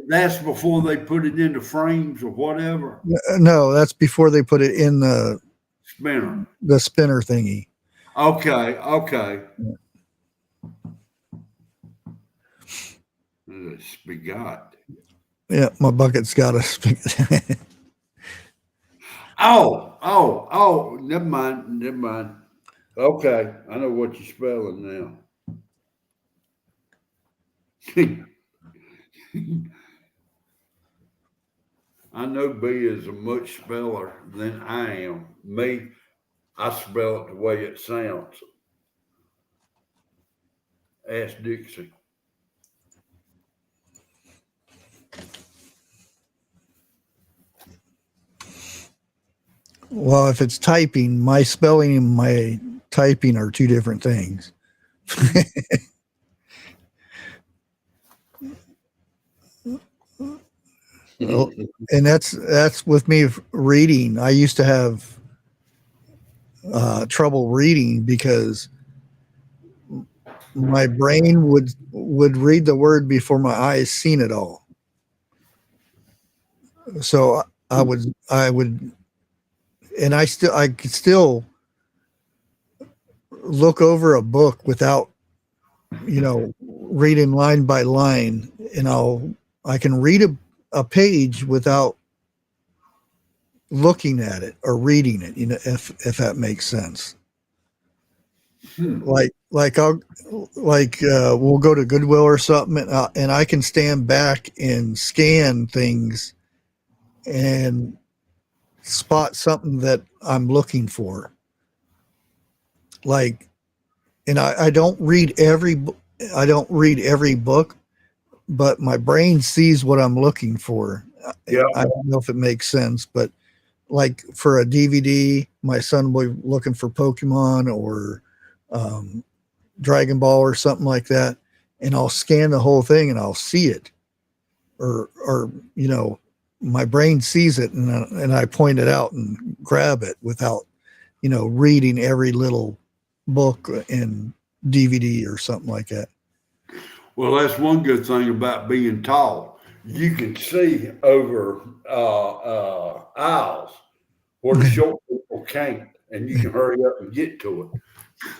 That's before they put it into frames or whatever. No, that's before they put it in Spinner. the spinner thingy. Okay. Okay. Spigot. Yeah, my bucket's got a spigot. Oh. Never mind. Never mind. Okay. I know what you're spelling now. I know B is a much speller than I am. Me, I spell it the way it sounds. Ask Dixie. Well, if it's typing, my spelling and my typing are two different things. And that's with me reading. I used to have trouble reading because my brain would read the word before my eyes seen it all. So I would, and I could still look over a book without reading line by line, and I can read a page without looking at it or reading it, if that makes sense. We'll go to Goodwill or something, and I can stand back and scan things and spot something that I'm looking for. Like, and I don't read every book, but my brain sees what I'm looking for. Yeah. I don't know if it makes sense, but like for a DVD, my son will be looking for Pokemon or Dragon Ball or something like that, and I'll scan the whole thing and I'll see it, or my brain sees it and I point it out and grab it without reading every little book and DVD or something like that. Well, that's one good thing about being tall. You can see over aisles where the short people can't, and you can hurry up and get to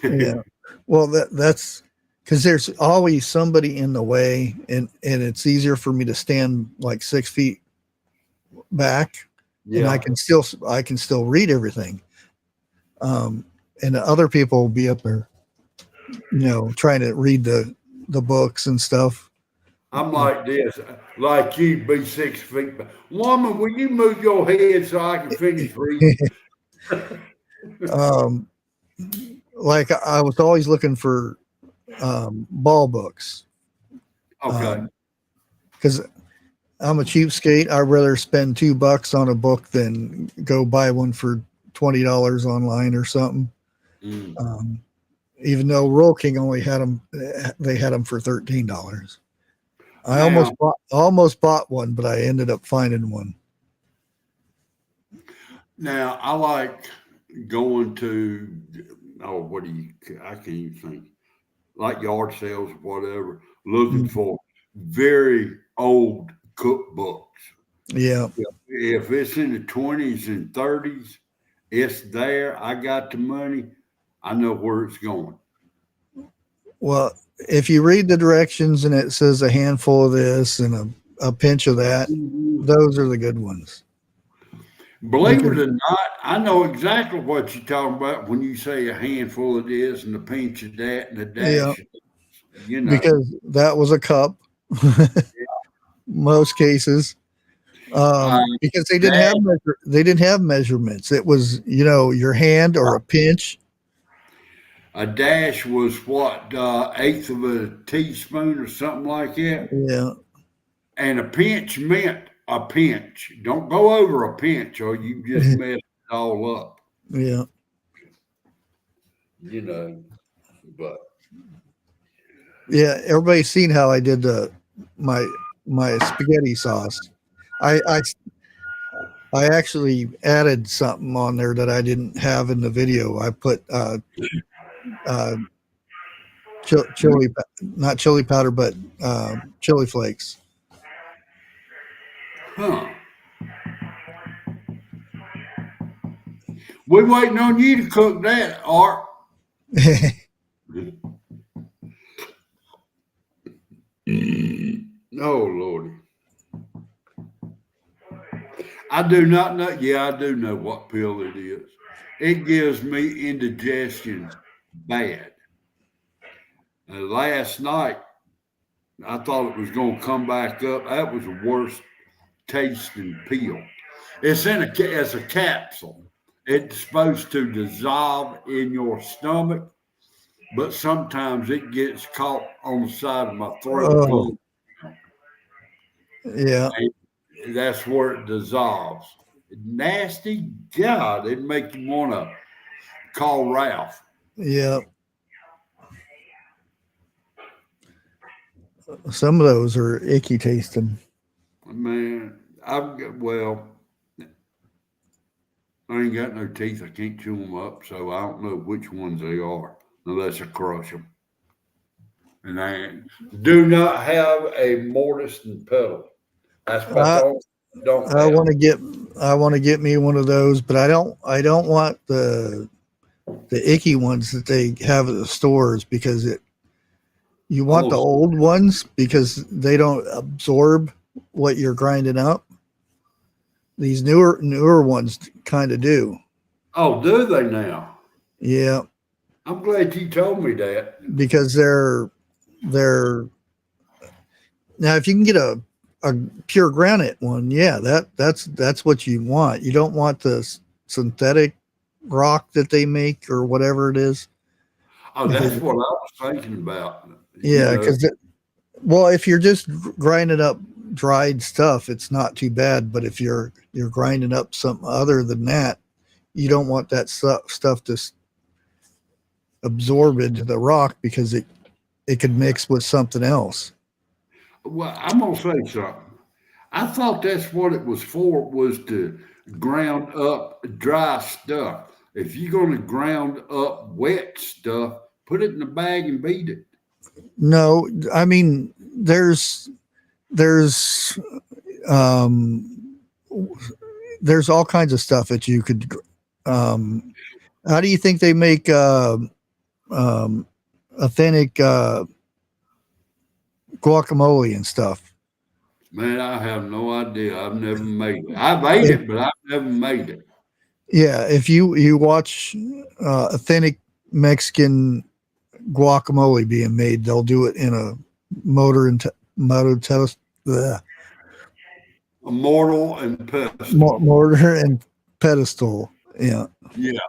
it. Yeah. Well, that's because there's always somebody in the way, and it's easier for me to stand like 6 feet back, and I can still read everything. And the other people will be up there, trying to read the books and stuff. I'm like this, like you'd be 6 feet back. Woman, will you move your head so I can finish reading? Like I was always looking for ball books. Okay. Because I'm a cheapskate. I'd rather spend $2 on a book than go buy one for $20 online or something. Even though Roll King only had them, they had them for $13. I almost bought one, but I ended up finding one. Now I like going to I can't even think, like yard sales or whatever, looking for very old cookbooks. Yeah. If it's in the 20s and 30s, it's there. I got the money. I know where it's going. Well, if you read the directions and it says a handful of this and a pinch of that, those are the good ones. Believe it or not, I know exactly what you're talking about when you say a handful of this and a pinch of that and a dash. Yeah. Because that was a cup. Most cases. Because they didn't have measurements. It was, your hand or a pinch. A dash was what, eighth of a teaspoon or something like that. Yeah. And a pinch meant a pinch. Don't go over a pinch or you just mess it all up. Yeah. But yeah, everybody's seen how I did my spaghetti sauce. I actually added something on there that I didn't have in the video. I put chili, not chili powder, but chili flakes. Huh. We're waiting on you to cook that, Art. Oh, Lordy. I do not know. Yeah, I do know what pill it is. It gives me indigestion bad. Last night, I thought it was going to come back up. That was the worst tasting pill. It's as a capsule. It's supposed to dissolve in your stomach, but sometimes it gets caught on the side of my throat. Oh. Yeah. And that's where it dissolves. Nasty. God, it'd make you want to call Ralph. Yeah. Some of those are icky tasting. Man, I ain't got no teeth. I can't chew them up, so I don't know which ones they are unless I crush them. And I do not have a mortise and pedal. That's what I want to get me one of those, but I don't want the icky ones that they have at the stores, because you want the old ones because they don't absorb what you're grinding up. These newer ones kind of do. Oh, do they now? Yeah. I'm glad you told me that. Because they're now, if you can get a pure granite one, yeah, that's what you want. You don't want the synthetic rock that they make or whatever it is. Oh, that's what I was thinking about. Yeah, because well, if you're just grinding up dried stuff, it's not too bad. But if you're grinding up something other than that, you don't want that stuff to absorb into the rock because it could mix with something else. Well, I'm gonna say something. I thought that's what it was for, was to ground up dry stuff. If you're gonna ground up wet stuff, put it in a bag and beat it. No, I mean there's um there's all kinds of stuff that you could how do you think they make authentic guacamole and stuff? Man, I have no idea. I've never made it. I've ate If, it, but I've never made it. yeah, if you watch authentic Mexican guacamole being made, they'll do it in a motor and motor toast the Immortal and pestle. mortar and pedestal. Yeah. Yeah,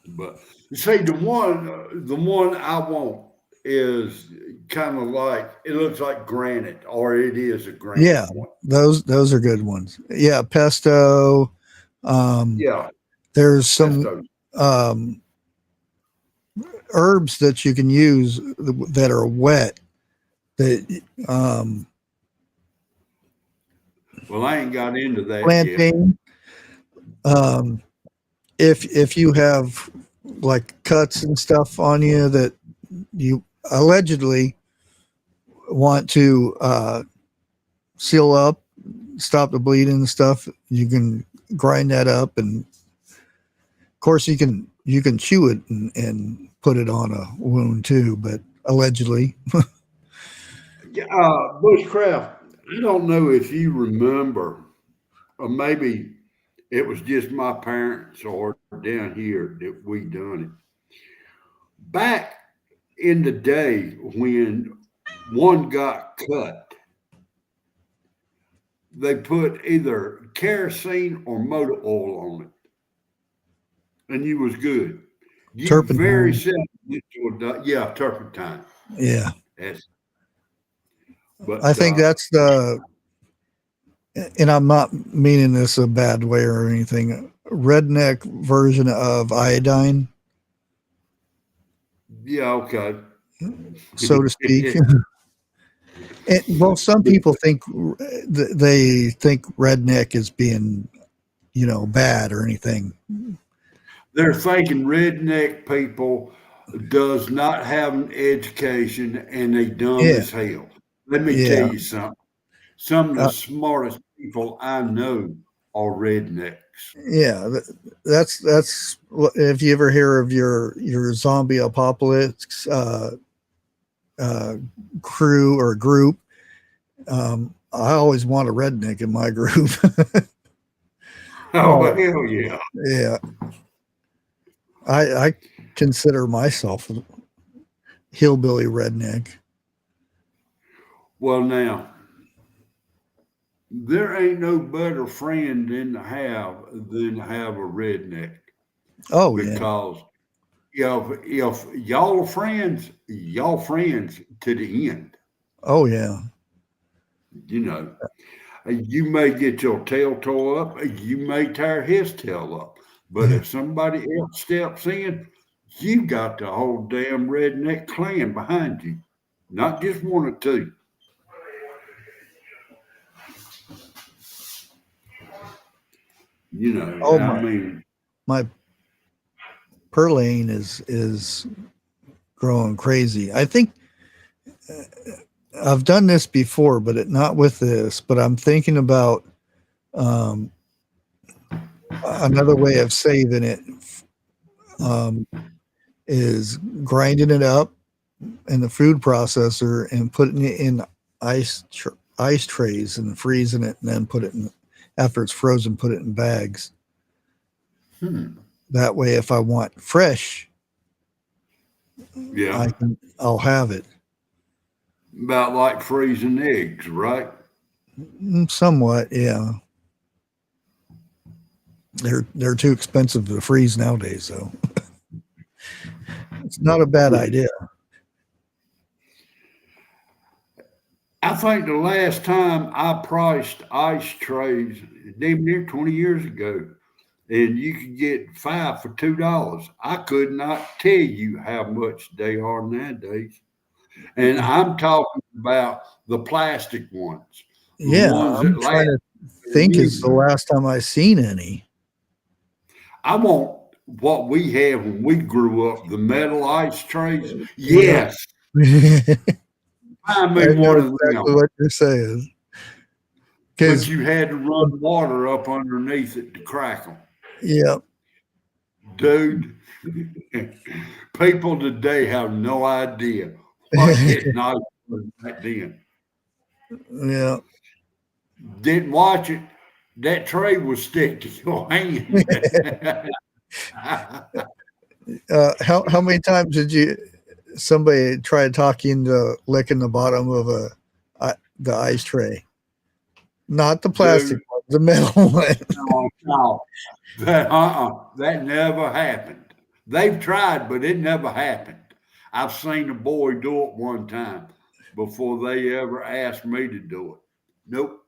but you see, the one I want is kind of like it looks like granite, or it is a granite Yeah, one. those are good ones. Yeah, pesto. Um, Yeah, there's that's some those. um, herbs that you can use that are wet. That Well, I ain't got into that yet. plantain. Um, if you have like cuts and stuff on you that you allegedly want to seal up, stop the bleeding and stuff, you can grind that up, and of course you can chew it and put it on a wound too, but allegedly. Yeah, bushcraft. I don't know if you remember, or maybe it was just my parents or down here that we done it. Back in the day when one got cut, they put either kerosene or motor oil on it, and you was good. You very Turpentine. seldom get to yeah, turpentine. Yeah. That's, I but think that's the, and I'm not meaning this a bad way or anything, redneck version of iodine, yeah, okay. so to speak. And, well, some people think they think redneck is being, bad or anything. They're thinking redneck people does not have an education and they dumb Yeah. as hell. Let me tell Yeah. you something. Some of the Uh, smartest people I know are rednecks. yeah. That's if you ever hear of your zombie apocalypse uh, crew or group, I always want a redneck in my group. Oh, Oh, hell yeah. yeah. I consider myself a hillbilly redneck. Well, now, there ain't no better friend than to have a redneck Oh yeah. because if y'all friends to the end, Oh yeah. you know. You may get your tail tore up, you may tear his tail up. But Yeah. if somebody else steps in, you got the whole damn redneck clan behind you, not just one or two. Oh I mean, my purlane is growing crazy. I think I've done this before, but not with this. But I'm thinking about um, another way of saving it um, is grinding it up in the food processor and putting it in ice trays and freezing it, and then put it in after it's frozen. Put it in bags. hmm, That way, if I want fresh, yeah, I'll have it. about like freezing eggs, right? Somewhat, yeah. They're too expensive to freeze nowadays, so it's not a bad idea. I think the last time I priced ice trays, damn near 20 years ago, and you could get 5 for $2. I could not tell you how much they are nowadays. And I'm talking about the plastic ones, the Yeah, ones that I'm last trying to a think is the year. last time I seen any. I want what we had when we grew up, the metal ice trays. Yeah. Yes, I find me know one of exactly them. what you're saying. But Because, you had to run water up underneath it to crack them. yeah, Dude, people today have no idea what getting ice was back then. yeah. Didn't watch it. That tray will stick to your hand. How many times did somebody try to talk you into licking the bottom of the ice tray? Not the plastic Dude, one, the metal one. no, no. That never happened. They've tried, but it never happened. I've seen a boy do it one time before they ever asked me to do it. Nope.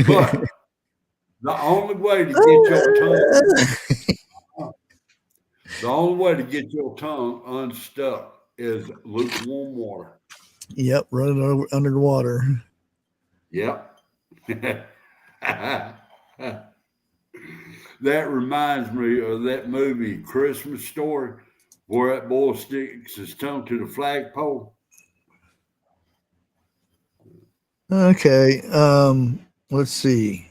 But the only way to get your tongue, the only way to get your tongue unstuck is lukewarm water. Yep, running underwater. Yep. That reminds me of that movie Christmas Story, where that boy sticks his tongue to the flagpole. Okay. Let's see.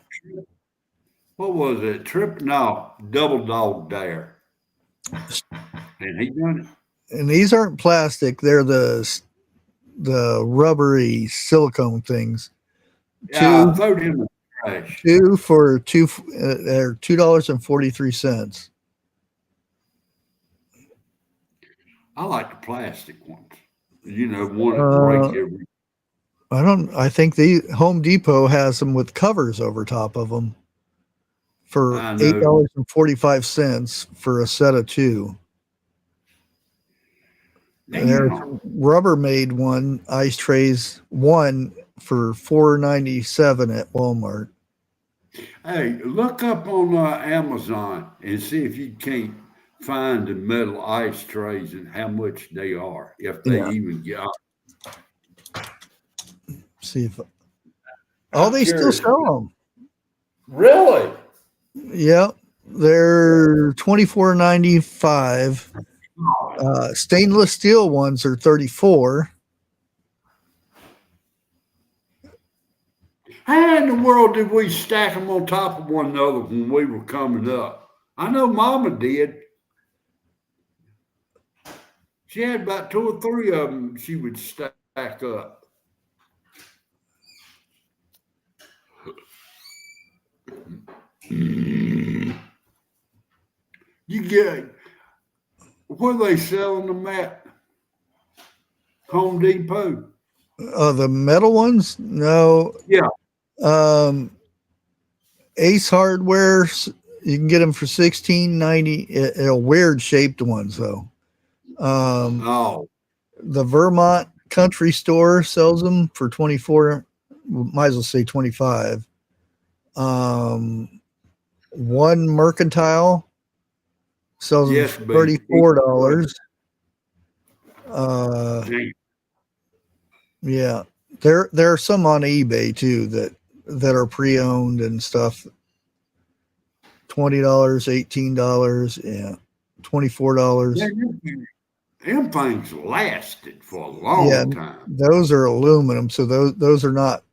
What was it? No, Double Dog Dare. And he done it. And these aren't plastic; they're the rubbery silicone things. Yeah, I Two throwed him in the trash. two for two. They're $2.43. I like the plastic ones. You know, one that break Uh, every. I don't. I think the Home Depot has them with covers over top of them for I eight know. dollars and 45 cents for a set of two. There's Damn. Rubbermaid one ice trays one for $4.97 at Walmart. Hey, look up on Amazon and see if you can't find the metal ice trays and how much they are, if they Yeah, even get. see if I'm they still curious. sell them. Really? Yep, they're $24.95. Stainless steel ones are 34. How in the world did we stack them on top of one another when we were coming up? I know Mama did. She had about two or three of them she would stack up. You get where they selling them at? Home Depot. The metal ones, no. Yeah. Um, Ace Hardware, you can get them for $16.90. Weird shaped ones though. Oh, The Vermont Country Store sells them for 24. Might as well say 25. One Mercantile sells them yes, for baby. $34. Uh, Damn. yeah, there are some on eBay too that are pre-owned and stuff. $20, $18, yeah, $24. Them things lasted for a Yeah, long time. those are aluminum, so those are not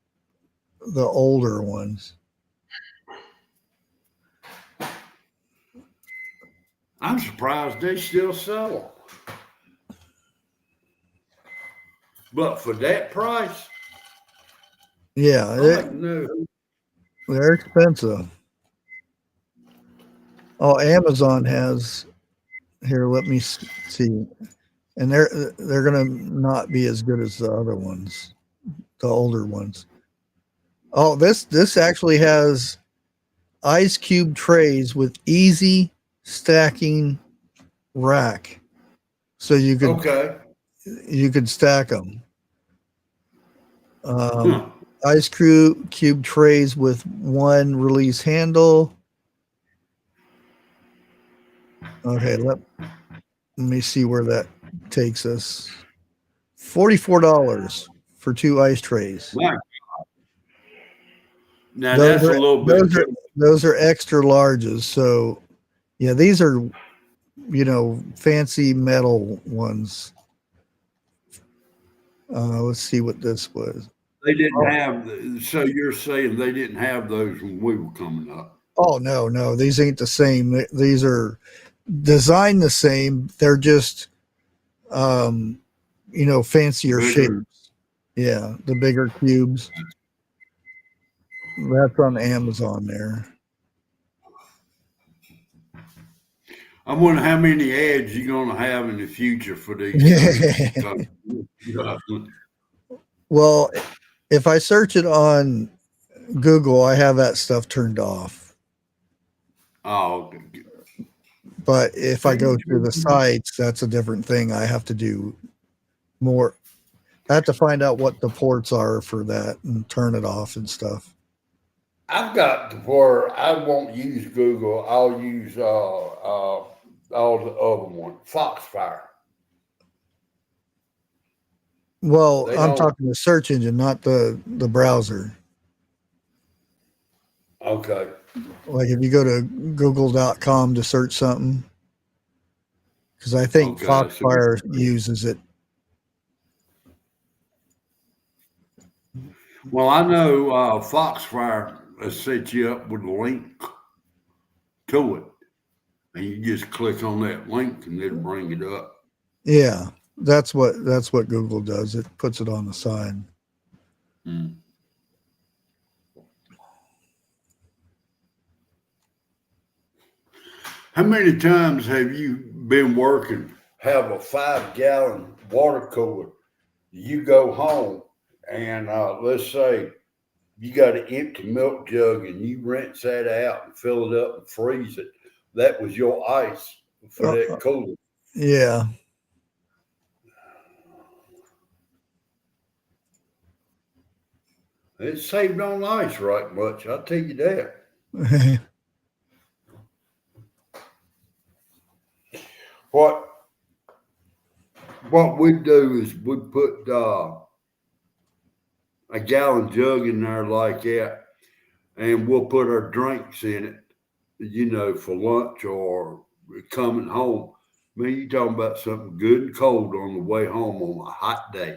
the older ones. I'm surprised they still sell them. But for that price, Yeah, I like to know. they're expensive. Oh, Amazon has here. Let me see, and they're gonna not be as good as the other ones, the older ones. Oh, this actually has ice cube trays with easy stacking rack, so you could Okay. stack them. Huh. Ice cube trays with one release handle. Okay, let me see where that takes us. $44 for 2 ice trays. Wow. Now Those that's a are little bit. those are those are extra larges. So yeah, these are fancy metal ones. Let's see what this was. They didn't have. So you're saying they didn't have those when we were coming up? Oh no, these ain't the same. These are designed the same. They're just fancier Bigger. shapes. Yeah, the bigger cubes. That's on Amazon there. I'm wondering how many ads you're going to have in the future for these things. Well, if I search it on Google, I have that stuff turned off. Oh, But if I go to the sites, that's a different thing. I have to do more. I have to find out what the ports are for that and turn it off and stuff. I've got to where I won't use Google. I'll use all the other one, Foxfire. Well, They I'm don't. talking the search engine, not the browser. Okay. Like if you go to google.com to search something, because I think Okay. Foxfire uses it. Well, I know Foxfire has set you up with a link to it, and you just click on that link, and it'll bring it up. Yeah, that's what Google does. It puts it on the side. Hmm. How many times have you been working, have a 5-gallon water cooler? You go home and let's say you got an empty milk jug and you rinse that out and fill it up and freeze it. That was your ice for that cooler. Yeah. It saved on ice right much, I'll tell you that. What we do is we put a gallon jug in there like that, and we'll put our drinks in it, for lunch or coming home. Man, you talking about something good and cold on the way home on a hot day.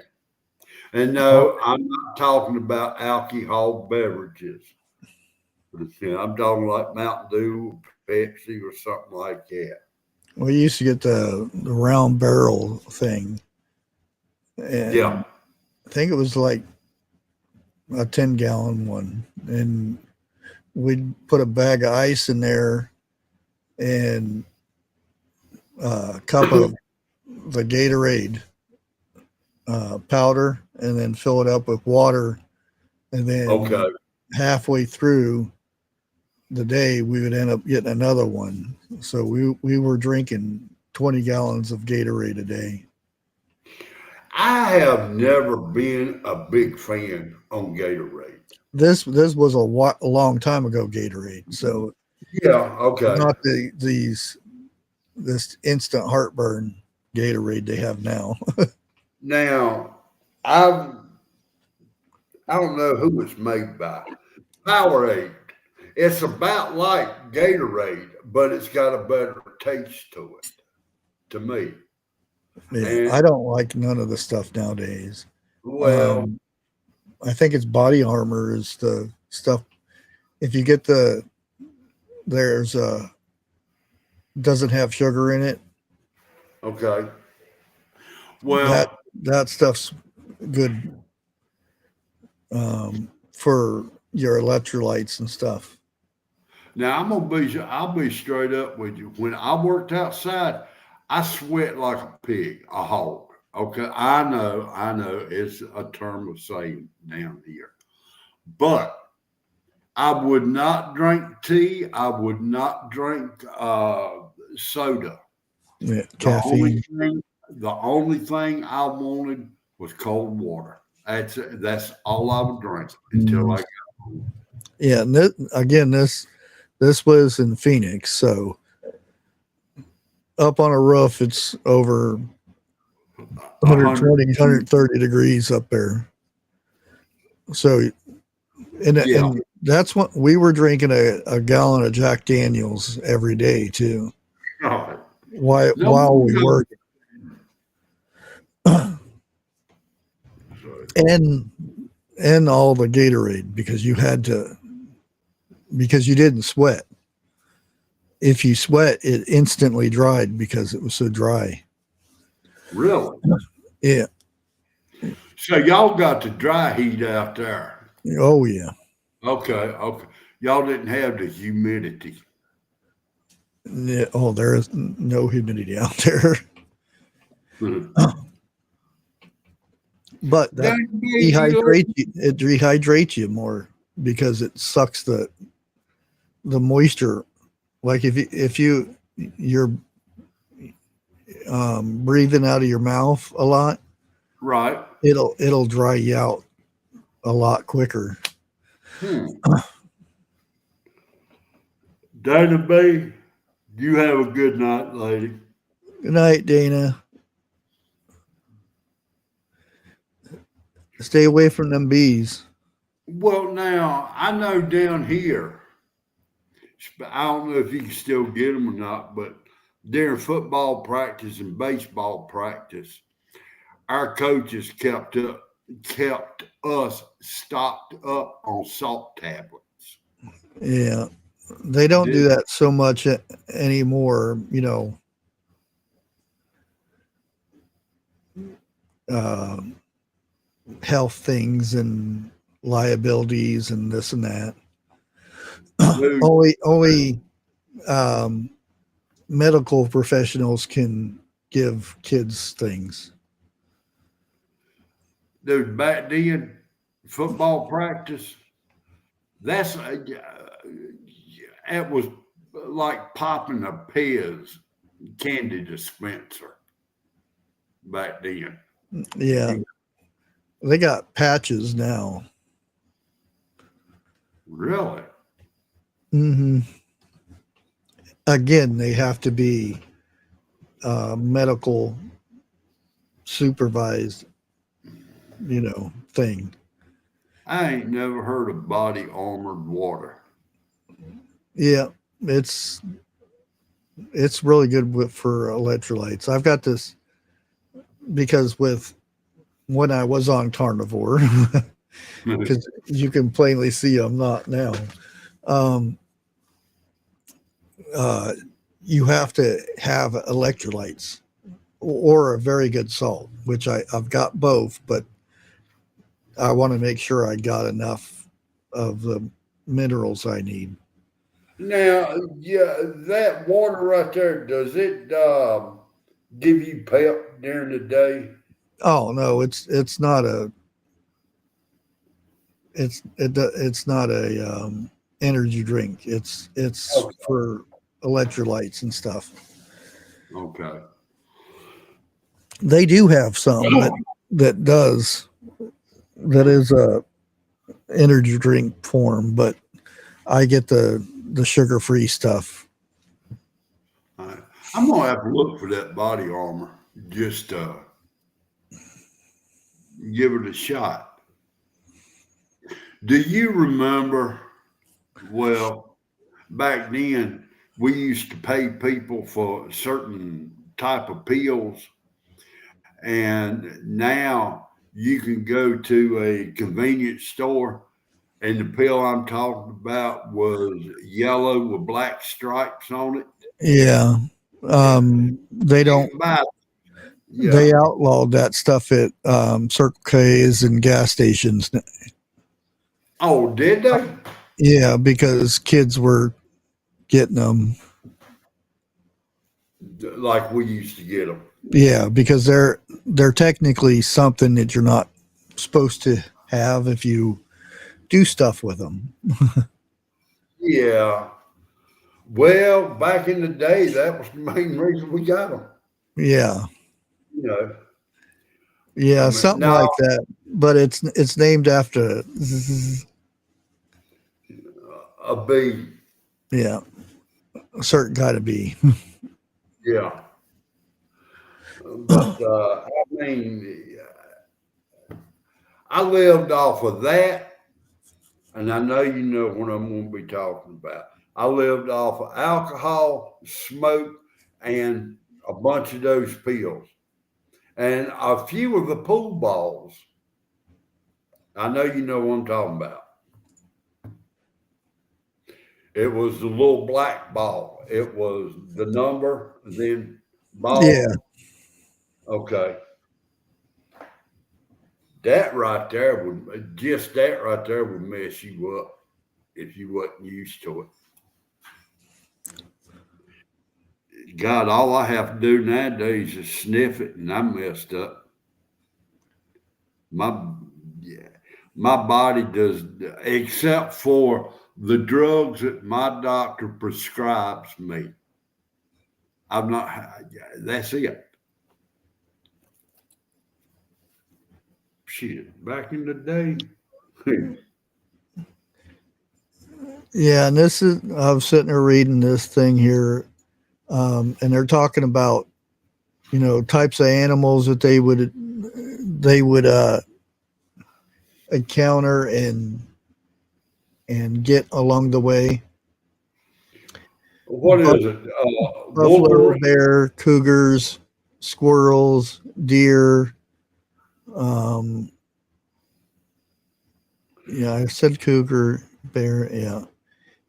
And no, I'm not talking about alcohol beverages. I'm talking like Mountain Dew, Pepsi, or something like that. We used to get the round barrel thing. And Yeah. I think it was like a 10-gallon one. And we'd put a bag of ice in there and a cup of the Gatorade powder, and then fill it up with water. And then halfway through the day, we would end up getting another one. So we were drinking 20 gallons of Gatorade a day. I have never been a big fan on Gatorade. This was a long time ago Gatorade. So Yeah, okay. not this instant heartburn Gatorade they have now. Now, I don't know who it's made by. Powerade. It's about like Gatorade, but it's got a better taste to it, to me. Yeah, And, I don't like none of the stuff nowadays. well, I think it's Body Armor is the stuff. If you get doesn't have sugar in it. okay. Well, that stuff's good for your electrolytes and stuff. now I'll be straight up with you. When I worked outside, I sweat like a pig, a hog. Okay, I know it's a term of saying down here, but I would not drink tea. I would not drink soda. Yeah, The caffeine. only thing I wanted was cold water. That's all I would drink until I. Yeah, and again, this was in Phoenix, so up on a roof, it's over 120, 130 degrees up there. So, Yeah. and that's what we were drinking a gallon of Jack Daniels every day too. Oh, While we worked, and all the Gatorade because you had to, because you didn't sweat. If you sweat, it instantly dried because it was so dry. really? Yeah. So y'all got the dry heat out there. Oh yeah. Okay. Y'all didn't have the humidity. Yeah. Oh, there is no humidity out there. But that dehydrates you. It rehydrates you more because it sucks the moisture. Like if you're breathing out of your mouth a lot, Right. It'll dry you out a lot quicker. Dana B, you have a good night, lady. Good night, Dana. Stay away from them bees. Well, now I know down here, I don't know if you can still get them or not, but during football practice and baseball practice, our coaches kept us stocked up on salt tablets. Yeah, they don't do that so much anymore. Health things and liabilities and this and that. only medical professionals can give kids things. Dude, back then, football practice, it was like popping a Pez candy dispenser back then. Yeah. They got patches now. Really? Mm-hmm. Again, they have to be medical supervised, thing. I ain't never heard of body armored water. Yeah, it's really good for electrolytes. I've got this because when I was on carnivore, because you can plainly see I'm not now. You have to have electrolytes or a very good salt, which I've got both, but I want to make sure I got enough of the minerals I need. Now, yeah, that water right there, does it give you pep during the day? Oh no, it's not it's not a energy drink. It's Okay. for electrolytes and stuff. Okay. They do have some that is a energy drink form, but I get the sugar-free stuff. All right. I'm gonna have to look for that body armor. Just give it a shot. Do you remember? Well, back then we used to pay people for certain type of pills, and now you can go to a convenience store, and the pill I'm talking about was yellow with black stripes on it. Yeah. They don't. Yeah. They outlawed that stuff at Circle K's and gas stations. Oh, did they? Yeah, because kids were getting them. Like we used to get them. Yeah, because they're technically something that you're not supposed to have if you do stuff with them. Yeah. Well, back in the day, that was the main reason we got them. Yeah. You know. Yeah, I mean, something now, like that. but it's named after A bee. yeah, a certain kind of bee. Yeah. But I mean, I lived off of that, and I know you know what I'm going to be talking about. I lived off of alcohol, smoke, and a bunch of those pills, and a few of the pool balls. I know you know what I'm talking about. It was the little black ball. It was the number, and then Yeah, ball. Okay. That right there would just that right there would mess you up if you wasn't used to it. God, all I have to do nowadays is sniff it, and I'm messed up. My yeah, my body does, except for the drugs that my doctor prescribes me. I'm not. That's it. Shit, back in the day. yeah, and this is I was sitting there reading this thing here, and they're talking about types of animals that they would encounter and get along the way. What Buff- is it? Buffalo, Wolverine? bear, cougars, squirrels, deer. Um, yeah, I said cougar, bear, yeah,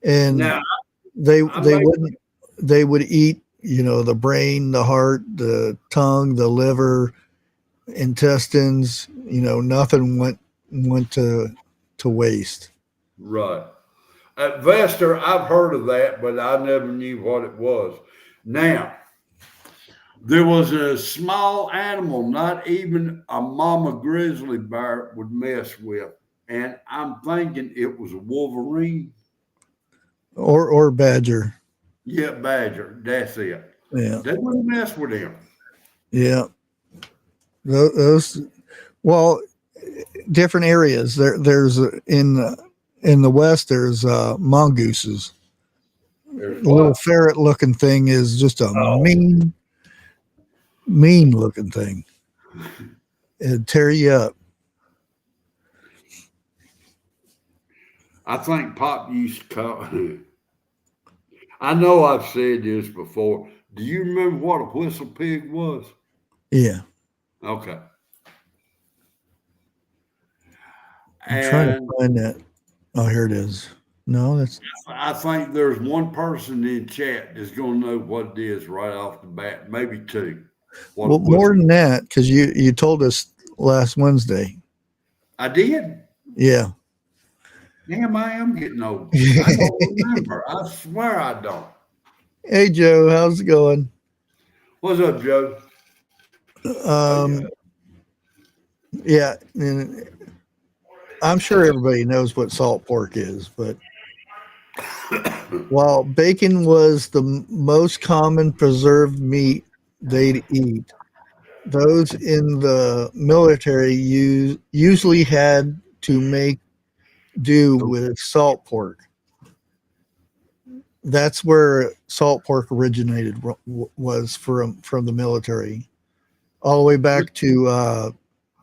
and Now, they I they may wouldn't they would eat the brain, the heart, the tongue, the liver, intestines. Nothing went to waste. right. At Vester, I've heard of that, but I never knew what it was. Now, there was a small animal, not even a mama grizzly bear would mess with. And I'm thinking it was a wolverine. Or badger. Yeah, badger. That's it. Yeah, They wouldn't mess with him. yeah. Those well, different areas. There's in the west. There's mongooses. There's The little what? ferret looking thing is just a Oh, mean looking thing. It'd tear you up. I think Pop used to call. I know I've said this before. Do you remember what a whistle pig was? Yeah, Okay. I'm trying to And find that. Oh, here it is. No, that's I think there's one person in chat that's going to know what it is right off the bat, maybe two. What a well more whistle. than that because you told us last Wednesday. I did. Yeah. Damn, I am getting old. I don't remember. I swear I don't. Hey Joe, how's it going? What's up, Joe? Yeah. Um, yeah, and I'm sure everybody knows what salt pork is, but while bacon was the most common preserved meat they'd eat, those in the military usually had to make do with salt pork. That's where salt pork originated, was from the military, all the way back to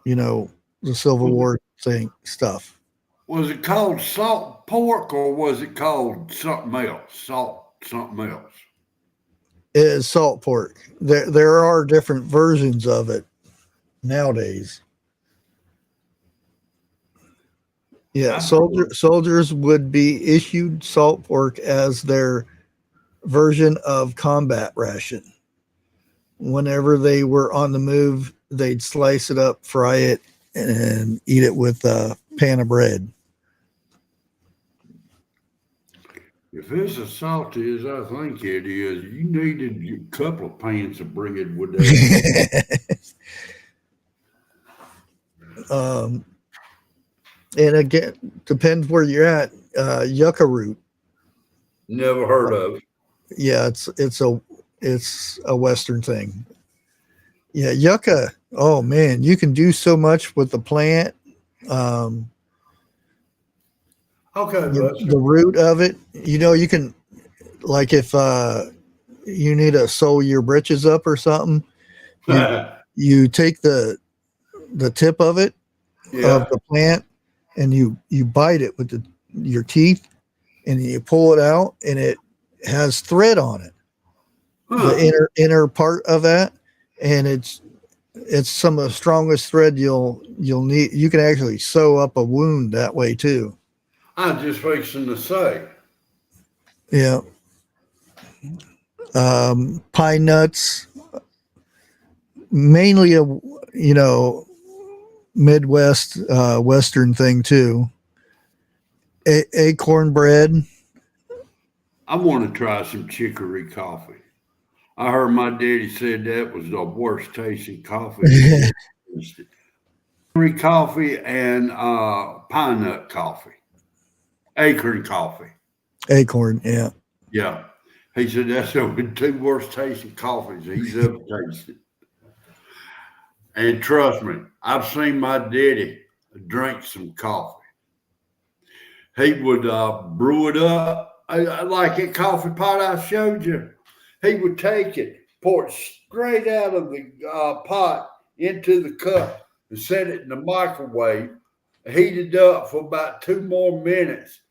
the Civil War thing stuff. Was it called salt pork or was it called something else? Salt something else. It is salt pork. There are different versions of it nowadays. Yeah, soldiers would be issued salt pork as their version of combat ration. Whenever they were on the move, they'd slice it up, fry it, and eat it with a pan of bread. If it's as salty as I think it is, you needed a couple of pans of bread with that. And again, depends where you're at. Yucca root. Never heard of. Yeah, it's a Western thing. Yeah, yucca. Oh man, you can do so much with the plant Um, Okay, but the root of it, you can, like, if you need to sew your britches up or something, you take the tip of it, of yeah. the plant, and you bite it with your teeth, and you pull it out, and it has thread on it, Huh. the inner part of that, and it's some of the strongest thread you'll need. You can actually sew up a wound that way too. I was just fixing to say. Yeah. Pine nuts, mainly a Midwest, Western thing too. Acorn bread. I want to try some chicory coffee. I heard my daddy said that was the worst tasting coffee he ever tasted. Chicory coffee and pine nut coffee, acorn coffee. Acorn, yeah. Yeah. He said that's the two worst tasting coffees he's ever tasted. And trust me, I've seen my daddy drink some coffee. He would brew it up like that coffee pot I showed you. He would take it, pour it straight out of the pot into the cup, and set it in the microwave, heat it up for about 2 more minutes,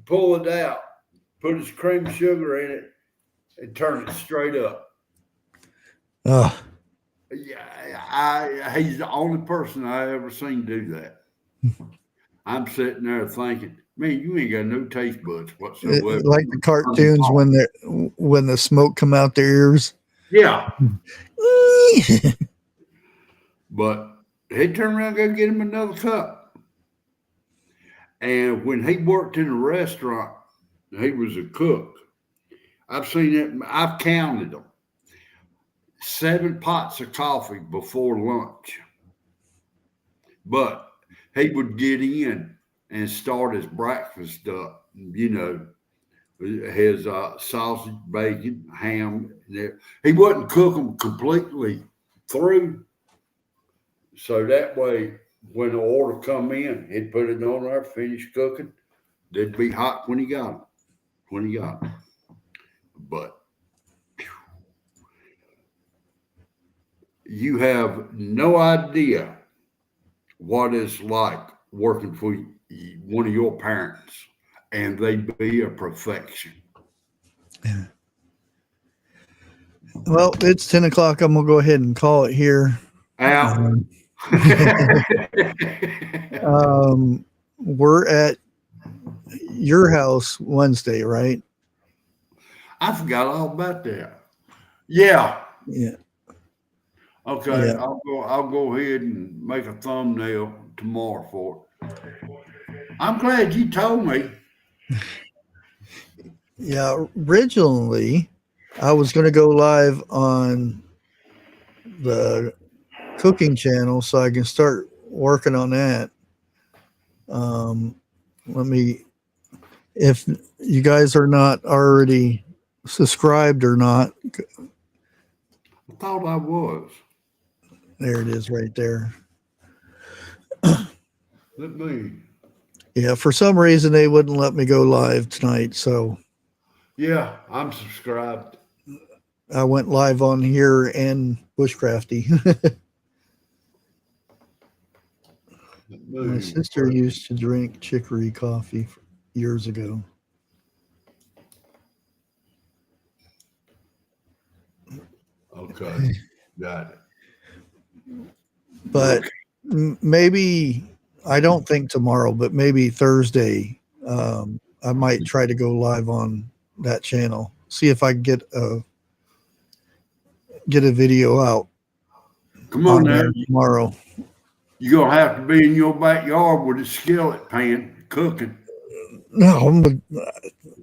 pull it out, put his cream sugar in it, and turn it straight up. Oh, Yeah, he's the only person I ever seen do that. I'm sitting there thinking, man, you ain't got no taste buds whatsoever. like the cartoons when the smoke come out their ears. Yeah, but he turned around and go get him another cup. And when he worked in a restaurant, he was a cook. I've seen it. I've counted them. 7 pots of coffee before lunch. But he would get in and start his breakfast up, his sausage, bacon, ham. He wouldn't cook them completely through. So that way, when the order come in, he'd put it on there, finish cooking. They'd be hot when he got them. But you have no idea what it's like working for one of your parents, and they be a perfection. Yeah. Well, it's 10 o'clock. I'm gonna go ahead and call it here. Al, We're at your house Wednesday, right? I forgot all about that. Yeah. Yeah. Okay. Yeah. I'll go ahead and make a thumbnail tomorrow for it. I'm glad you told me. Yeah. Originally, I was going to go live on the cooking channel so I can start working on that. If you guys are not already subscribed or not, I thought I was. there it is right there. Let me. Yeah, for some reason they wouldn't let me go live tonight, so Yeah, I'm subscribed. I went live on here and Bushcrafty. My sister used to drink chicory coffee years ago. Okay, got it. But maybe, I don't think tomorrow, but maybe Thursday, I might try to go live on that channel. See if I can get a video out. Come on now. Tomorrow. You're gonna have to be in your backyard with a skillet pan cooking. No, I'm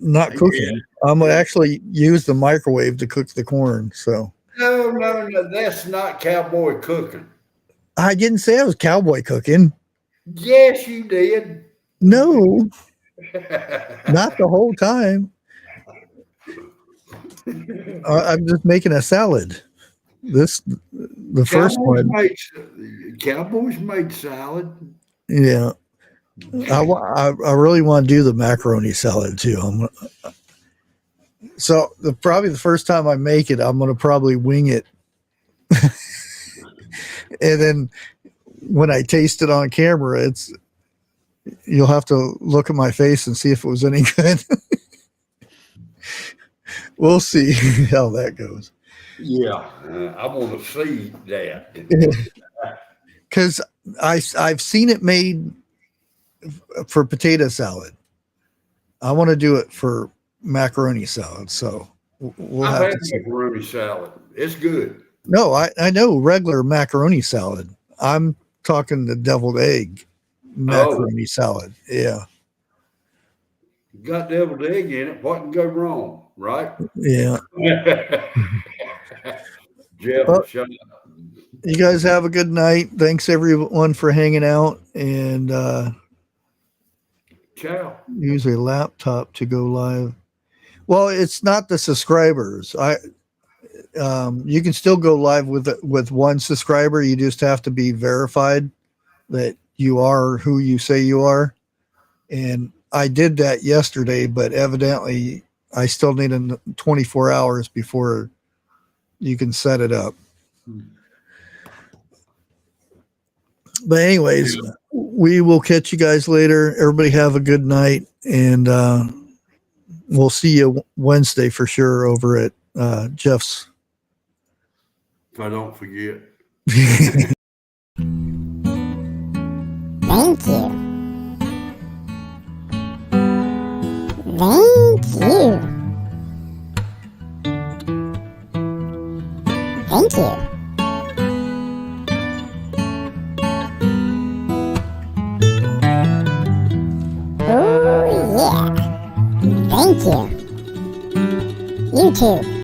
not cooking. I'm gonna actually use the microwave to cook the corn. So No, that's not cowboy cooking. I didn't say I was cowboy cooking. Yes, you did. No, not the whole time. I'm just making a salad. The first one. Cowboys made salad. Yeah. I really want to do the macaroni salad too. Probably the first time I make it, I'm going to probably wing it. And then when I taste it on camera, you'll have to look at my face and see if it was any good. We'll see how that goes. Yeah, I want to see that. Because I've seen it made for potato salad. I want to do it for macaroni salad. So we'll I've have had to see. macaroni salad. It's good. No, I know regular macaroni salad. I'm talking the deviled egg macaroni salad. Yeah. Got deviled egg in it. What can go wrong, right? Yeah. Jeff, Well, shut up. you guys have a good night. Thanks everyone for hanging out, and Ciao. use a laptop to go live. Well, it's not the subscribers. You can still go live with one subscriber. You just have to be verified that you are who you say you are. And I did that yesterday, but evidently I still need 24 hours before you can set it up. But anyways, we will catch you guys later. Everybody have a good night, and we'll see you Wednesday for sure over at Jeff's. If I don't forget. Thank you. Thank you. Thank you. Oh yeah. Thank you. You too.